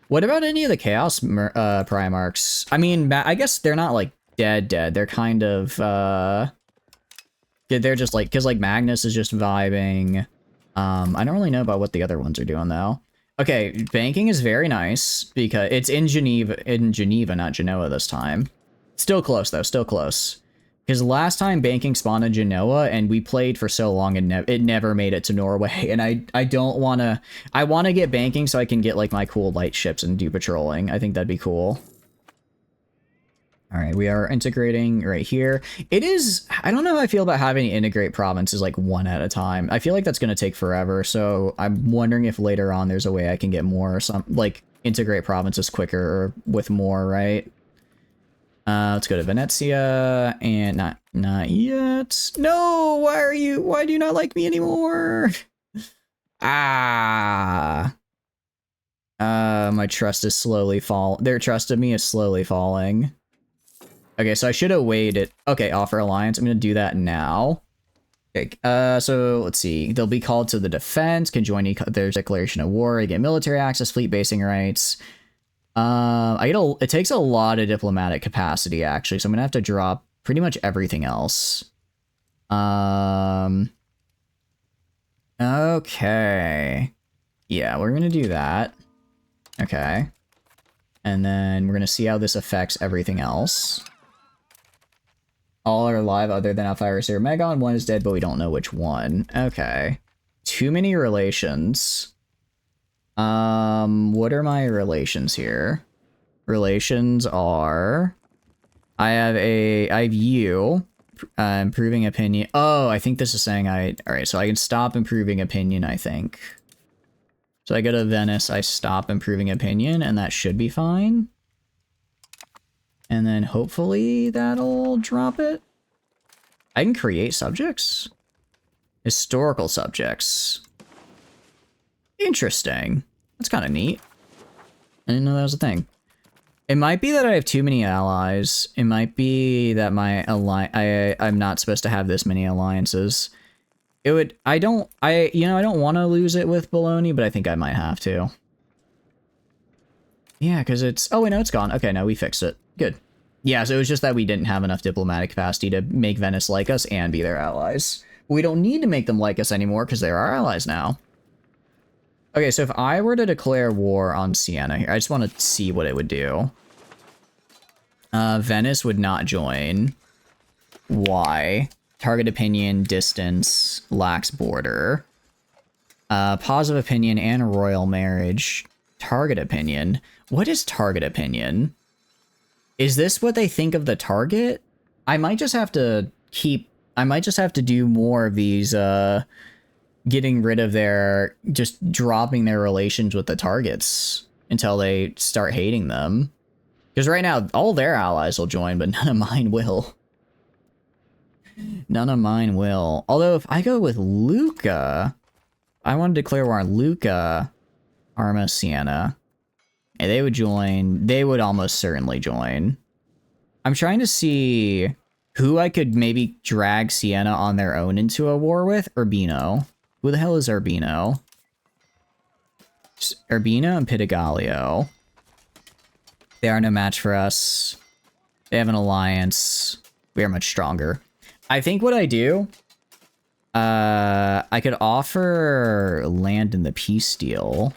What about any of the Chaos Primarchs? I mean, I guess they're not, like, dead. They're kind of, they're just, like, because, like, Magnus is just vibing. I don't really know about what the other ones are doing, though. Okay, banking is very nice, because it's in Geneva, not Genoa this time. Still close, though. Still close. Because last time banking spawned in Genoa, and we played for so long, and it never made it to Norway. And I don't want to... I want to get banking so I can get, like, my cool light ships and do patrolling. I think that'd be cool. All right, we are integrating right here. It is... I don't know how I feel about having to integrate provinces, like, one at a time. I feel like that's going to take forever, so I'm wondering if later on there's a way I can get more or some... Like, integrate provinces quicker or with more, right? Let's go to Venezia, and not yet. No, why do you not like me anymore? My trust is slowly their trust of me is slowly falling. Okay, so I should have waited. Okay, offer alliance. I'm gonna do that now. Okay, so let's see. They'll be called to the defense, can join their declaration of war, they get military access, fleet basing rights. It takes a lot of diplomatic capacity, actually, so I'm gonna have to drop pretty much everything else. Okay. Yeah, we're gonna do that. Okay. And then we're gonna see how this affects everything else. All are alive other than Alphyrus or Megon. One is dead, but we don't know which one. Okay. Too many relations. What are my relations here? Relations are... I have you, improving opinion. Oh, I think this is saying alright, so I can stop improving opinion, I think. So I go to Venice, I stop improving opinion, and that should be fine. And then hopefully that'll drop it. I can create subjects. Historical subjects. Interesting. That's kind of neat. I didn't know that was a thing. It might be that I have too many allies. It might be that my I'm not supposed to have this many alliances. I don't want to lose it with Bologna, but I think I might have to. Yeah, because it's... Oh, wait, no, it's gone. Okay, no, we fixed it. Good. Yeah, so it was just that we didn't have enough diplomatic capacity to make Venice like us and be their allies. We don't need to make them like us anymore because they're our allies now. Okay, so if I were to declare war on Siena here, I just want to see what it would do. Venice would not join. Why? Target opinion, distance, lacks border. Positive opinion and royal marriage. Target opinion. What is target opinion? Is this what they think of the target? I might just have to do more of these, getting rid of just dropping their relations with the targets until they start hating them. Because right now, all their allies will join, but none of mine will. None of mine will. Although, if I go with Lucca, I want to declare war on Lucca, Arma, Siena. And they would join. They would almost certainly join. I'm trying to see who I could maybe drag Siena on their own into a war with. Urbino. Who the hell is Urbino? Urbino and Pitagallio. They are no match for us. They have an alliance. We are much stronger. I think what I do, I could offer land in the peace deal.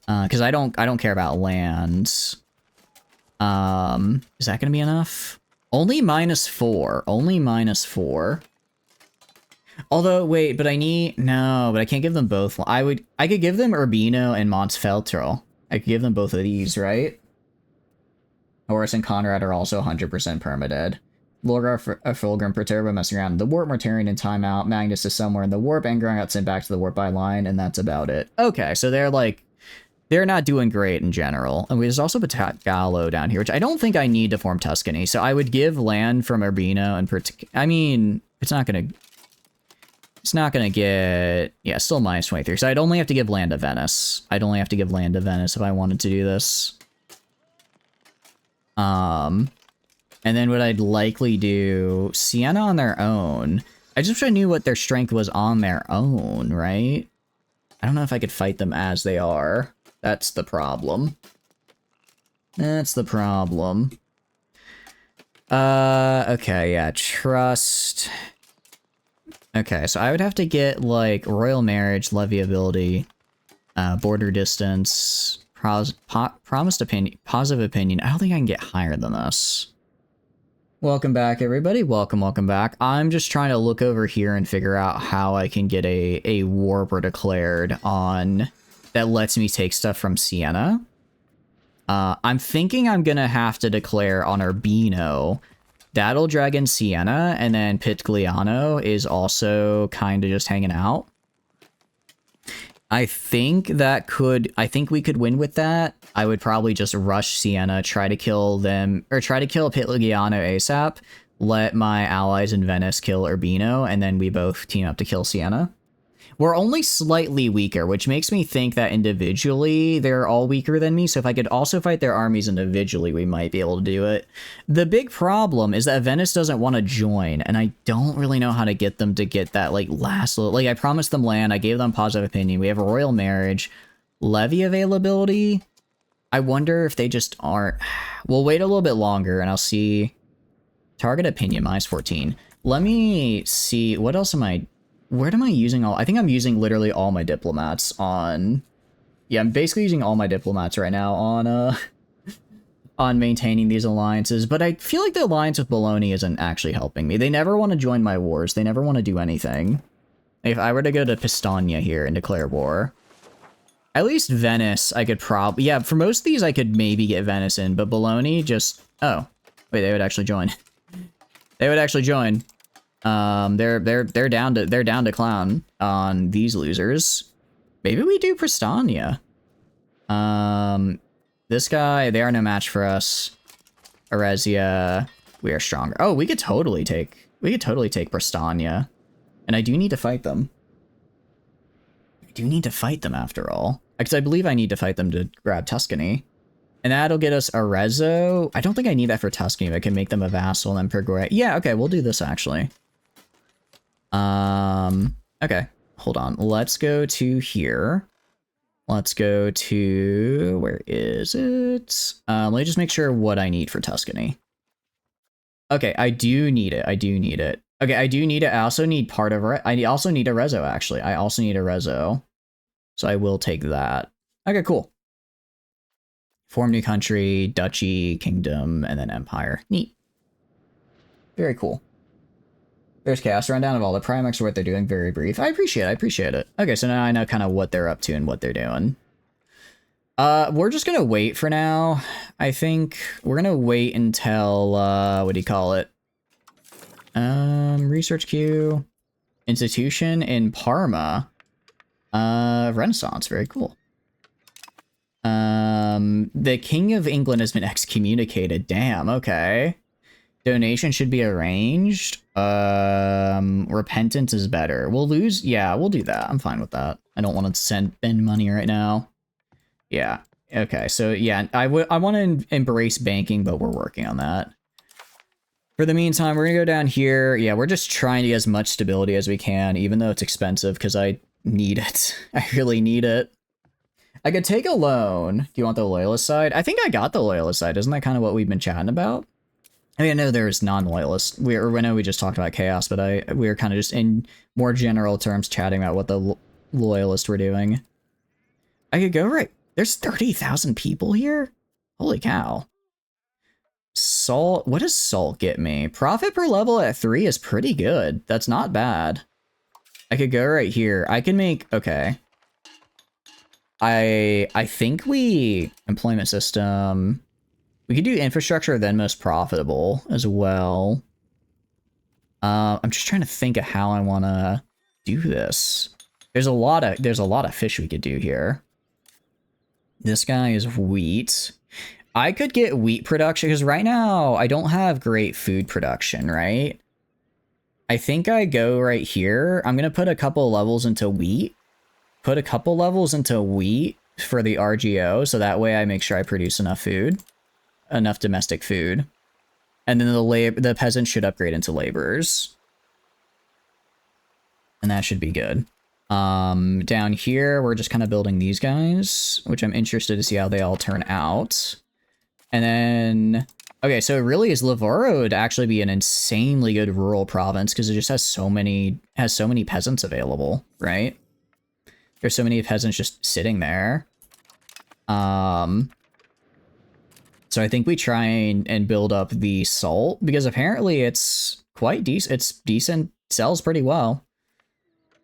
Because I don't care about lands. Is that gonna be enough? Only -4. Only -4. Although, wait, but I can't give them both. I could give them Urbino and Montefeltro. I could give them both of these, right? Horus and Conrad are also 100% permadead. Lorgar, Fulgrim, Proterba messing around in the warp, Mortarian in timeout, Magnus is somewhere in the warp, Angron got sent back to the warp by line, and that's about it. Okay, so they're not doing great in general. And there's also Gallo down here, which I don't think I need to form Tuscany, so I would give land from Urbino and I mean, it's not gonna get... Yeah, still -23. So I'd only have to give land to Venice. I'd only have to give land to Venice if I wanted to do this. And then what I'd likely do... Siena on their own. I just wish I knew what their strength was on their own, right? I don't know if I could fight them as they are. That's the problem. That's the problem. Okay, yeah, trust... Okay, so I would have to get, like, royal marriage, levy ability, border distance, promised opinion, positive opinion. I don't think I can get higher than this. Welcome back, everybody. Welcome back. I'm just trying to look over here and figure out how I can get a warper declared on that lets me take stuff from Siena. I'm thinking I'm gonna have to declare on Urbino. That'll drag in Siena, and then Pitgliano is also kind of just hanging out. I think we could win with that. I would probably just rush Siena, try to kill them, or try to kill Pitgliano ASAP, let my allies in Venice kill Urbino, and then we both team up to kill Siena. We're only slightly weaker, which makes me think that individually they're all weaker than me, so if I could also fight their armies individually, we might be able to do it. The big problem is that Venice doesn't want to join, and I don't really know how to get them to get that, like, last little... Like, I promised them land, I gave them positive opinion, we have a royal marriage, levy availability. I wonder if they just aren't... We'll wait a little bit longer, and I'll see... Target opinion, -14. Let me see, what else am I... Where am I using all... I think I'm using literally all my diplomats on... Yeah, I'm basically using all my diplomats right now on, on maintaining these alliances, but I feel like the alliance with Bologna isn't actually helping me. They never want to join my wars. They never want to do anything. If I were to go to Pistoia here and declare war, At least Venice, I could probably... Yeah, for most of these, I could maybe get Venice in, but Bologna just... Oh. Wait, they would actually join. They would actually join. They're down to clown on these losers. Maybe we do Prestania. This guy, they are no match for us. Arezia, we are stronger. Oh, we could totally take Prestania. And I do need to fight them. I do need to fight them after all. Because I believe I need to fight them to grab Tuscany. And that'll get us Arezzo. I don't think I need that for Tuscany, but I can make them a vassal and then progress. Yeah, okay, we'll do this actually. Okay, hold on. Let's go to here. Let's go to, where is it? Let me just make sure what I need for Tuscany. Okay, I do need it. Okay, I do need it. I also need part of it. I also need Arezzo, actually. I also need Arezzo. So I will take that. Okay, cool. Form new country, duchy, kingdom, and then empire. Neat. Very cool. There's chaos rundown of all the primax or what they're doing. Very brief. I appreciate it. Okay, so now I know kind of what they're up to and what they're doing. We're just gonna wait for now. I think we're gonna wait until, what do you call it? Research queue. Institution in Parma. Renaissance, very cool. The King of England has been excommunicated. Damn, okay. Donation should be arranged. Repentance is better. We'll lose. Yeah, we'll do that. I'm fine with that. I don't want to spend money right now. Yeah. Okay. So yeah, I want to embrace banking, but we're working on that. For the meantime, we're gonna go down here. Yeah, we're just trying to get as much stability as we can, even though it's expensive because I need it. I really need it. I could take a loan. Do you want the loyalist side? I think I got the loyalist side. Isn't that kind of what we've been chatting about? I mean, I know there's non-loyalists. I know we just talked about chaos, but we were kind of just in more general terms chatting about what the loyalists were doing. I could go right. There's 30,000 people here? Holy cow. Salt. What does salt get me? Profit per level at 3 is pretty good. That's not bad. I could go right here. I can make... Okay. I think employment system, we could do infrastructure then most profitable as well. I'm just trying to think of how I want to do this. There's a lot of fish we could do here. This guy is wheat. I could get wheat production because right now I don't have great food production, right? I think I go right here. I'm going to put a couple levels into wheat. Put a couple levels into wheat for the RGO, so that way I make sure I produce enough food, enough domestic food, and then the peasants should upgrade into laborers, and that should be good. Down here we're just kind of building these guys, which I'm interested to see how they all turn out, and then okay, so it really is Livorno would actually be an insanely good rural province because it just has so many peasants available, right? There's so many peasants just sitting there. So I think we try and build up the salt because apparently it's quite decent. It's decent, sells pretty well.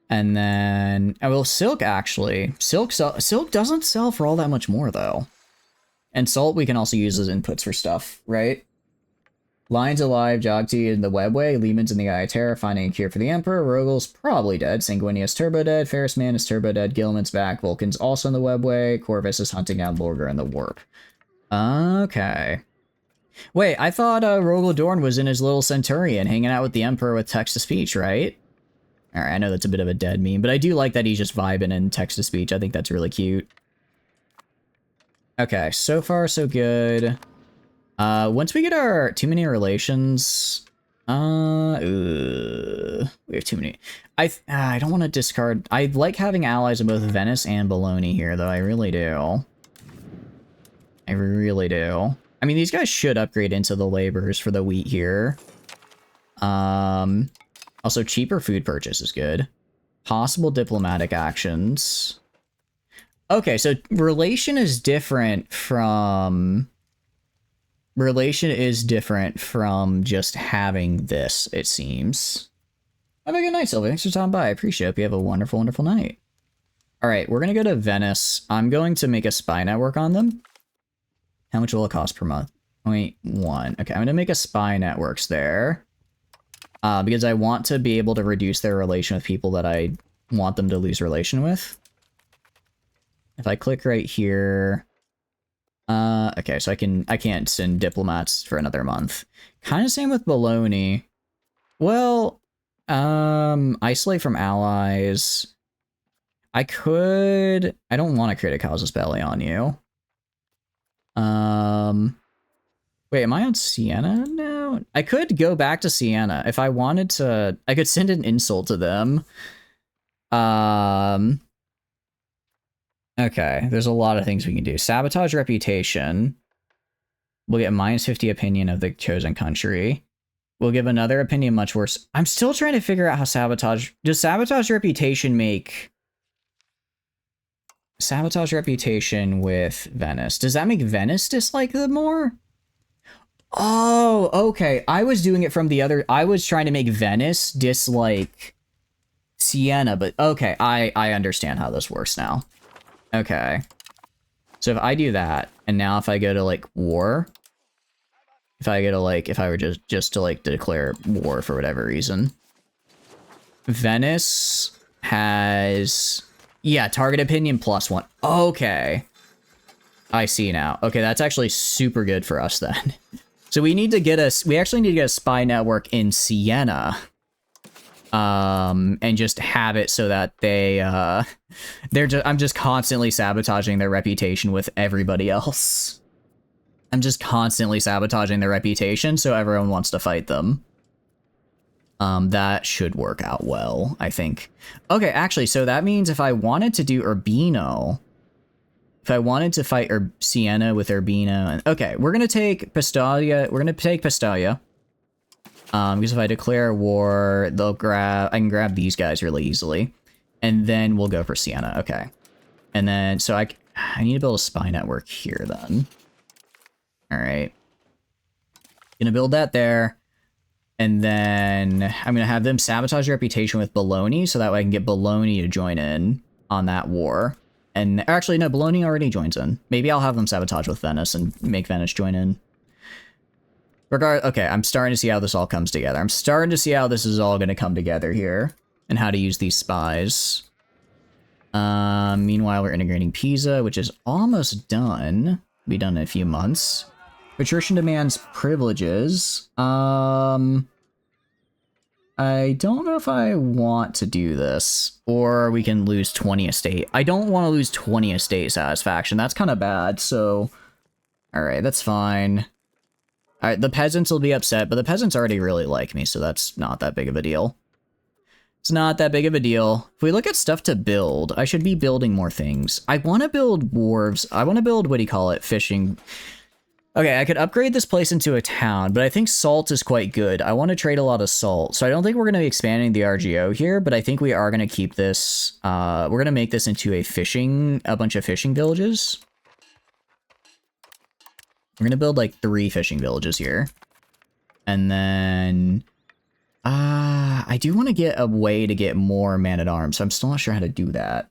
And then, oh, well, silk actually. Silk doesn't sell for all that much more though. And salt we can also use as inputs for stuff, right? Lion's alive, Jogti in the webway, Lehman's in the Eye of Terror, finding a cure for the Emperor, Rogel's probably dead, Sanguinius turbo dead, Ferris Man is turbo dead, Gilman's back, Vulcan's also in the webway, Corvus is hunting down Lorgar in the warp. Okay. Wait, I thought Rogel Dorn was in his little Centurion, hanging out with the Emperor with text-to-speech, right? Alright, I know that's a bit of a dead meme, but I do like that he's just vibing in text-to-speech. I think that's really cute. Okay, so far so good. Once we get our too many relations, we have too many. I don't want to discard. I like having allies in both Venice and Bologna here, though. I really do. I really do. I mean, these guys should upgrade into the laborers for the wheat here. Also, cheaper food purchase is good. Possible diplomatic actions. Okay, so relation is different from just having this, it seems. Have a good night, Sylvia. Thanks for stopping by. I appreciate it. You have a wonderful, wonderful night. All right, we're gonna go to Venice. I'm going to make a spy network on them. How much will it cost per month? 0.1. Okay, I'm gonna make a spy networks there. Because I want to be able to reduce their relation with people that I want them to lose relation with. If I click right here, okay, so I can't send diplomats for another month. Kind of same with Bologna. Well, isolate from allies. I don't want to create a casus belli on you. Wait, am I on Siena now? I could go back to Siena if I wanted to. I could send an insult to them. Okay, there's a lot of things we can do. Sabotage reputation. We'll get -50 opinion of the chosen country. We'll give another opinion much worse. I'm still trying to figure out how sabotage... Does sabotage reputation make... Sabotage reputation with Venice. Does that make Venice dislike them more? Oh, okay. I was doing it from the other... I was trying to make Venice dislike Siena, but okay, I understand how this works now. Okay. So if I do that, and now if I go to, like, war... If I go to, like, if I were just to, like, declare war for whatever reason. Venice has... Yeah, target opinion +1. Okay. I see now. Okay, that's actually super good for us then. So we need to get we actually need to get a spy network in Siena. And just have it so that I'm just constantly sabotaging their reputation with everybody else. I'm just constantly sabotaging their reputation so everyone wants to fight them. That should work out well, I think. Okay, actually, so that means if I wanted to do Urbino, if I wanted to fight Siena with Urbino, okay, we're gonna take Pistoia. We're gonna take Pistoia. Because if I declare war, I can grab these guys really easily, and then we'll go for Siena. Okay, and then so I need to build a spy network here then. All right, gonna build that there. And then I'm going to have them sabotage reputation with Bologna so that way I can get Bologna to join in on that war. And actually, no, Bologna already joins in. Maybe I'll have them sabotage with Venice and make Venice join in. Okay, I'm starting to see how this all comes together. I'm starting to see how this is all going to come together here and how to use these spies. Meanwhile, we're integrating Pisa, which is almost done. Be done in a few months. Patrician demands privileges. I don't know if I want to do this, or we can lose 20 estate. I don't want to lose 20 estate satisfaction. That's kind of bad, so... Alright, that's fine. Alright, the peasants will be upset, but the peasants already really like me, so that's not that big of a deal. It's not that big of a deal. If we look at stuff to build, I should be building more things. I want to build wharves. I want to build, what do you call it, fishing... Okay, I could upgrade this place into a town, but I think salt is quite good. I want to trade a lot of salt, so I don't think we're going to be expanding the RGO here, but I think we are going to keep this, we're going to make this into a bunch of fishing villages. We're going to build like 3 fishing villages here. And then, I do want to get a way to get more man-at-arms, so I'm still not sure how to do that.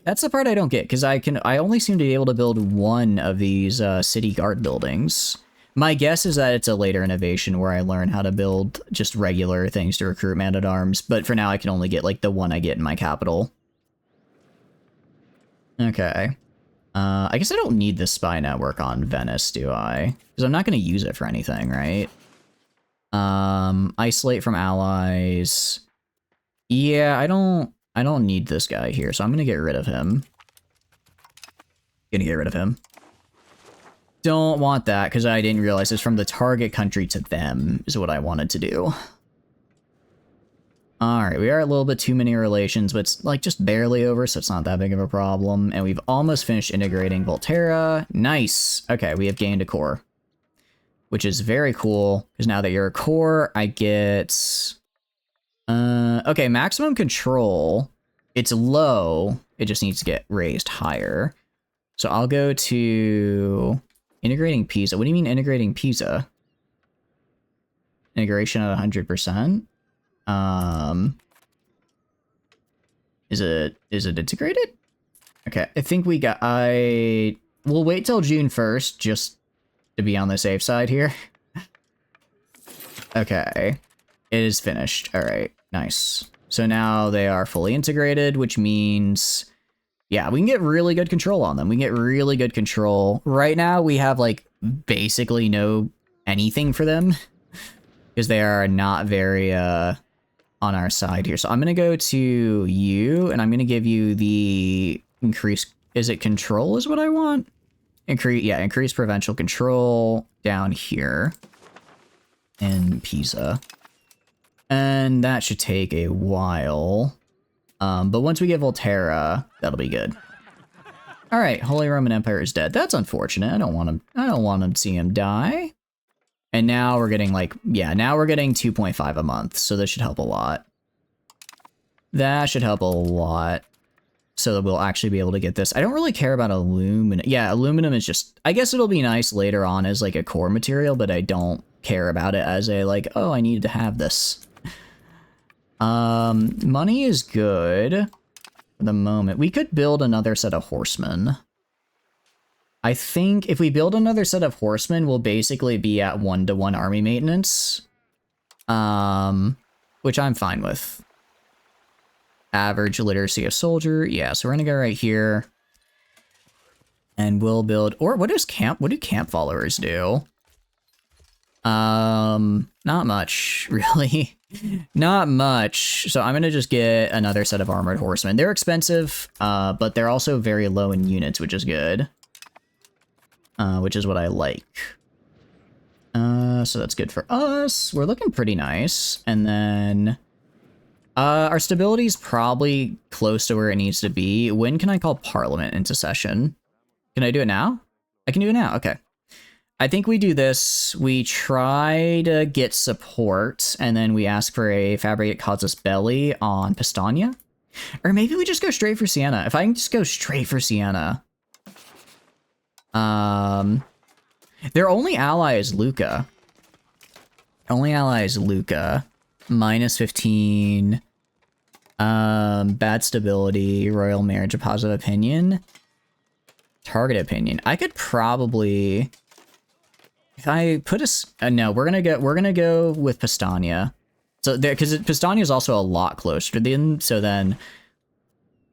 That's the part I don't get, because I only seem to be able to build one of these city guard buildings. My guess is that it's a later innovation where I learn how to build just regular things to recruit man-at-arms, but for now I can only get like the one I get in my capital. Okay. I guess I don't need this spy network on Venice, do I? Because I'm not going to use it for anything, right? Isolate from allies. Yeah, I don't need this guy here, so I'm gonna get rid of him. Don't want that, because I didn't realize it's from the target country to them, is what I wanted to do. Alright, we are a little bit too many relations, but it's, like, just barely over, so it's not that big of a problem. And we've almost finished integrating Volterra. Nice! Okay, we have gained a core. Which is very cool, because now that you're a core, I get... okay, maximum control. It's low. It just needs to get raised higher. So I'll go to integrating Pisa. What do you mean integrating Pisa? Integration at 100%? Is it integrated? Okay, I think we got... We'll wait till June 1st, just to be on the safe side here. Okay. It is finished. Alright, nice. So now they are fully integrated, which means... Yeah, we can get really good control on them. We can get really good control. Right now, we have, like, basically no anything for them. Because they are not very, on our side here. So I'm going to go to you, and I'm going to give you the increase... Is it control is what I want? Increase provincial control down here in Pisa. And that should take a while. But once we get Volterra, that'll be good. All right, Holy Roman Empire is dead. That's unfortunate. I don't want to see him die. And now we're getting like, yeah, now we're getting 2.5 a month. So this should help a lot. That should help a lot. So that we'll actually be able to get this. I don't really care about aluminum. Yeah, aluminum is just, I guess it'll be nice later on as like a core material, but I don't care about it as a like, oh, I needed to have this. Money is good for the moment. We could build another set of horsemen. I think if we build another set of horsemen, we'll basically be at 1-to-1 army maintenance. Which I'm fine with. Average literacy of soldier. Yeah, so we're gonna go right here. And we'll build, or what do camp followers do? Not much, really. Not much. So I'm gonna just get another set of armored horsemen. They're expensive, but they're also very low in units, which is good. Which is what I like. So that's good for us. We're looking pretty nice. And then our stability is probably close to where it needs to be. When can I call Parliament into session? Can I do it now? I can do it now. Okay. I think we do this. We try to get support, and then we ask for a Fabricate Casus Belli on Pistania. Or maybe we just go straight for Siena. If I can just go straight for Siena. Their only ally is Lucca. Only ally is Lucca. Minus 15. Bad stability. Royal marriage of positive opinion. Target opinion. I could probably... If I put a... no, we're gonna go with Pistania. So there, because Pistania is also a lot closer to them, so then...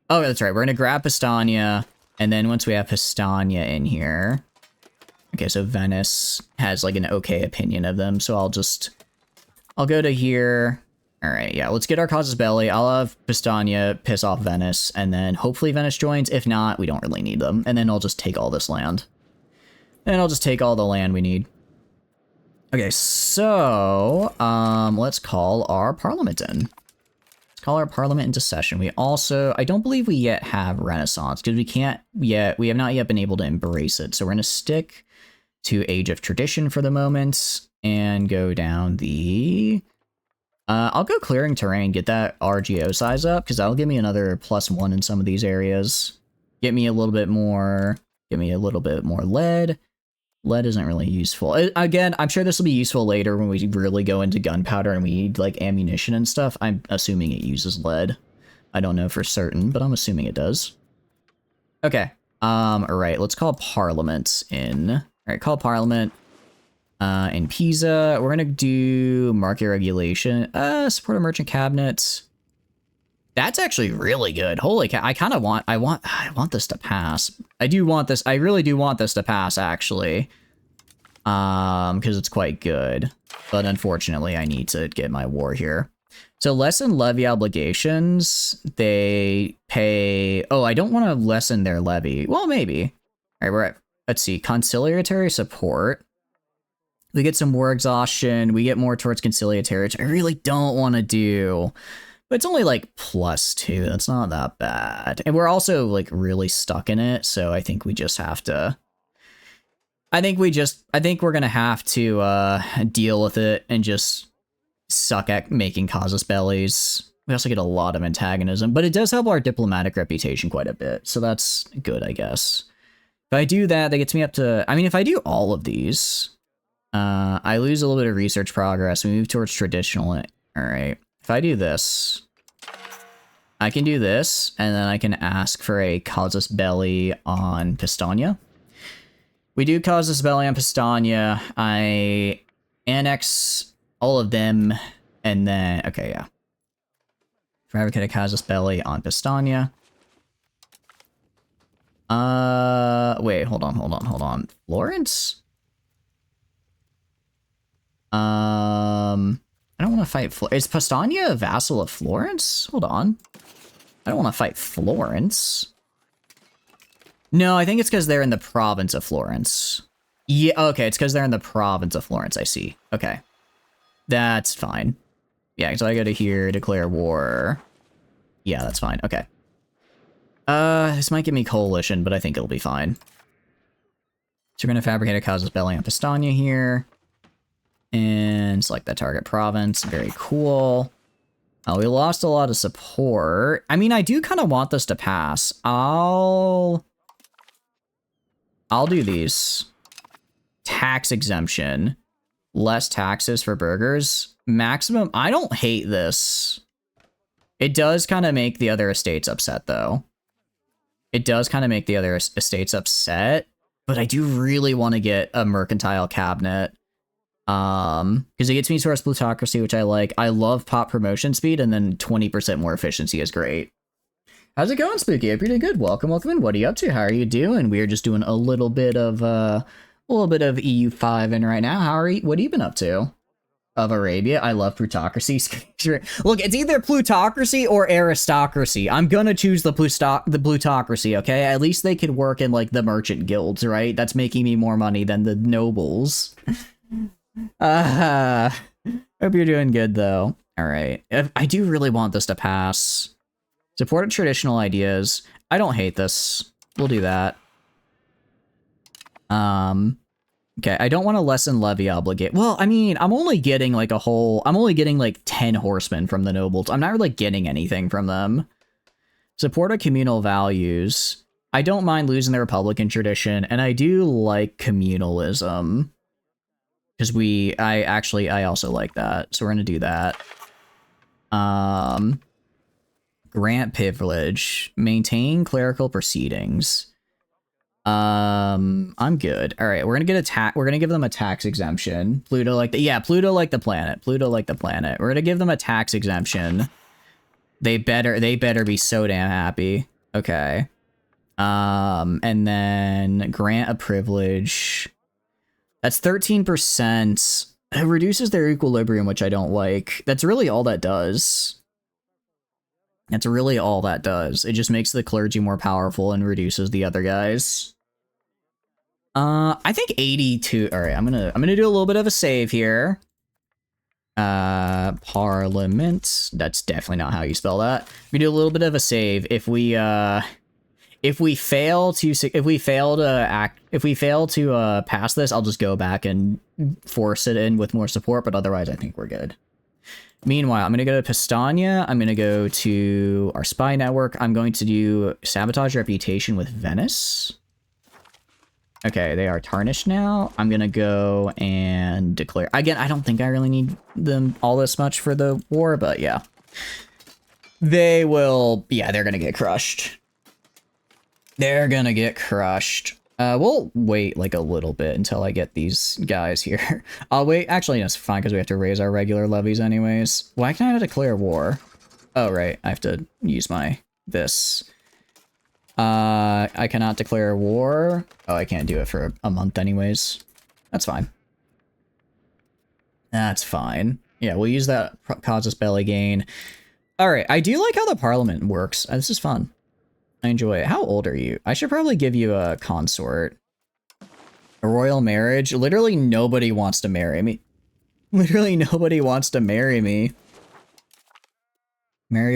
Oh, that's right. We're gonna grab Pistania, and then once we have Pistania in here... Okay, so Venice has like an okay opinion of them, so I'll go to here. All right, yeah, let's get our Casus Belli. I'll have Pistania piss off Venice, and then hopefully Venice joins. If not, we don't really need them. And then I'll just take all this land. And I'll just take all the land we need. Okay, so let's call our parliament in. Let's call our parliament into session. We also, I don't believe we yet have Renaissance, because we have not yet been able to embrace it. So we're gonna stick to Age of Tradition for the moment, and go down the... I'll go Clearing Terrain, get that RGO size up, because that'll give me another +1 in some of these areas. Get me a little bit more lead. Lead isn't really useful. Again, I'm sure this will be useful later when we really go into gunpowder and we need, like, ammunition and stuff. I'm assuming it uses lead. I don't know for certain, but I'm assuming it does. Okay. Alright, let's call Parliament in... Alright, call Parliament in Pisa. We're gonna do market regulation. Support a merchant cabinet. That's actually really good. Holy cow, I want this to pass. I really do want this to pass, actually. Because it's quite good. But unfortunately, I need to get my war here. So lessen levy obligations. They pay... Oh, I don't want to lessen their levy. Well, maybe. All right, we're at... Let's see. Conciliatory support. We get some war exhaustion. We get more towards conciliatory, which I really don't want to do. But it's only like +2. That's not that bad. And we're also like really stuck in it. So I think we just have to... I think we're going to have to deal with it and just suck at making Casus Bellis. We also get a lot of antagonism, but it does help our diplomatic reputation quite a bit. So that's good, I guess. If I do that, that gets me up to... I mean, if I do all of these, I lose a little bit of research progress. We move towards traditional. All right. If I do this... I can do this, and then I can ask for a casus belli on Pistania. We do casus belli on Pistania. I annex all of them, and then... Okay, yeah. Fabricate a casus belli on Pistania. Wait, hold on. Florence? I don't want to fight is Pistania a vassal of Florence? Hold on. I don't want to fight Florence. No, I think it's because they're in the province of Florence. Yeah, okay, it's because they're in the province of Florence, I see. Okay. That's fine. Yeah, so I go to here, declare war. Yeah, that's fine. Okay. This might give me coalition, but I think it'll be fine. So we're going to fabricate a casus belli on Pistania here. And select that target province. Very cool. We lost a lot of support. I mean, I do kind of want this to pass. I'll do these. Tax exemption. Less taxes for burghers. Maximum. I don't hate this. It does kind of make the other estates upset, though. It does kind of make the other estates upset. But I do really want to get a mercantile cabinet. Because it gets me towards plutocracy, which I like. I love pop promotion speed, and then 20% more efficiency is great. How's it going, Spooky? I'm pretty good. Welcome in. What are you up to? How are you doing? We are just doing a little bit of EU5 in right now. What have you been up to? Of Arabia. I love plutocracy. Look, it's either plutocracy or aristocracy. I'm gonna choose the plutocracy, okay? At least they could work in, like, the merchant guilds, right? That's making me more money than the nobles. Hope you're doing good, though. Alright. I do really want this to pass. Support traditional ideas. I don't hate this. We'll do that. Okay, I don't want to lessen levy obligate. Well, I mean, I'm only getting, like, I'm only getting, like, 10 horsemen from the nobles. I'm not really getting anything from them. Support of communal values. I don't mind losing the Republican tradition, and I do like communalism. Because I also like that. So we're going to do that. Grant privilege. Maintain clerical proceedings. I'm good. All right, we're going to give them a tax exemption. Pluto like the planet. We're going to give them a tax exemption. They better be so damn happy. Okay. And then grant a privilege. That's 13%. It reduces their equilibrium, which I don't like. That's really all that does. It just makes the clergy more powerful and reduces the other guys. I think 82. All right, I'm gonna do a little bit of a save here. Parliament. That's definitely not how you spell that. We do a little bit of a save if we fail to pass this, I'll just go back and force it in with more support, but otherwise I think we're good. Meanwhile, I'm going to go to Pistania. I'm going to go to our spy network. I'm going to do sabotage reputation with Venice. Okay, they are tarnished now. I'm going to go and declare. Again, I don't think I really need them all this much for the war, but yeah. They're going to get crushed. We'll wait like a little bit until I get these guys here. I'll wait. Actually, no, it's fine because we have to raise our regular levies anyways. Why can't I declare war? Oh, right. I have to use this. I cannot declare war. Oh, I can't do it for a month anyways. That's fine. Yeah, we'll use that casus belli gain. All right. I do like how the parliament works. This is fun. I enjoy it. How old are you? I should probably give you a consort. A royal marriage? Literally nobody wants to marry me. Marry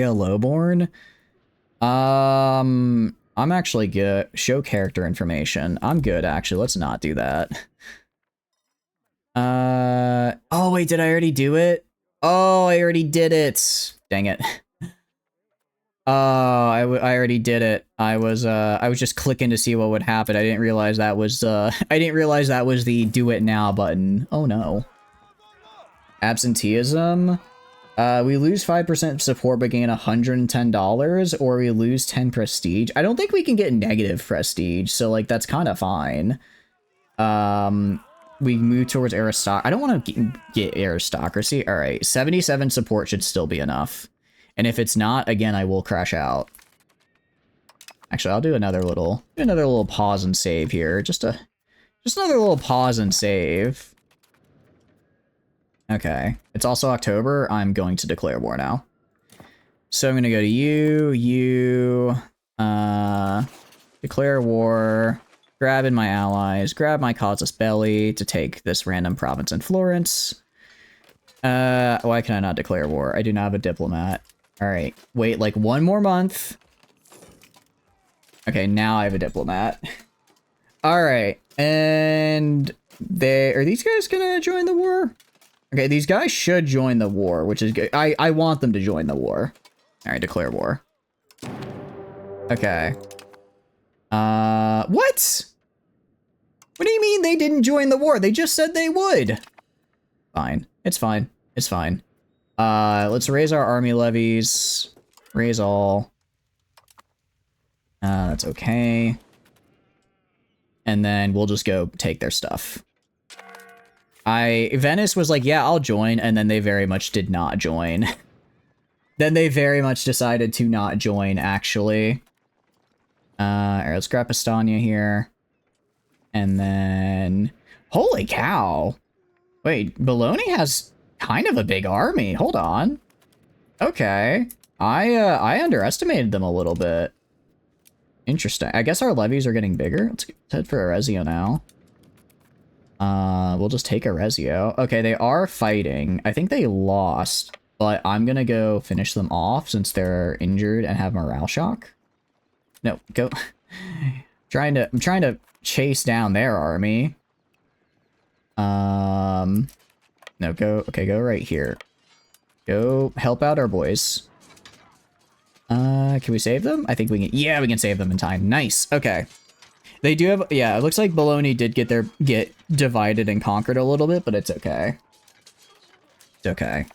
a lowborn? I'm actually good. Show character information. I'm good, actually. Let's not do that. Oh, wait, did I already do it? Oh, I already did it. Dang it. Oh, I already did it. I was just clicking to see what would happen. I didn't realize that was the do it now button. Oh no. Absenteeism. We lose 5% support but gain $110, or we lose 10 prestige. I don't think we can get negative prestige, so like that's kind of fine. We move towards aristocracy. I don't want to get aristocracy. All right, 77 support should still be enough. And if it's not, again, I will crash out. Actually, I'll do another little pause and save here. Just another little pause and save. Okay, it's also October. I'm going to declare war now. So I'm gonna go to you, declare war, grab in my allies, grab my casus belli to take this random province in Florence. Why can I not declare war? I do not have a diplomat. All right, wait like 1 more month. Okay, now I have a diplomat. All right, and are these guys gonna join the war? Okay, these guys should join the war, which is good. I want them to join the war. All right, declare war. Okay. What? What do you mean they didn't join the war? They just said they would. Fine. It's fine. It's fine. Let's raise our army levies. Raise all. That's okay. And then we'll just go take their stuff. Venice was like, yeah, I'll join, and then they very much did not join. Then they very much decided to not join, actually. Alright, let's grab Estonia here. And then... Holy cow! Wait, Bologna has kind of a big army. Hold on. Okay. I underestimated them a little bit. Interesting. I guess our levies are getting bigger. Let's head for Arezzo now. We'll just take Arezzo. Okay, they are fighting. I think they lost, but I'm gonna go finish them off since they're injured and have morale shock. No, go. I'm trying to chase down their army. No, go. Okay, go right here. Go help out our boys. Can we save them? I think we can. Yeah, we can save them in time. Nice. Okay. They do have, yeah, it looks like Bologna did get divided and conquered a little bit, but it's okay. It's okay.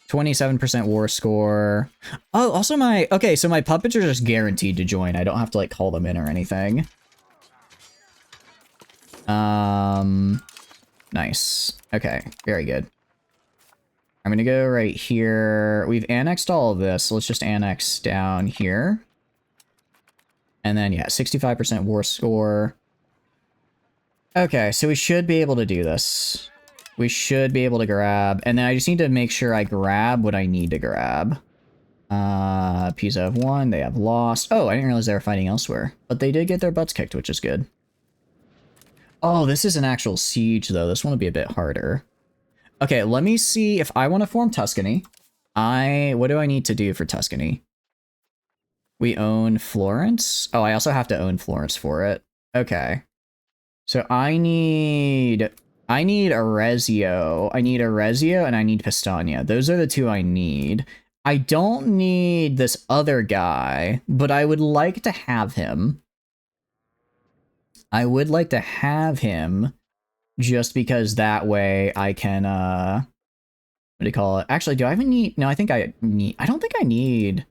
27% war score. Oh, also okay, so my puppets are just guaranteed to join. I don't have to like call them in or anything. Nice. Okay, very good. I'm gonna go right here. We've annexed all of this, so let's just annex down here. And then, yeah, 65% war score. Okay, so we should be able to do this. We should be able to grab. And then I just need to make sure I grab what I need to grab. Pisa have won. They have lost. Oh, I didn't realize they were fighting elsewhere. But they did get their butts kicked, which is good. Oh, this is an actual siege, though. This one will be a bit harder. Okay, let me see if I want to form Tuscany. What do I need to do for Tuscany? We own Florence. Oh, I also have to own Florence for it. Okay. So I need Arezzo. I need Arezzo and I need Pistania. Those are the two I need. I don't need this other guy, but I would like to have him. I would like to have him just because that way I can, what do you call it? Actually, do I even need, no, I don't think I need.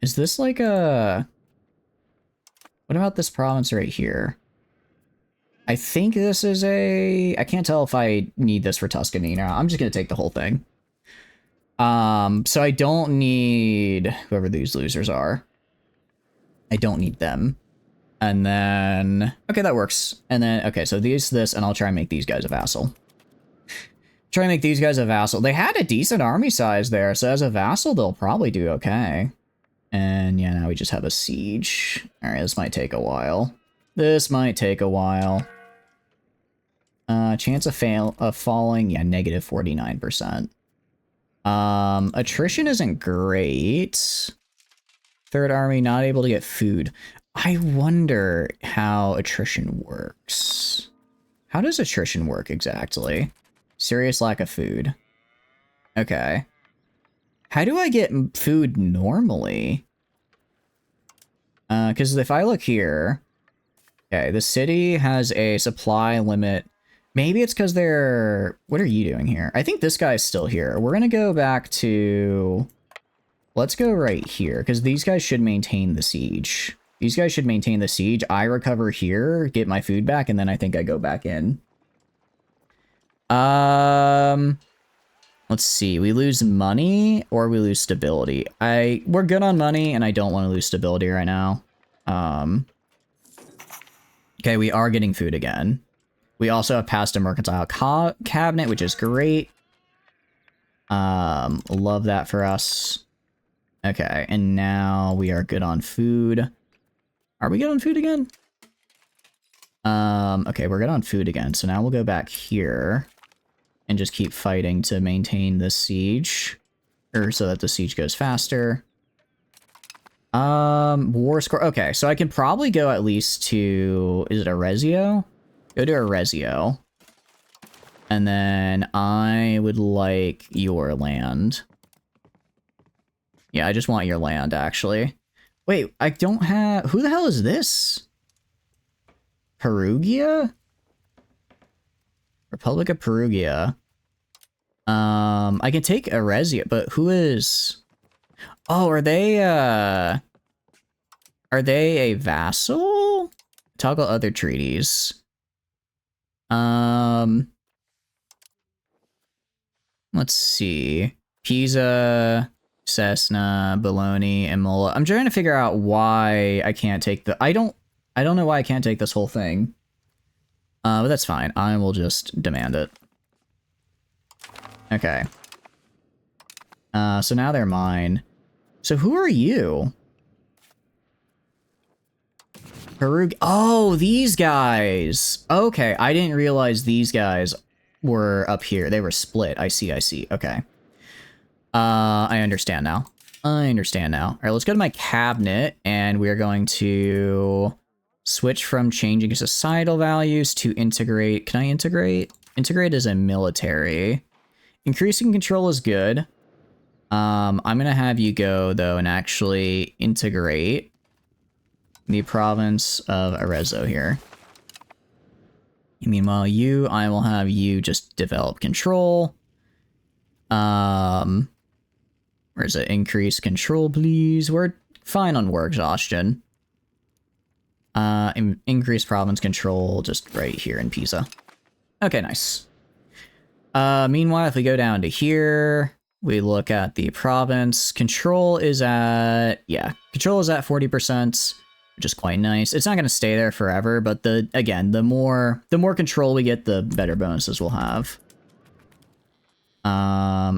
Is this like a... What about this province right here? I think this is a... I can't tell if I need this for Tuscany now. I'm just going to take the whole thing. So I don't need whoever these losers are. I don't need them. And then... Okay, that works. And then, okay, so this, and I'll try and make these guys a vassal. Try and make these guys a vassal. They had a decent army size there, so as a vassal, they'll probably do okay. And yeah, now we just have a siege. All right, this might take a while. This might take a while. Chance of falling, yeah, negative 49%. Attrition isn't great. Third army not able to get food. I wonder how attrition works. How does attrition work exactly? Serious lack of food. Okay. How do I get food normally? Because if I look here... Okay, the city has a supply limit Maybe it's because they're... What are you doing here? I think this guy's still here. We're going to go back to... Let's go right here, because these guys should maintain the siege. These guys should maintain the siege. I recover here, get my food back, and then I think I go back in. Let's see. We lose money or we lose stability. We're good on money, and I don't want to lose stability right now. Okay, we are getting food again. We also have passed a mercantile cabinet, which is great. Love that for us. Okay, and now we are good on food. Are we good on food again? Okay, we're good on food again. So now we'll go back here and just keep fighting to maintain the siege, or so that the siege goes faster. War score. Okay, so I can probably go at least to, is it Arezzo? Go to Arezzo. And then I would like your land. Yeah, I just want your land, actually. Wait, I don't have... Who the hell is this? Perugia? Republic of Perugia. I can take Arezzo, but who is... Oh, are they a vassal? Toggle other treaties. Let's see. Pisa, Cessna, Bologna, and Mola. I'm trying to figure out why I can't take the... I don't know why I can't take this whole thing. But that's fine. I will just demand it. Okay. So now they're mine. So who are you? Perug... Oh, these guys! Okay, I didn't realize these guys were up here. They were split. I see. Okay. I understand now. Alright, let's go to my cabinet, and we are going to switch from changing societal values to integrate. Can I integrate? Integrate is a military. Increasing control is good. I'm gonna have you go, though, and actually integrate the province of Arezzo here. Meanwhile, I will have you just develop control. Where is it? Increase control, please. We're fine on war exhaustion. Increase province control just right here in Pisa. Okay, nice. Meanwhile, if we go down to here, we look at the province. Control is at 40%, which is quite nice. It's not going to stay there forever, but the more control we get, the better bonuses we'll have.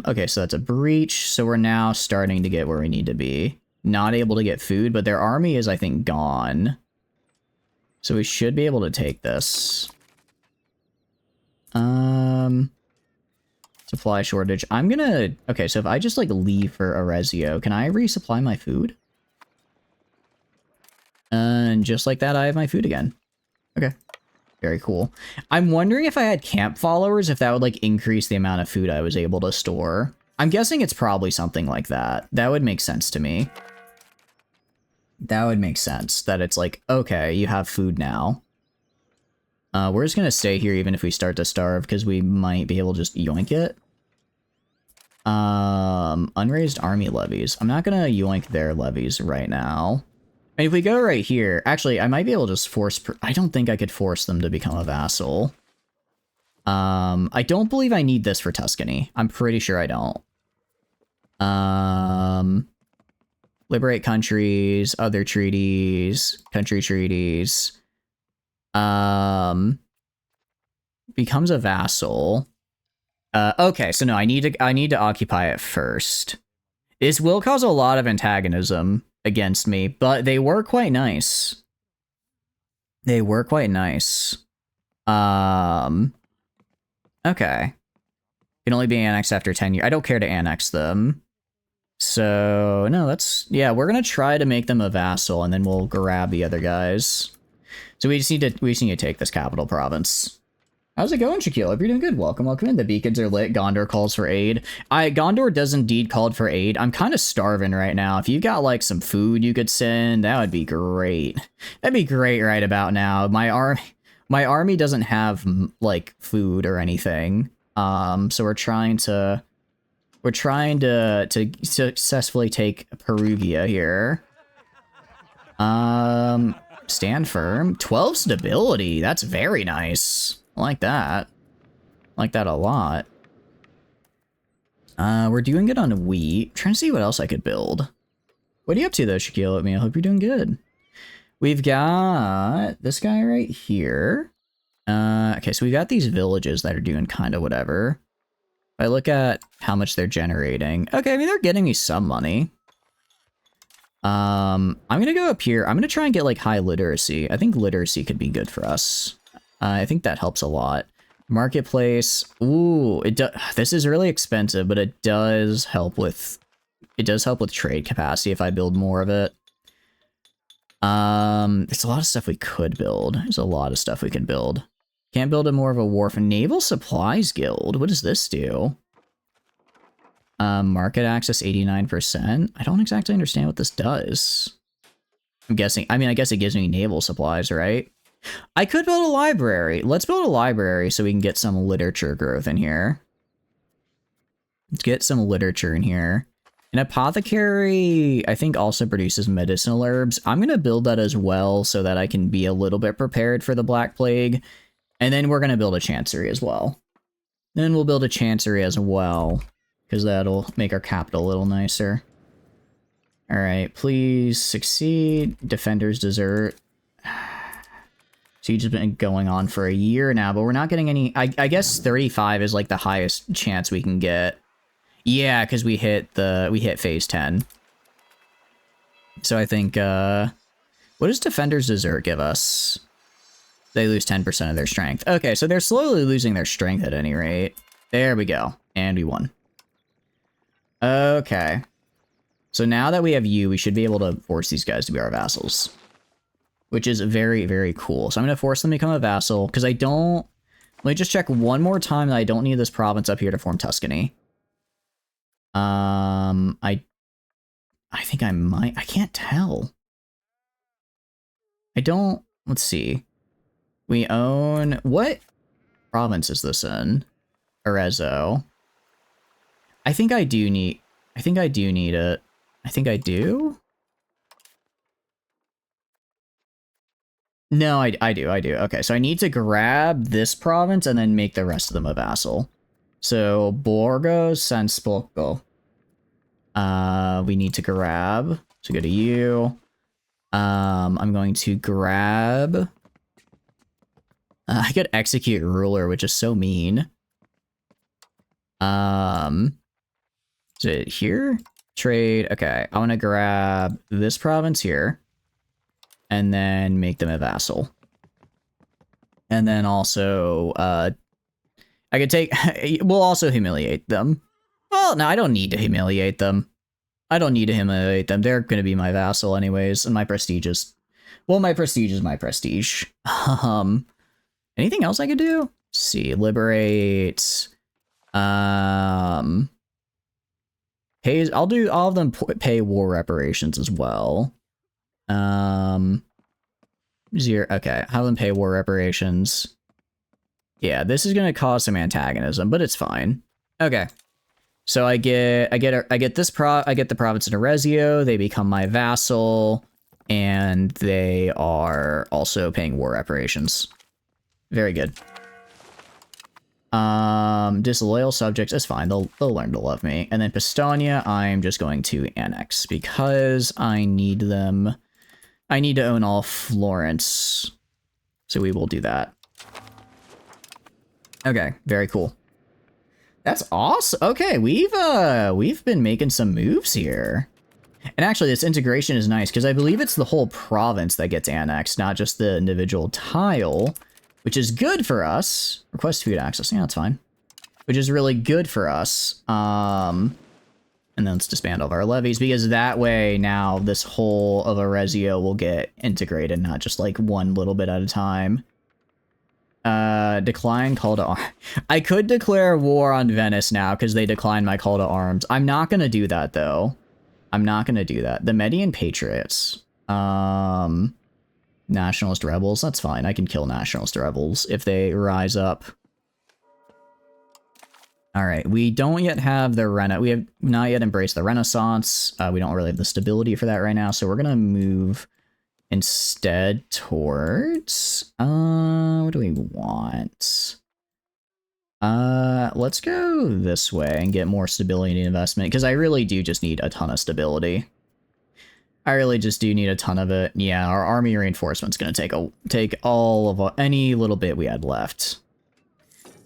Okay, so that's a breach. So we're now starting to get where we need to be. Not able to get food, but their army is, I think, gone. So we should be able to take this. Supply shortage. Okay, so if I just, like, leave for Arezzo, can I resupply my food? And just like that, I have my food again. Okay. Very cool. I'm wondering if I had camp followers, if that would, like, increase the amount of food I was able to store. I'm guessing it's probably something like that. That would make sense to me. That would make sense, that it's like, okay, you have food now. We're just gonna stay here even if we start to starve, because we might be able to just yoink it. Unraised army levies. I'm not gonna yoink their levies right now. And if we go right here, actually, I might be able to just force... I don't think I could force them to become a vassal. I don't believe I need this for Tuscany. I'm pretty sure I don't. Liberate countries, other treaties, country treaties. Becomes a vassal. Okay, so no, I need to occupy it first. This will cause a lot of antagonism against me, but they were quite nice. They were quite nice. Okay. Can only be annexed after 10 years. I don't care to annex them. So, no, we're gonna try to make them a vassal, and then we'll grab the other guys. So we just need to take this capital province. How's it going, Shaquille? Hope you're doing good. Welcome in. The beacons are lit. Gondor calls for aid. Gondor does indeed call for aid. I'm kind of starving right now. If you got, like, some food you could send, that would be great. That'd be great right about now. My My army doesn't have like food or anything. So we're trying to successfully take Perugia here. Stand firm. 12 stability. That's very nice. I like that. I like that a lot. We're doing good on wheat. Trying to see what else I could build. What are you up to though, Shaquille? At me. I hope you're doing good. We've got this guy right here. Okay, so we've got these villages that are doing kind of whatever. If I look at how much they're generating. Okay, I mean, they're getting me some money. I'm gonna go up here. I'm gonna try and get like high literacy. I think literacy could be good for us. I think that helps a lot. Marketplace. Ooh, this is really expensive, but it does help with trade capacity if I build more of it. There's a lot of stuff we could build. There's a lot of stuff we can build. Can't build a more of a wharf. Naval Supplies Guild. What does this do? Market access 89%. I don't exactly understand what this does. I'm guessing, I mean, I guess it gives me naval supplies, right? I could build a library. Let's build a library so we can get some literature growth in here. Let's get some literature in here. An apothecary, I think, also produces medicinal herbs. I'm going to build that as well so that I can be a little bit prepared for the Black Plague. And then we're going to build a chancery as well. Then we'll build a chancery as well, because that'll make our capital a little nicer. All right, please succeed. Defender's Desert. Siege has been going on for a year now, but we're not getting any... I guess 35 is like the highest chance we can get. Yeah, because we hit phase 10. So I think, what does Defender's Desert give us? They lose 10% of their strength. Okay, so they're slowly losing their strength at any rate. There we go. And we won. Okay. So now that we have you, we should be able to force these guys to be our vassals. Which is very, very cool. So I'm going to force them to become a vassal, because I don't... Let me just check one more time that I don't need this province up here to form Tuscany. I think I might... I can't tell. I don't... Let's see. We own... What province is this in? Arezzo. I think I do need... I think I do need it. I think I do? No, I do. Okay, so I need to grab this province and then make the rest of them a vassal. So, Borgo San Spocco. We need to grab... So go to you. I'm going to grab... I could execute ruler, which is so mean. Is it here? Trade. Okay, I want to grab this province here. And then make them a vassal. And then also, I could take... We'll also humiliate them. Well, no, I don't need to humiliate them. I don't need to humiliate them. They're going to be my vassal anyways. And my prestige is... Well, my prestige is my prestige. Anything else I could do? Let's see. Liberate. Pays... I'll do all of them pay war reparations as well. Zero. Okay, have them pay war reparations. Yeah, this is gonna cause some antagonism, but it's fine. Okay, so I get the province in Arezzo. They become my vassal, and they are also paying war reparations. Very good. Disloyal subjects is fine. They'll learn to love me. And then Pistonia, I'm just going to annex because I need them. I need to own all Florence. So we will do that. Okay, very cool. That's awesome. Okay, we've been making some moves here. And actually this integration is nice because I believe it's the whole province that gets annexed, not just the individual tile, which is good for us. Request food access. Yeah, that's fine. Which is really good for us. And then let's disband all of our levies, because that way now this whole of Arezzo will get integrated, not just like one little bit at a time. Decline call to arms. I could declare war on Venice now because they declined my call to arms. I'm not going to do that though. I'm not going to do that. The Median Patriots. nationalist rebels. That's fine. I can kill nationalist rebels if they rise up. All right, we don't yet have the we have not yet embraced the Renaissance. We don't really have the stability for that right now, so we're gonna move instead towards what do we want? Let's go this way and get more stability and investment, because I really do just need a ton of stability. I really just do need a ton of it. Yeah, our army reinforcement's gonna take all of any little bit we had left.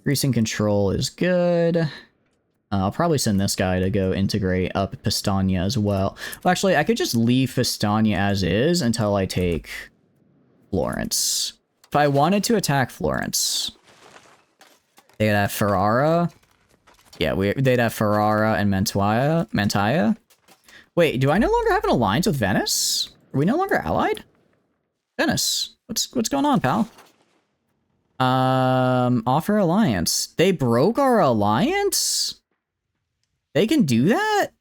Greasing control is good. I'll probably send this guy to go integrate up Pistania as well. Well, actually, I could just leave Pistania as is until I take Florence. If I wanted to attack Florence, they'd have Ferrara. Yeah, they'd have Ferrara and Mantia. Wait, do I no longer have an alliance with Venice? Are we no longer allied? Venice, what's going on, pal? Offer alliance. They broke our alliance? They can do that?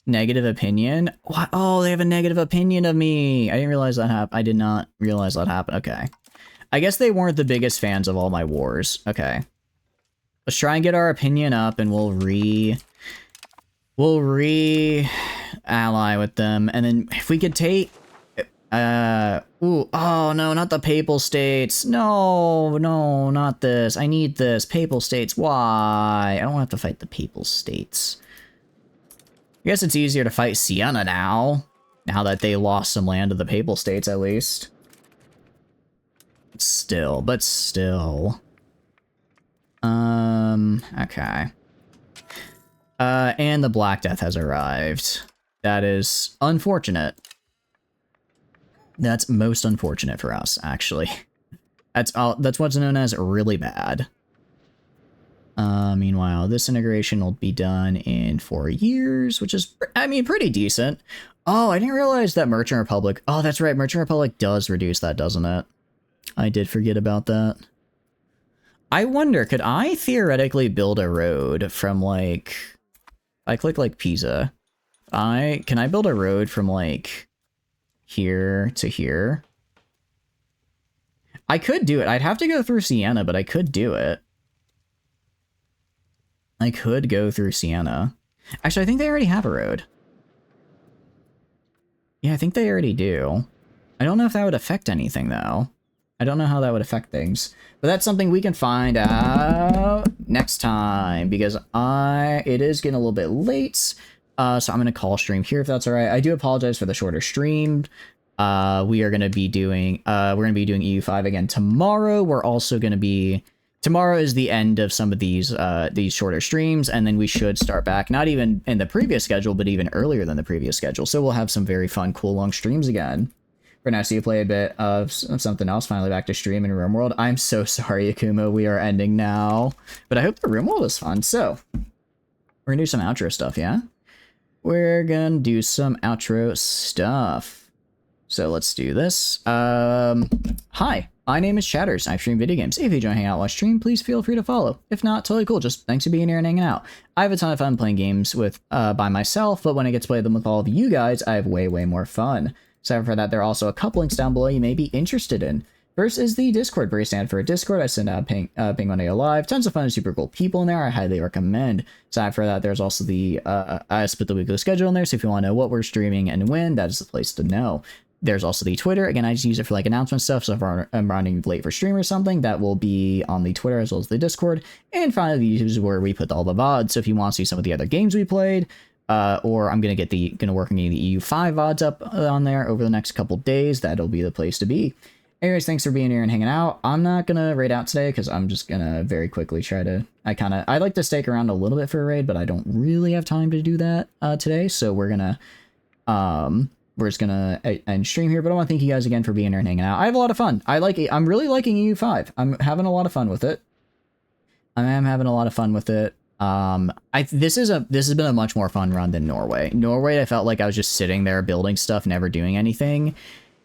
Negative opinion? What? Oh, they have a negative opinion of me. I didn't realize that happened. I did not realize that happened. Okay. I guess they weren't the biggest fans of all my wars. Okay. Let's try and get our opinion up, and we'll re-ally with them. And then if we could take... oh no, not the Papal States. No, not this. I need this. Papal States, why? I don't have to fight the Papal States. I guess it's easier to fight Siena now that they lost some land to the Papal States, at least. But still. Okay. And the Black Death has arrived. That is unfortunate. That's most unfortunate for us, actually. That's what's known as really bad. Meanwhile, this integration will be done in 4 years, which is, I mean, pretty decent. Oh, I didn't realize that Merchant Republic... Oh, that's right, Merchant Republic does reduce that, doesn't it? I did forget about that. I wonder, could I theoretically build a road from, like... I click, like, Pisa. Can I build a road from, like... here to here? I could do it. I'd have to go through Siena, but I could do it. I could go through Siena. Actually, I think they already have a road. Yeah, I think they already do. I don't know if that would affect anything, though. I don't know how that would affect things. But that's something we can find out next time, because it is getting a little bit late. So I'm going to call stream here if that's all right. I do apologize for the shorter stream. We are going to be doing EU5 again tomorrow. We're also going to be... Tomorrow is the end of some of these shorter streams, and then we should start back, not even in the previous schedule, but even earlier than the previous schedule. So we'll have some very fun, cool, long streams again. For now, so you play a bit of something else, finally back to stream in RimWorld. I'm so sorry, Akuma, we are ending now. But I hope the RimWorld is fun. So, we're going to do some outro stuff, yeah? We're gonna do some outro stuff. So let's do this. Hi, my name is Chatters. I stream video games. If you enjoy hanging out while I stream, please feel free to follow. If not, totally cool. Just thanks for being here and hanging out. I have a ton of fun playing games with by myself, but when I get to play them with all of you guys, I have way, way more fun. So for that, there are also a couple links down below you may be interested in. First is the Discord, very standard for a Discord. I send out ping when I go live. Tons of fun and super cool people in there. I highly recommend. So for that, there's also the I split the weekly schedule in there. So if you want to know what we're streaming and when, that is the place to know. There's also the Twitter. Again, I just use it for like announcement stuff. So if I'm running late for stream or something, that will be on the Twitter as well as the Discord. And finally, the YouTube is where we put all the VODs. So if you want to see some of the other games we played, or I'm gonna work on getting the EU5 VODs up on there over the next couple days, that'll be the place to be. Anyways, thanks for being here and hanging out. I'm not gonna raid out today because I'm just gonna very quickly try to... I like to stake around a little bit for a raid, but I don't really have time to do that today. So we're just gonna end stream here. But I want to thank you guys again for being here and hanging out. I have a lot of fun. I'm really liking EU5. I'm having a lot of fun with it. I am having a lot of fun with it. This has been a much more fun run than Norway. Norway, I felt like I was just sitting there building stuff, never doing anything.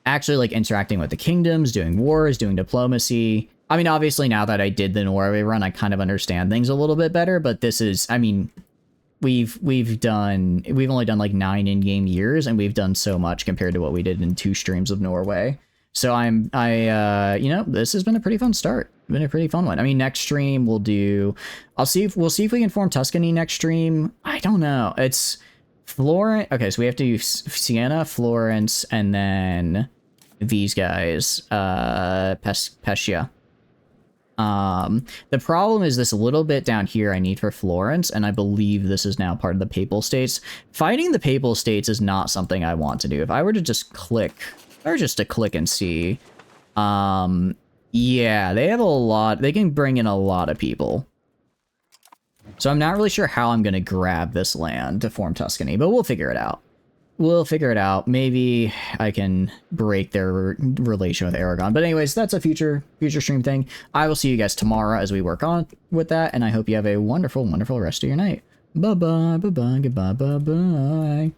Actually, like, interacting with the kingdoms, doing wars, doing diplomacy. I mean, obviously, now that I did the Norway run, I kind of understand things a little bit better, but this is, I mean, we've only done like 9 in-game years, and we've done so much compared to what we did in 2 streams of Norway. So you know, this has been a pretty fun start. Been a pretty fun one. I mean, next stream we'll see if we can form Tuscany next stream. I don't know. It's Florence. Okay, so we have to do Siena, Florence, and then these guys, Pescia. The problem is this little bit down here I need for Florence, and I believe this is now part of the Papal States. Fighting the Papal States is not something I want to do. If I were to just click, or just to click and see, yeah, they have a lot, they can bring in a lot of people. So I'm not really sure how I'm going to grab this land to form Tuscany, but we'll figure it out. We'll figure it out. Maybe I can break their relation with Aragon. But anyways, that's a future stream thing. I will see you guys tomorrow as we work on with that, and I hope you have a wonderful, wonderful rest of your night. Bye-bye, bye-bye, goodbye, bye-bye.